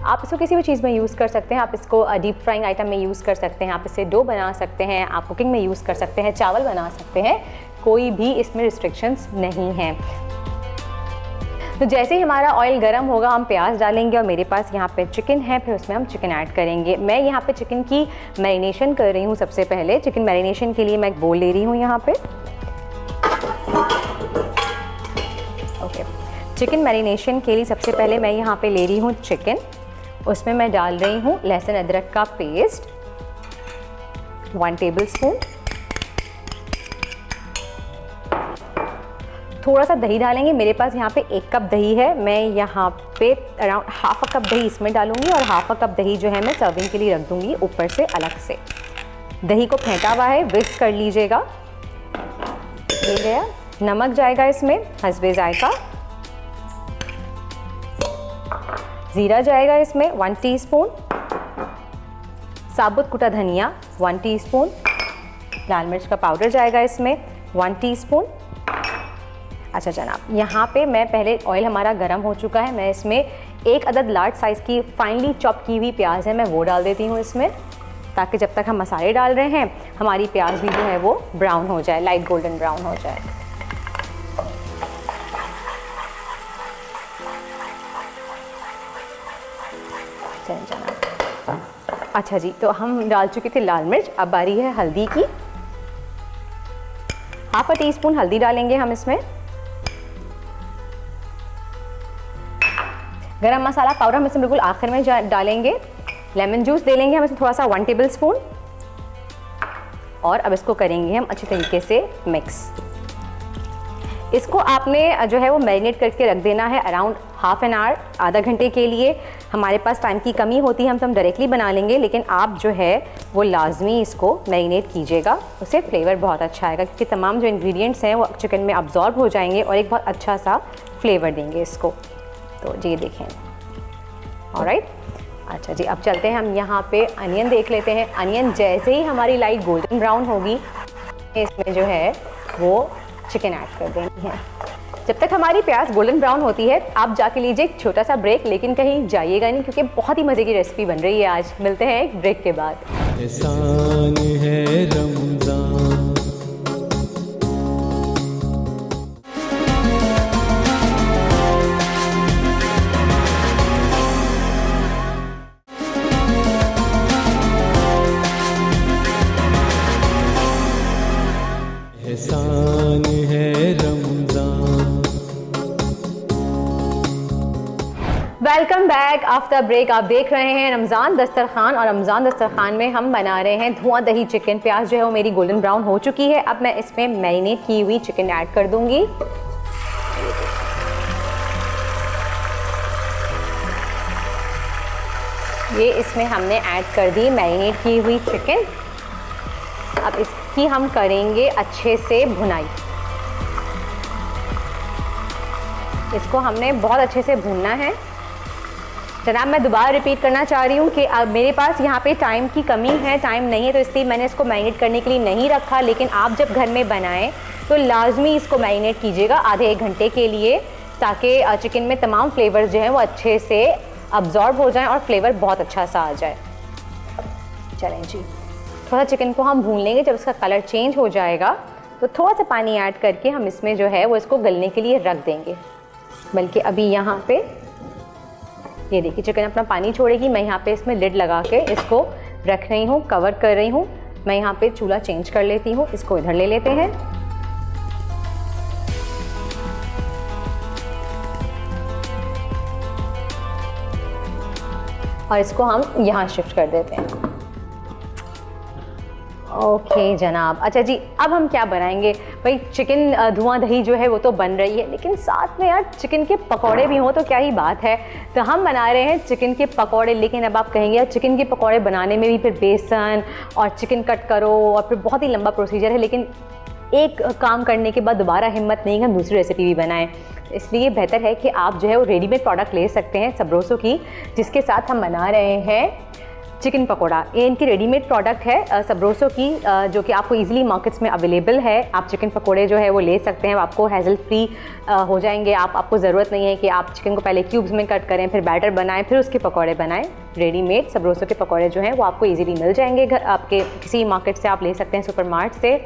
K: आप इसको किसी भी चीज़ में यूज़ कर सकते हैं। आप इसको डीप फ्राइंग आइटम में यूज़ कर सकते हैं, आप इससे डो बना सकते हैं, आप कुकिंग में यूज़ कर सकते हैं, चावल बना सकते हैं, कोई भी इसमें रिस्ट्रिक्शंस नहीं हैं। तो जैसे ही हमारा ऑयल गर्म होगा हम प्याज डालेंगे, और मेरे पास यहाँ पे चिकन है, फिर उसमें हम चिकन ऐड करेंगे। मैं यहाँ पे चिकन की मैरिनेशन कर रही हूँ। सबसे पहले चिकन मैरिनेशन के लिए मैं एक बोल ले रही हूँ यहाँ पे। ओके, चिकन मैरिनेशन के लिए सबसे पहले मैं यहाँ पे ले रही हूँ चिकन। उसमें मैं डाल रही हूँ लहसुन अदरक का पेस्ट 1 टेबलस्पून। थोड़ा सा दही डालेंगे। मेरे पास यहाँ पे 1 कप दही है, मैं यहाँ पे अराउंड हाफ अ कप दही इसमें डालूंगी और हाफ अ कप दही जो है मैं सर्विंग के लिए रख दूंगी ऊपर से अलग से। दही को फेंटा हुआ है, विस्क कर लीजिएगा। ये गया। नमक जाएगा इसमें हस्बे जायका। ज़ीरा जाएगा इसमें 1 टीस्पून। साबुत कुटा धनिया 1 टीस्पून। लाल मिर्च का पाउडर जाएगा इसमें 1 टीस्पून। अच्छा जनाब, यहाँ पे मैं पहले ऑयल हमारा गर्म हो चुका है, मैं इसमें 1 अदद लार्ज साइज़ की फाइनली चॉप की हुई प्याज है, मैं वो डाल देती हूँ इसमें, ताकि जब तक हम मसाले डाल रहे हैं हमारी प्याज भी जो है वो ब्राउन हो जाए, लाइट गोल्डन ब्राउन हो जाए। अच्छा जी, तो हम डाल चुके थे लाल मिर्च। अब बारी है हल्दी की। हाफ अ टीस्पून हल्दी डालेंगे हम इसमें। गरम मसाला पाउडर हम इसमें बिल्कुल आखिर में डालेंगे। लेमन जूस दे लेंगे हम इसमें थोड़ा सा 1 टेबलस्पून। और अब इसको करेंगे हम अच्छी तरीके से मिक्स। इसको आपने जो है वो मैरिनेट करके रख देना है अराउंड हाफ एन आवर, आधा घंटे के लिए। हमारे पास टाइम की कमी होती है, हम तो हम डायरेक्टली बना लेंगे, लेकिन आप जो है वो लाजमी इसको मैरिनेट कीजिएगा, उससे फ्लेवर बहुत अच्छा आएगा, क्योंकि तमाम जो इंग्रेडिएंट्स हैं वो चिकन में अब्जॉर्ब हो जाएंगे और एक बहुत अच्छा सा फ्लेवर देंगे इसको। तो जी देखें, ऑलराइट। अच्छा जी, अब चलते हैं हम यहाँ पे अनियन देख लेते हैं। अनियन जैसे ही हमारी लाइट गोल्डन ब्राउन होगी, इसमें जो है वो चिकन ऐड कर देनी है। जब तक हमारी प्याज गोल्डन ब्राउन होती है आप जाके लीजिए एक छोटा सा ब्रेक, लेकिन कहीं जाइएगा नहीं, क्योंकि बहुत ही मज़े की रेसिपी बन रही है आज। मिलते हैं एक ब्रेक के बाद।
D: एहसान है रमज़ान। एहसान है Ramzan.
K: Welcome back after break. आप देख रहे हैं रमज़ान दस्तरखान, और रमज़ान दस्तरखान में हम बना रहे हैं धुआं दही चिकन। प्याज जो है वो मेरी गोल्डन ब्राउन हो चुकी है। अब मैं इसमें मैरिनेट की हुई चिकन ऐड कर दूंगी। ये इसमें हमने ऐड कर दी मैरिनेट की हुई चिकन। अब इसकी हम करेंगे अच्छे से भुनाई। इसको हमने बहुत अच्छे से भूनना है। जनाब मैं दोबारा रिपीट करना चाह रही हूँ कि अब मेरे पास यहाँ पे टाइम की कमी है, टाइम नहीं है, तो इसलिए मैंने इसको मैरिनेट करने के लिए नहीं रखा। लेकिन आप जब घर में बनाएं तो लाजमी इसको मैरिनेट कीजिएगा आधे 1 घंटे के लिए, ताकि चिकन में तमाम फ्लेवर्स जो हैं वो अच्छे से अब्जॉर्ब हो जाएं और फ्लेवर बहुत अच्छा सा आ जाए। चलें जी, थोड़ा चिकन को हम भून लेंगे। जब इसका कलर चेंज हो जाएगा तो थोड़ा सा पानी ऐड करके हम इसमें जो है वो इसको गलने के लिए रख देंगे। बल्कि अभी यहाँ पे ये देखिए चिकन अपना पानी छोड़ेगी। मैं यहाँ पे इसमें लिड लगा के इसको रख रही हूँ, कवर कर रही हूँ। मैं यहाँ पे चूल्हा चेंज कर लेती हूँ, इसको इधर ले लेते हैं। और इसको हम यहाँ शिफ्ट कर देते हैं। ओके जनाब, अच्छा जी, अब हम क्या बनाएंगे भाई? चिकन धुआं दही जो है वो तो बन रही है, लेकिन साथ में यार चिकन के पकौड़े भी हों तो क्या ही बात है। तो हम बना रहे हैं चिकन के पकौड़े। लेकिन अब आप कहेंगे यार चिकन के पकौड़े बनाने में भी फिर बेसन और चिकन कट करो और फिर बहुत ही लंबा प्रोसीजर है। लेकिन एक काम करने के बाद दोबारा हिम्मत नहीं कि हम दूसरी रेसिपी भी बनाएं। इसलिए बेहतर है कि आप जो है वो रेडीमेड प्रोडक्ट ले सकते हैं सबरोसो की, जिसके साथ हम बना रहे हैं चिकन पकोड़ा। ये इनकी रेडीमेड प्रोडक्ट है सबरोसो की, जो कि आपको इजीली मार्केट्स में अवेलेबल है। आप चिकन पकोड़े जो है वो ले सकते हैं, आपको हैज़ल फ्री हो जाएंगे। आपको ज़रूरत नहीं है कि आप चिकन को पहले क्यूब्स में कट करें, फिर बैटर बनाएं, फिर उसके पकोड़े बनाएं। रेडीमेड सबरोसो के पकोड़े जो हैं वो आपको इजीली मिल जाएंगे घर, आपके किसी मार्केट से आप ले सकते हैं, सुपर मार्ट से।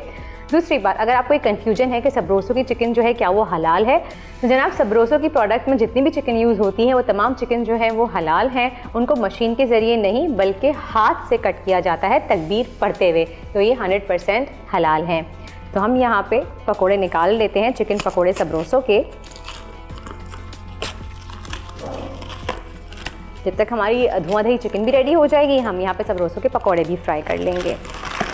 K: दूसरी बात, अगर आपको एक कन्फ्यूजन है कि सबरोसो की चिकन जो है क्या वो हलाल है, तो जनाब सबरोसो की प्रोडक्ट में जितनी भी चिकन यूज़ होती है वो तमाम चिकन जो है वो हलाल हैं। उनको मशीन के ज़रिए नहीं बल्कि हाथ से कट किया जाता है तकबीर पढ़ते हुए, तो ये 100% हलाल हैं। तो हम यहाँ पे पकोड़े निकाल लेते हैं, चिकन पकोड़े सबरोसो के। जब तक हमारी धुआं दही चिकन भी रेडी हो जाएगी, हम यहाँ पे सबरोसो के पकोड़े भी फ्राई कर लेंगे।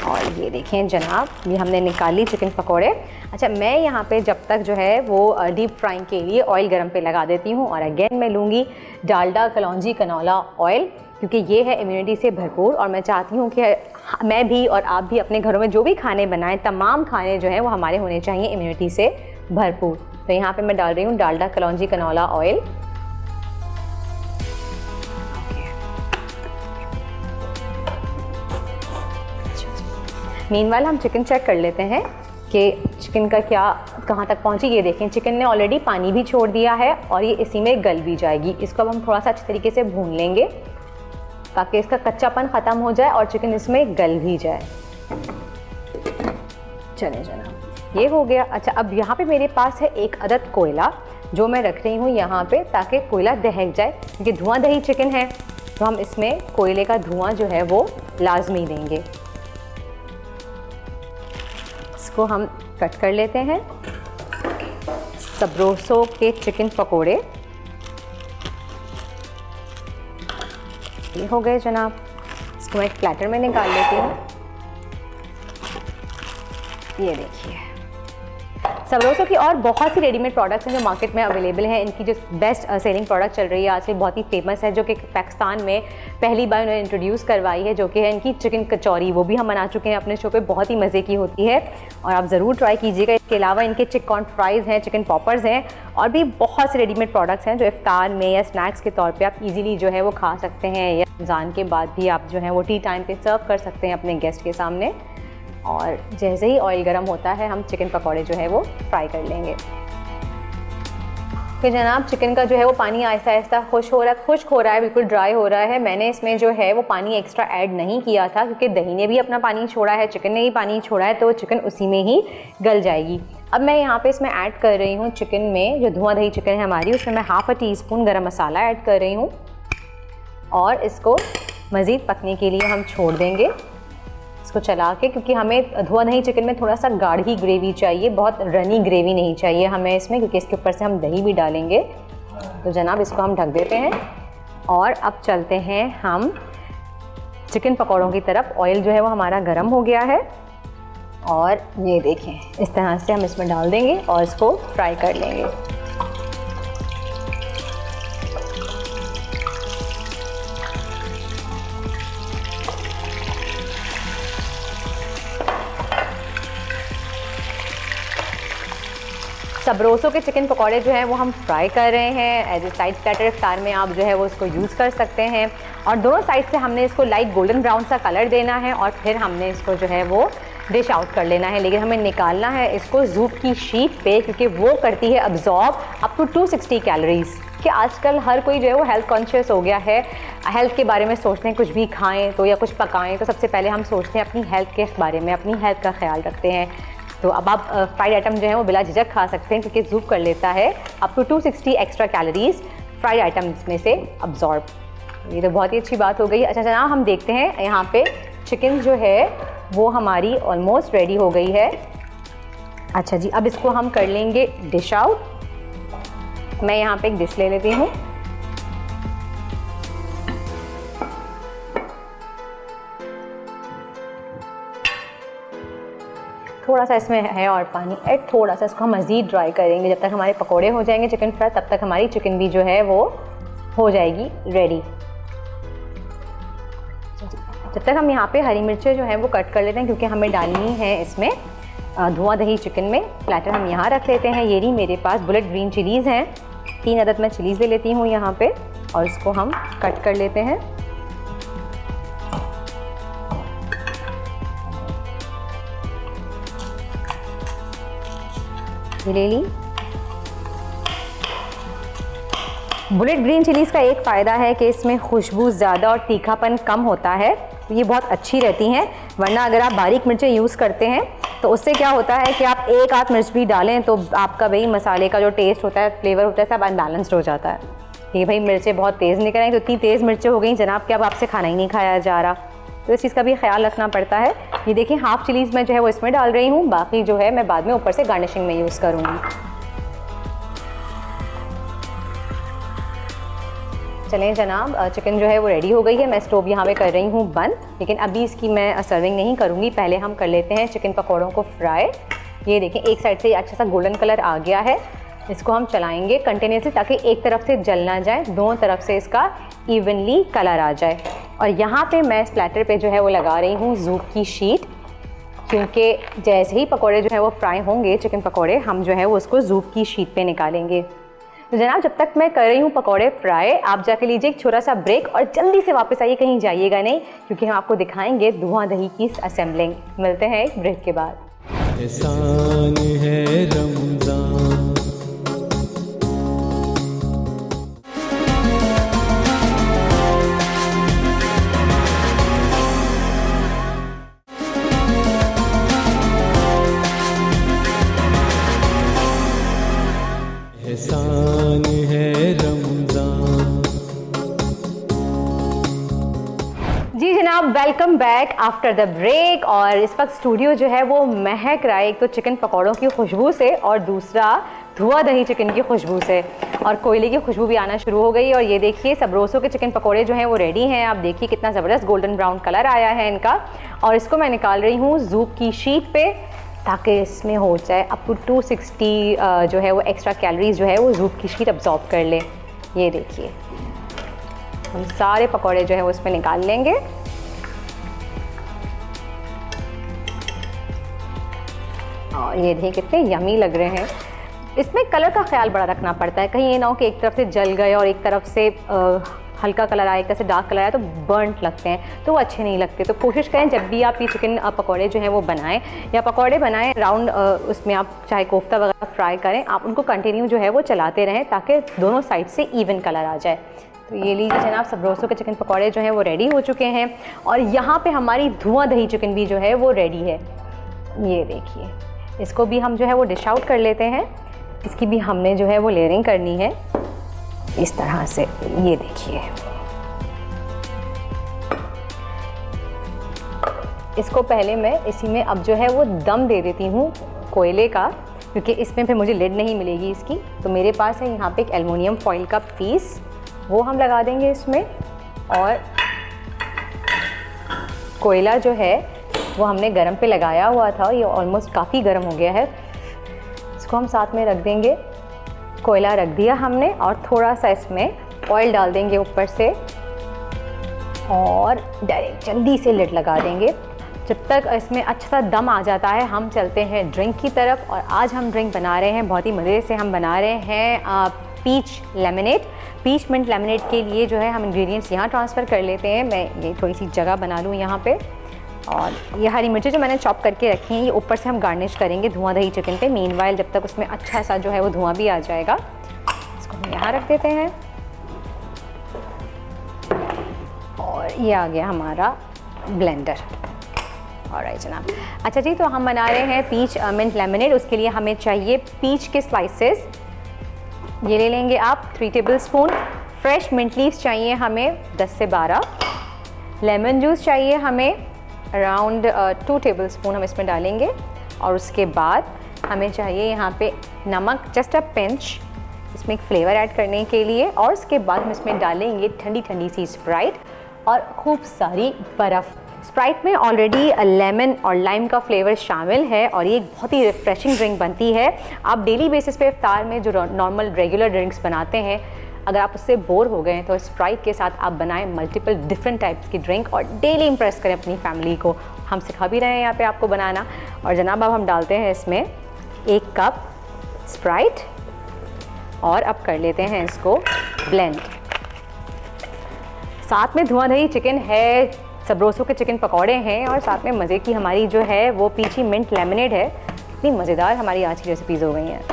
K: और ये देखें जनाब, ये हमने निकाली चिकन पकोड़े। अच्छा, मैं यहाँ पे जब तक जो है वो डीप फ्राइंग के लिए ऑयल गरम पे लगा देती हूँ। और अगेन मैं लूँगी डालडा कलौंजी कनौला ऑयल, क्योंकि ये है इम्यूनिटी से भरपूर। और मैं चाहती हूँ कि मैं भी और आप भी अपने घरों में जो भी खाने बनाएं, तमाम खाने जो हैं वो हमारे होने चाहिए इम्यूनिटी से भरपूर। तो यहाँ पर मैं डाल रही हूँ Dalda Kalonji canola oil. Meanwhile हम चिकन चेक कर लेते हैं कि चिकन का क्या कहाँ तक पहुँची। ये देखें चिकन ने ऑलरेडी पानी भी छोड़ दिया है और ये इसी में गल भी जाएगी। इसको अब हम थोड़ा सा अच्छे तरीके से भून लेंगे ताकि इसका कच्चापन ख़त्म हो जाए और चिकन इसमें गल भी जाए। चलें जनाब, ये हो गया। अच्छा, अब यहाँ पे मेरे पास है 1 अदद कोयला जो मैं रख रही हूँ यहाँ पे, ताकि कोयला दहक जाए, क्योंकि धुआं दही चिकन है तो हम इसमें कोयले का धुआं जो है वो लाजमी देंगे। इसको हम कट कर लेते हैं। सबरोसो के चिकन पकोड़े ये हो गए जनाब। इसको मैं एक प्लेटर में निकाल लेती हूँ। ये देखिए, सबरोसो की और बहुत सी रेडीमेड प्रोडक्ट्स हैं जो मार्केट में अवेलेबल हैं। इनकी जो बेस्ट सेलिंग प्रोडक्ट चल रही है आजकल, बहुत ही फेमस है, जो कि पाकिस्तान में पहली बार उन्होंने इंट्रोड्यूस करवाई है, जो कि है इनकी चिकन कचौरी। वो भी हम बना चुके हैं अपने शो पे, बहुत ही मज़े की होती है और आप ज़रूर ट्राई कीजिएगा। इसके अलावा इनके चिकन फ्राइज़ हैं, चिकन पॉपर्स हैं और भी बहुत से रेडीमेड प्रोडक्ट्स हैं जो इफ्तार में या स्नैक्स के तौर पर आप ईज़िली जो है वो खा सकते हैं, या रमज़ान के बाद भी आप जो है वो टी टाइम पर सर्व कर सकते हैं अपने गेस्ट के सामने। और जैसे ही ऑयल गर्म होता है हम चिकन पकौड़े जो है वो फ्राई कर लेंगे। फिर जनाब चिकन का जो है वो पानी आहिस्ता आहिस्ता खुश्क हो रहा है, बिल्कुल ड्राई हो रहा है। मैंने इसमें जो है वो पानी एक्स्ट्रा ऐड नहीं किया था, क्योंकि दही ने भी अपना पानी छोड़ा है, चिकन ने भी पानी छोड़ा है, तो चिकन उसी में ही गल जाएगी। अब मैं यहाँ पे इसमें ऐड कर रही हूँ चिकन में, जो धुआं दही चिकन है हमारी, उसमें मैं ½ टीस्पून गरम मसाला ऐड कर रही हूँ और इसको मज़ीद पकने के लिए हम छोड़ देंगे इसको चला के, क्योंकि हमें धुआं दही चिकन में थोड़ा सा गाढ़ी ग्रेवी चाहिए, बहुत रनी ग्रेवी नहीं चाहिए हमें इसमें, क्योंकि इसके ऊपर से हम दही भी डालेंगे। तो जनाब इसको हम ढक देते हैं और अब चलते हैं हम चिकन पकौड़ों की तरफ। ऑयल जो है वो हमारा गर्म हो गया है और ये देखें इस तरह से हम इसमें डाल देंगे और इसको फ्राई कर लेंगे। सबरोसो के चिकन पकौड़े जो हैं वो हम फ्राई कर रहे हैं एज ए साइड प्लेटर। इफ्तार में आप जो है वो इसको यूज़ कर सकते हैं और दोनों साइड से हमने इसको लाइट गोल्डन ब्राउन सा कलर देना है और फिर हमने इसको जो है वो डिश आउट कर लेना है, लेकिन हमें निकालना है इसको ज़ूप की शीट पे, क्योंकि वो करती है अब्जॉर्ब अप टू 260 कैलोरीज़। कि आजकल हर कोई जो है वो हेल्थ कॉन्शियस हो गया है, हेल्थ के बारे में सोचते हैं, कुछ भी खाएं तो या कुछ पकाएं तो सबसे पहले हम सोचते हैं अपनी हेल्थ के बारे में, अपनी हेल्थ का ख्याल रखते हैं। तो अब आप फ्राइड आइटम जो है वो बिला झिझक खा सकते हैं, क्योंकि ज़ूप कर लेता है up to 260 extra calories fried items में से अब्जॉर्ब। ये तो बहुत ही अच्छी बात हो गई। अच्छा जनाब, हम देखते हैं यहाँ पे चिकन जो है वो हमारी ऑलमोस्ट रेडी हो गई है। अच्छा जी, अब इसको हम कर लेंगे डिश आउट। मैं यहाँ पे एक डिश ले लेती हूँ। थोड़ा सा इसमें है और पानी ऐड, थोड़ा सा इसको हम मज़ीद ड्राई करेंगे। जब तक हमारे पकोड़े हो जाएंगे चिकन फ्राई, तब तक हमारी चिकन भी जो है वो हो जाएगी रेडी। जब तक हम यहाँ पे हरी मिर्चें जो है वो कट कर लेते हैं, क्योंकि हमें डालनी है इसमें धुआं दही चिकन में। प्लेटर हम यहाँ रख लेते हैं। ये रही मेरे पास बुलेट ग्रीन चिलीज़ हैं, 3 अदद मैं चिलीज़ ले लेती हूँ यहाँ पे, और इसको हम कट कर लेते हैं। ये ले ली। बुलेट ग्रीन चिलीज़ का एक फ़ायदा है कि इसमें खुशबू ज़्यादा और तीखापन कम होता है, तो ये बहुत अच्छी रहती हैं। वरना अगर आप बारीक मिर्चें यूज़ करते हैं तो उससे क्या होता है कि आप एक आध मिर्च भी डालें तो आपका भाई मसाले का जो टेस्ट होता है, फ्लेवर होता है, सब अनबैलेंस्ड हो जाता है। ये भाई मिर्चें बहुत तेज़ निकल आई, तो इतनी तेज़ मिर्चें हो गई जनाब कि अब आपसे खाना ही नहीं खाया जा रहा, तो इस चीज़ का भी ख्याल रखना पड़ता है। ये देखिए हाफ़ चिलीज़ मैं जो है वो इसमें डाल रही हूँ, बाकी जो है मैं बाद में ऊपर से गार्निशिंग में यूज़ करूँगी। चलें जनाब, चिकन जो है वो रेडी हो गई है। मैं स्टोव यहाँ पे कर रही हूँ बंद, लेकिन अभी इसकी मैं सर्विंग नहीं करूँगी। पहले हम कर लेते हैं चिकन पकौड़ों को फ्राई। ये देखें एक साइड से अच्छा सा गोल्डन कलर आ गया है। इसको हम चलाएंगे कंटिन्यूसली ताकि एक तरफ से जल ना जाए, दोनों तरफ से इसका इवनली कलर आ जाए। और यहाँ पे मैं स्प्लैटर पे जो है वो लगा रही हूँ ज़ूप की शीट, क्योंकि जैसे ही पकौड़े जो है वो फ्राई होंगे चिकन पकौड़े, हम जो है वो उसको ज़ूप की शीट पे निकालेंगे। तो जनाब जब तक मैं कर रही हूँ पकौड़े फ्राई, आप जाके लीजिए एक छोटा सा ब्रेक और जल्दी से वापस आइए, कहीं जाइएगा नहीं, क्योंकि हम आपको दिखाएंगे धुआं दही की असेंबलिंग। मिलते हैं एक ब्रेक के बाद।
D: एहसान है रमज़ान, एहसान है रमज़ान।
K: जी जनाब, welcome back after the break. और इस वक्त स्टूडियो जो है वो महक रहा है, एक तो चिकन पकौड़ों की खुशबू से और दूसरा धुआं दही चिकन की खुशबू से, और कोयले की खुशबू भी आना शुरू हो गई। और ये देखिए सबरोसो के चिकन पकौड़े जो हैं वो रेडी हैं। आप देखिए कितना ज़बरदस्त गोल्डन ब्राउन कलर आया है इनका। और इसको मैं निकाल रही हूँ ज़ूप की शीट पे, ताकि इसमें हो जाए अप टू 260 जो है वो एक्स्ट्रा कैलोरीज जो है वो ज़ूप की शीट अब्जॉर्ब कर ले। ये देखिए हम सारे पकौड़े जो है वो इसमें निकाल लेंगे। और ये देखिए कितने यमी लग रहे हैं। इसमें कलर का ख्याल बड़ा रखना पड़ता है, कहीं ये ना हो कि एक तरफ से जल गए और एक तरफ से हल्का कलर आया, एक तरफ से डार्क कलर आया तो बर्नट लगते हैं, तो वो अच्छे नहीं लगते। तो कोशिश करें जब भी आप ये चिकन पकौड़े जो हैं वो बनाएं या पकौड़े बनाएं राउंड, उसमें आप चाहे कोफ्ता वगैरह फ्राई करें, आप उनको कंटिन्यू जो है वो चलाते रहें ताकि दोनों साइड से इवन कलर आ जाए। तो ये लीजिए जनाब, सबरोसो के चिकन पकौड़े जो हैं वो रेडी हो चुके हैं। और यहाँ पे हमारी धुआं दही चिकन भी जो है वो रेडी है। ये देखिए, इसको भी हम जो है वो डिश आउट कर लेते हैं। इसकी भी हमने जो है वो लेयरिंग करनी है इस तरह से। ये देखिए, इसको पहले मैं इसी में अब जो है वो दम दे देती हूँ कोयले का, क्योंकि इसमें फिर मुझे लिड नहीं मिलेगी इसकी। तो मेरे पास है यहाँ पे एक एल्युमिनियम फॉइल का पीस, वो हम लगा देंगे इसमें। और कोयला जो है वो हमने गरम पे लगाया हुआ था, ये ऑलमोस्ट काफ़ी गर्म हो गया है। इसको हम साथ में रख देंगे। कोयला रख दिया हमने और थोड़ा सा इसमें ऑयल डाल देंगे ऊपर से और डायरेक्ट जल्दी से लिड लगा देंगे। जब तक इसमें अच्छा सा दम आ जाता है हम चलते हैं ड्रिंक की तरफ। और आज हम ड्रिंक बना रहे हैं, बहुत ही मज़े से हम बना रहे हैं peach lemonade. Peach mint lemonade के लिए जो है हम इंग्रेडिएंट्स यहाँ ट्रांसफ़र कर लेते हैं। मैं ये थोड़ी सी जगह बना लूँ यहाँ पे। और ये हरी मिर्ची जो मैंने चॉप करके रखी हैं ये ऊपर से हम गार्निश करेंगे धुआं दही चिकन पे। मीनवाइल जब तक उसमें अच्छा सा जो है वो धुआं भी आ जाएगा, इसको हम यहाँ रख देते हैं। और ये आ गया हमारा ब्लेंडर। ऑलराइट जनाब। अच्छा जी, तो हम बना रहे हैं पीच मिंट लेमनेड। उसके लिए हमें चाहिए पीच के स्लाइसेस, ये ले लेंगे आप 3 टेबलस्पून। फ्रेश मिंट लीव्स चाहिए हमें 10 से 12। लेमन जूस चाहिए हमें अराउंड 2 टेबलस्पून हम इसमें डालेंगे। और उसके बाद हमें चाहिए यहाँ पे नमक, जस्ट अ पिंच, इसमें एक फ्लेवर ऐड करने के लिए। और उसके बाद हम इसमें डालेंगे ठंडी ठंडी सी स्प्राइट और खूब सारी बर्फ़। स्प्राइट में ऑलरेडी लेमन और लाइम का फ्लेवर शामिल है और ये एक बहुत ही रिफ्रेशिंग ड्रिंक बनती है। आप डेली बेसिस पे इफ्तार में जो नॉर्मल रेगुलर ड्रिंक्स बनाते हैं, अगर आप उससे बोर हो गए हैं तो स्प्राइट के साथ आप बनाएं मल्टीपल डिफरेंट टाइप्स की ड्रिंक और डेली इम्प्रेस करें अपनी फैमिली को। हम सिखा भी रहे हैं यहाँ पे आपको बनाना। और जनाब अब हम डालते हैं इसमें 1 कप स्प्राइट और अब कर लेते हैं इसको ब्लेंड। साथ में धुआं दही चिकन है, सबरोसों के चिकन पकौड़े हैं और साथ में मज़े की हमारी जो है वो पीची मिंट लेमनेड है। इतनी मज़ेदार हमारी आज की रेसिपीज़ हो गई हैं।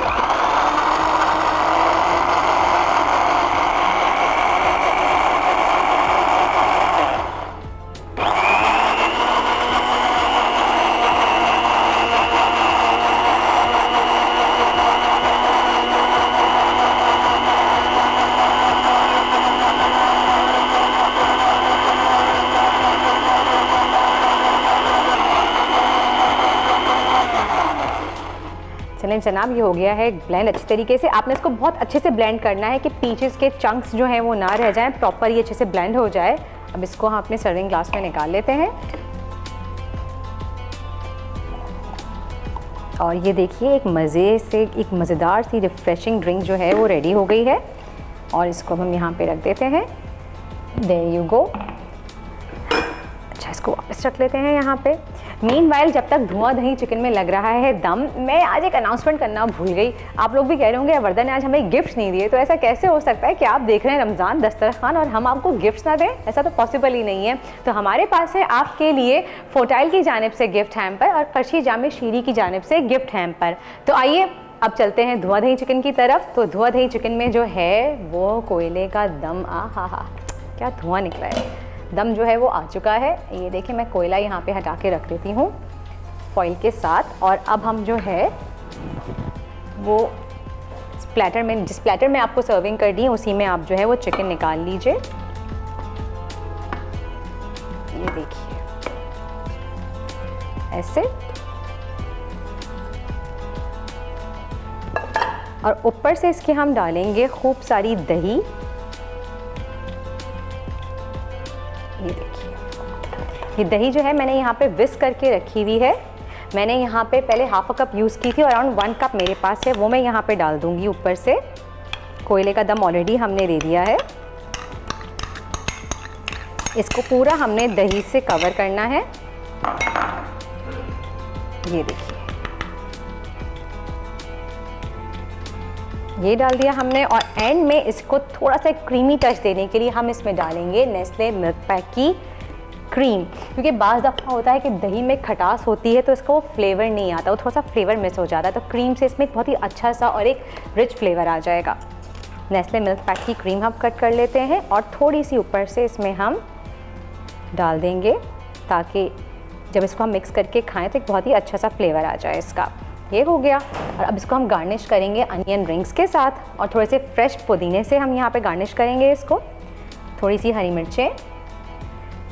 K: चलें जनाब, ये हो गया है ब्लेंड अच्छी तरीके से। आपने इसको बहुत अच्छे से ब्लेंड करना है कि पीचेस के चंक्स जो हैं वो ना रह जाएं, प्रॉपर ये अच्छे से ब्लेंड हो जाए। अब इसको हम अपने सर्विंग ग्लास में निकाल लेते हैं। और ये देखिए एक एक मज़ेदार सी रिफ्रेशिंग ड्रिंक जो है वो रेडी हो गई है। और इसको हम यहाँ पे रख देते हैं। There you go. अच्छा, इसको वापस रख लेते हैं यहाँ पे। मीनवाइल जब तक धुआं दही चिकन में लग रहा है दम, मैं आज एक अनाउंसमेंट करना भूल गई। आप लोग भी कह रहे होंगे वर्दा ने आज हमें गिफ्ट नहीं दिए, तो ऐसा कैसे हो सकता है कि आप देख रहे हैं रमज़ान दस्तरखान और हम आपको गिफ्ट्स ना दें? ऐसा तो पॉसिबल ही नहीं है। तो हमारे पास है आपके लिए फोटाइल की जानिब से गिफ्ट हैम्पर और कर्शी जामे शीरी की जानिब से गिफ्ट हैम्पर। तो आइए अब चलते हैं धुआं दही चिकन की तरफ। तो धुआं दही चिकन में जो है वो कोयले का दम, हा क्या धुआं निकला है, दम जो है वो आ चुका है। ये देखिए मैं कोयला यहाँ पे हटा के रख देती हूँ फॉइल के साथ। और अब हम जो है वो प्लेटर में, जिस प्लेटर में आपको सर्विंग कर दी है उसी में आप जो है वो चिकन निकाल लीजिए। ये देखिए ऐसे। और ऊपर से इसके हम डालेंगे खूब सारी दही। ये देखिए, ये दही जो है मैंने यहाँ पे विस्क करके रखी हुई है। मैंने यहाँ पे पहले ½ कप यूज़ की थी और अराउंड 1 कप मेरे पास है, वो मैं यहाँ पे डाल दूँगी ऊपर से। कोयले का दम ऑलरेडी हमने दे दिया है। इसको पूरा हमने दही से कवर करना है। ये देखिए, ये डाल दिया हमने। और एंड में इसको थोड़ा सा क्रीमी टच देने के लिए हम इसमें डालेंगे नेस्ले मिल्क पैक की क्रीम, क्योंकि बाज़ दफ़ा होता है कि दही में खटास होती है तो इसका वो फ्लेवर नहीं आता, वो थोड़ा सा फ्लेवर मिस हो जाता है। तो क्रीम से इसमें एक बहुत ही अच्छा सा और एक रिच फ्लेवर आ जाएगा। नेस्ले मिल्क पैक की क्रीम हम कट कर लेते हैं और थोड़ी सी ऊपर से इसमें हम डाल देंगे ताकि जब इसको हम मिक्स करके खाएँ तो एक बहुत ही अच्छा सा फ्लेवर आ जाए इसका। ये हो गया। और अब इसको हम गार्निश करेंगे अनियन रिंग्स के साथ और थोड़े से फ्रेश पुदीने से हम यहाँ पे गार्निश करेंगे इसको। थोड़ी सी हरी मिर्चें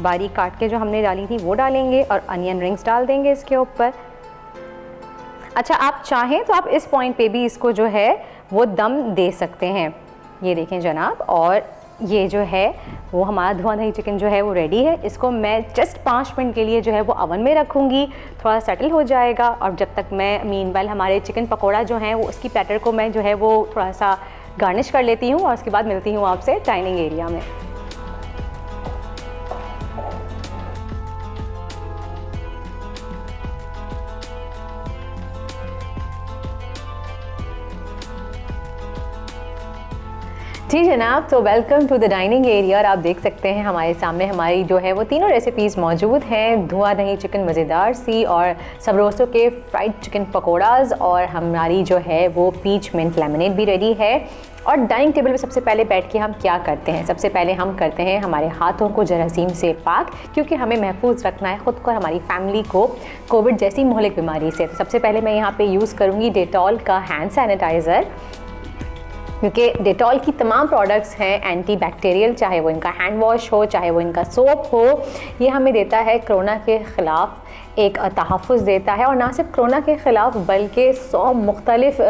K: बारीक काट के जो हमने डाली थी वो डालेंगे और अनियन रिंग्स डाल देंगे इसके ऊपर। अच्छा, आप चाहें तो आप इस पॉइंट पे भी इसको जो है वो दम दे सकते हैं। ये देखें जनाब, और ये जो है वो हमारा धुआं दही चिकन जो है वो रेडी है। इसको मैं जस्ट 5 मिनट के लिए जो है वो ओवन में रखूँगी, थोड़ा सेटल हो जाएगा। और जब तक मैं मीनवाइल हमारे चिकन पकौड़ा जो हैं वो उसकी प्लेटर को मैं जो है वो थोड़ा सा गार्निश कर लेती हूँ और उसके बाद मिलती हूँ आपसे डाइनिंग एरिया में। जी जनाब, तो welcome to the dining area. और आप देख सकते हैं हमारे सामने हमारी जो है वो तीनों रेसिपीज़ मौजूद हैं। धुआं दही चिकन मज़ेदार सी, और सबरोसो के फ्राइड चिकन पकौड़ाज, और हमारी जो है वो पीच मिंट लेमनेड भी रेडी है। और डाइनिंग टेबल पे सबसे पहले बैठ के हम क्या करते हैं? सबसे पहले हम करते हैं हमारे हाथों को जरासीम से पाक, क्योंकि हमें महफूज रखना है ख़ुद को और हमारी फैमिली को कोविड जैसी मुहलिक बीमारी से। तो सबसे पहले मैं यहाँ पे यूज़ करूँगी डेटॉल का हैंड सैनिटाइज़र, क्योंकि डेटॉल की तमाम प्रोडक्ट्स हैं एंटी बैक्टीरियल, चाहे वो इनका हैंड वॉश हो, चाहे वो इनका सोप हो। ये हमें देता है कोरोना के ख़िलाफ़ एक तहफ़्फ़ुज़ देता है, और ना सिर्फ कोरोना के ख़िलाफ़ बल्कि 100 मुख्तलिफ़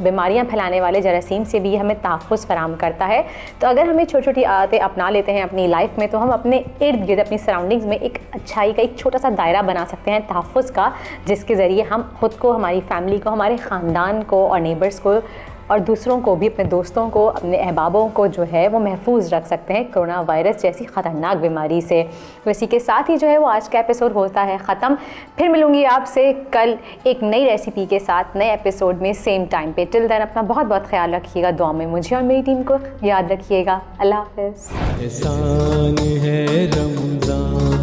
K: बीमारियां फैलाने वाले जरासीम से भी हमें तहफ़्फ़ुज़ फराहम करता है। तो अगर हमें छोटी छोटी आदतें अपना लेते हैं अपनी लाइफ में, तो हम अपने इर्द गिर्द अपनी सराउंडिंग्स में एक अच्छाई का एक छोटा सा दायरा बना सकते हैं तहफ़्फ़ुज़ का, जिसके ज़रिए हम ख़ुद को, हमारी फैमिली को, हमारे ख़ानदान को और नेबर्स को और दूसरों को भी, अपने दोस्तों को, अपने अहबाबों को जो है वो महफूज रख सकते हैं कोरोना वायरस जैसी ख़तरनाक बीमारी से। तो इसी के साथ ही जो है वो आज का एपिसोड होता है ख़त्म। फिर मिलूँगी आपसे कल एक नई रेसिपी के साथ नए एपिसोड में सेम टाइम पे। टिल देन अपना बहुत बहुत ख्याल रखिएगा, दुआ में मुझे और मेरी टीम को याद रखिएगा। अल्लाह हाफ़िज़।
D: एहसान है रमज़ान।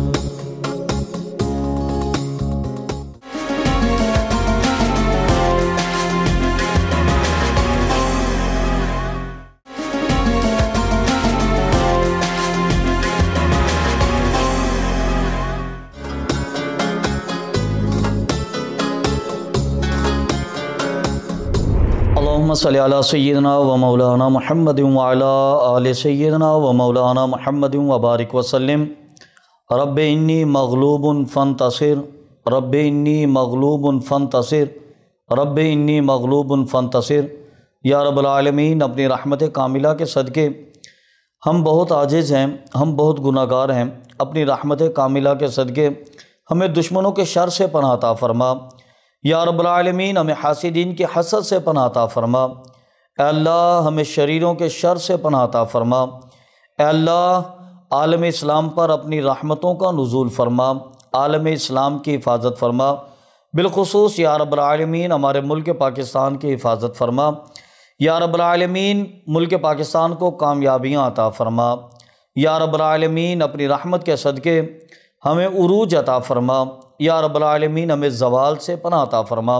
L: अल्लाहुम्मा सल्ली अला सय्यिदना व मौलाना मुहम्मद व अला आलि सय्यिदना व मौलाना मुहम्मद व बारिक वसल्लम। रब्बि इन्नी मग़लूबुन फ़ंतसिर, रब्बि इन्नी मग़लूबुन फ़ंतसिर, रब्बि इन्नी मग़लूबुन फ़ंतसिर। या रब्बुल आलमीन, अपनी रहमत कामिला के सदक़े हम बहुत आजिज़ हैं, हम बहुत गुनाहगार हैं। अपनी रहमत कामिला के सदक़े हमें दुश्मनों के शर से पनाह अता फ़रमा। या रब्बुल आलमीन, हमें हासिदीन के हसद से पनाह अता फ़रमा। अल्लाह, हमें शरीरों के शर से पनाह अता फ़रमा। अल्लाह, आलम इस्लाम पर अपनी रहमतों का नुज़ूल फ़रमा, आलम इस्लाम की हिफाजत फ़रमा। बिलख़ुसूस या रब्बुल आलमीन, हमारे मुल्क पाकिस्तान की हिफाजत फ़रमा। या रब्बुल आलमीन, मुल्क पाकिस्तान को कामयाबियाँ अता फ़रमा। या रब्बुल आलमीन, अपनी रहमत के सदक़े हमें उरूज अता फ़रमा। या रब्बुल आलमीन, हमें ज़वाल से पनाह अता फ़रमा।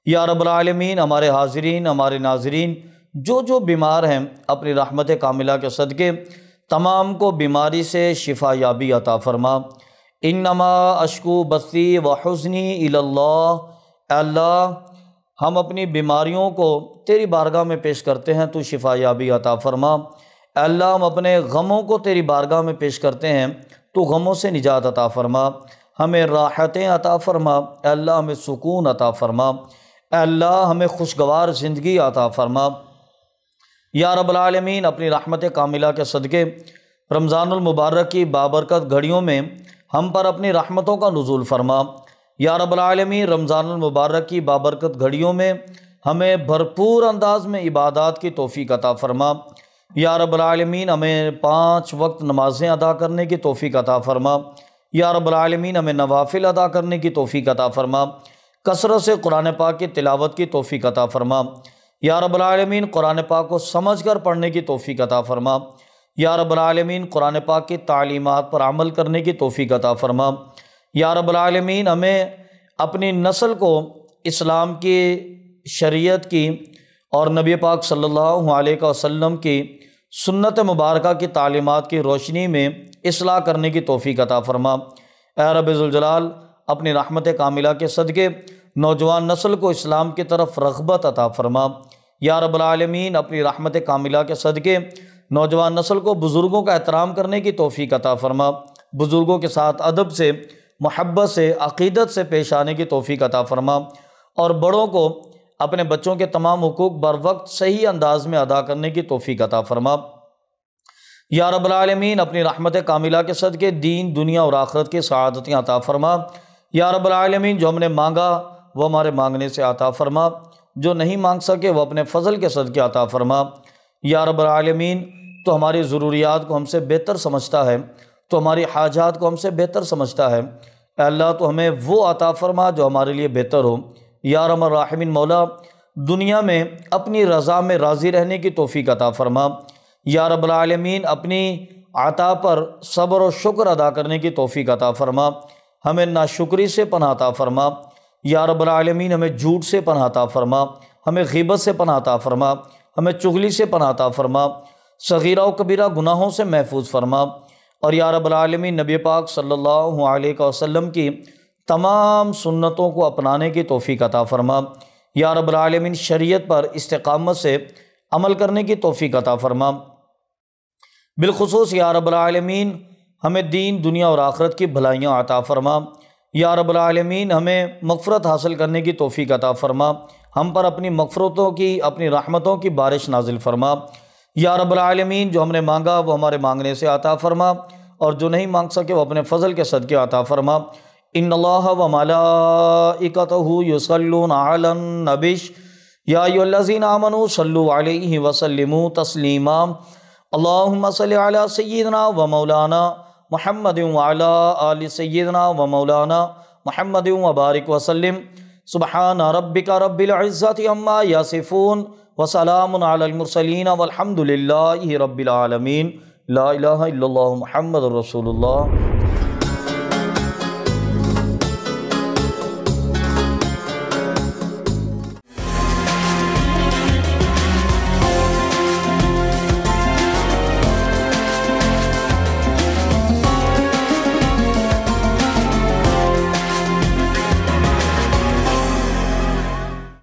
L: या रब्बुल आलमीन, हमारे हाज़रीन, हमारे नाज़रीन जो जो बीमार हैं, अपनी रहमत कामिला के सदक़े तमाम को बीमारी से शिफा याबी अता फ़रमा। इन्नमा अश्कू बस्ती व हुज़्नी इलल्लाह। अल्लाह, हम अपनी बीमारियों को तेरी बारगाह में पेश करते हैं, तू शिफा याबी अता फ़रमा। अल्लाह, हम अपने गमों को तेरी बारगाह में पेश करते हैं, तू गमों से निजात अता फ़रमा, हमें राहतें अता फ़रमा। अल्लाह, हमें सुकून अता फ़रमा। अल्लाह, हमें खुशगवार ज़िंदगी अता फ़रमा। या रब्बुल आलमीन, अपनी रहमत कामिला के सदक़े रमज़ानुल मुबारक की बाबरकत घड़ियों में हम पर अपनी रहमतों का नुज़ूल फ़रमा। या रब्बुल आलमीन, रमज़ानुल मुबारक की बाबरकत घड़ियों में हमें भरपूर अंदाज में इबादत की तौफ़ीक़ अता फ़रमा। या रब्बुल आलमीन, हमें 5 वक्त नमाज़ें अदा करने की तौफ़ीक़ अता फ़रमा। या रब्बुल आलमीन, हमें नवाफ़िल अदा करने की तौफ़ीक़ अता फ़रमा। कसरत से कुरान पाक की तिलावत की तौफ़ीक़ अता फ़रमा। या रब्बुल आलमीन, कुरान पाक को समझ कर पढ़ने की तौफ़ीक़ अता फ़रमा। या रब्बुल आलमीन, कुरान पाक की तालीमात पर अमल करने की तौफ़ीक़ अता फ़रमा। या रब्बुल आलमीन, हमें अपनी नस्ल को इस्लाम की शरीयत की और नबी पाक सल्लल्लाहु अलैहि वसल्लम की सुन्नत मुबारका की तालीमात की रोशनी में इस्लाह करने की तौफ़ीक़ अता फ़रमा। ऐ रब्बे ज़ुल जलाल, अपनी रहमत कामिला के सदक़े नौजवान नस्ल को इस्लाम की तरफ रग़बत अता फ़रमा। या रब्बुल आलमीन, अपनी रहमत कामिला के सदक़े नौजवान नस्ल को बुज़ुर्गों का एहतराम करने की तौफ़ीक़ अता फ़रमा। बुज़ुर्गों के साथ अदब से, मोहब्बत से, अक़ीदत से पेश आने की तौफ़ीक़ अता फ़रमा। और बड़ों को अपने बच्चों के तमाम हुकूक बर वक्त सही अंदाज में अदा करने की तौफ़ीक़ अता फ़रमा। या रब्बुल आलमीन, अपनी रहमत कामिला के सदक़े दीन, दुनिया और आखिरत की सआदतें अता फ़रमा। या रब्बुल आलमीन, जो हमने मांगा वो हमारे मांगने से अता फ़रमा, जो नहीं मांग सके वो अपने फ़ज़ल के सदक़े अता फ़रमा। या रब्बुल आलमीन, तो हमारी ज़रूरियात को हमसे बेहतर समझता है, तो हमारी हाजात को हमसे बेहतर समझता है। अल्लाह, तो हमें वो अता फ़रमा जो हमारे लिए बेहतर हो। या रहमान राहिमीन, मौला, दुनिया में अपनी रज़ा में राज़ी रहने की तौफ़ीक़ अता फ़रमा। या रब्बुल आलमीन अपनी अता पर सब्र और शुक्र अदा करने की तौफीक अता फ़रमा, हमें नाशुक्री से पनाह अता फ़रमा। या रब्बुल आलमीन हमें झूठ से पनाह अता फ़रमा, हमें ग़ीबत से पनाह अता फ़रमा, हमें चुगली से पनाह अता फ़रमा, सगीरा व कबीरा गुनाहों से महफूज फ़रमा। और या रब्बुल आलमीन नबी पाक सल्लल्लाहु अलैहि वसल्लम की तमाम सुन्नतों को अपनाने की तौफीक अता फ़रमा। या रब्बुल आलमीन शरीयत पर इस्तिक़ामत से अमल करने की तौफीक अता फ़रमा। बिलखुसूस या रब्बुल आलमीन हमें दीन दुनिया और आखिरत की भलाइयाँ अता फ़रमा। या रब्बुल आलमीन हमें मग़फ़िरत हासिल करने की तौफीक अता फ़रमा, हम पर अपनी मग़फ़िरतों की, अपनी रहमतों की बारिश नाजिल फ़रमा। या रब्बुल आलमीन जो हमने मांगा वो हमारे मांगने से अता फ़रमा, और जो नहीं मांग सके वो अपने फ़ज़ल के सदक़े अता फ़रमा। इन्नल्लाह व मलाइकतहु युसल्लूना अलन नबिश या अय्युहल्लज़ीना आमनू सल्लु अलैहि व सल्लिमू तस्लीमा। अल्लाहुम्मा सल्लि अला सय्यिदना व मौलाना मुहम्मदिन व अला आलि सय्यिदना व मौलाना मुहम्मदिन व बारिक व सल्लिम। सुब्हाना रब्बिका रब्बिल इज़्ज़ति अम्मा यसिफून व सलामुन अलल मुरसलीन वल्हम्दुलिल्लाहि रब्बिल आलमीन। ला इलाहा इल्लल्लाह मुहम्मदुर रसूलुल्लाह।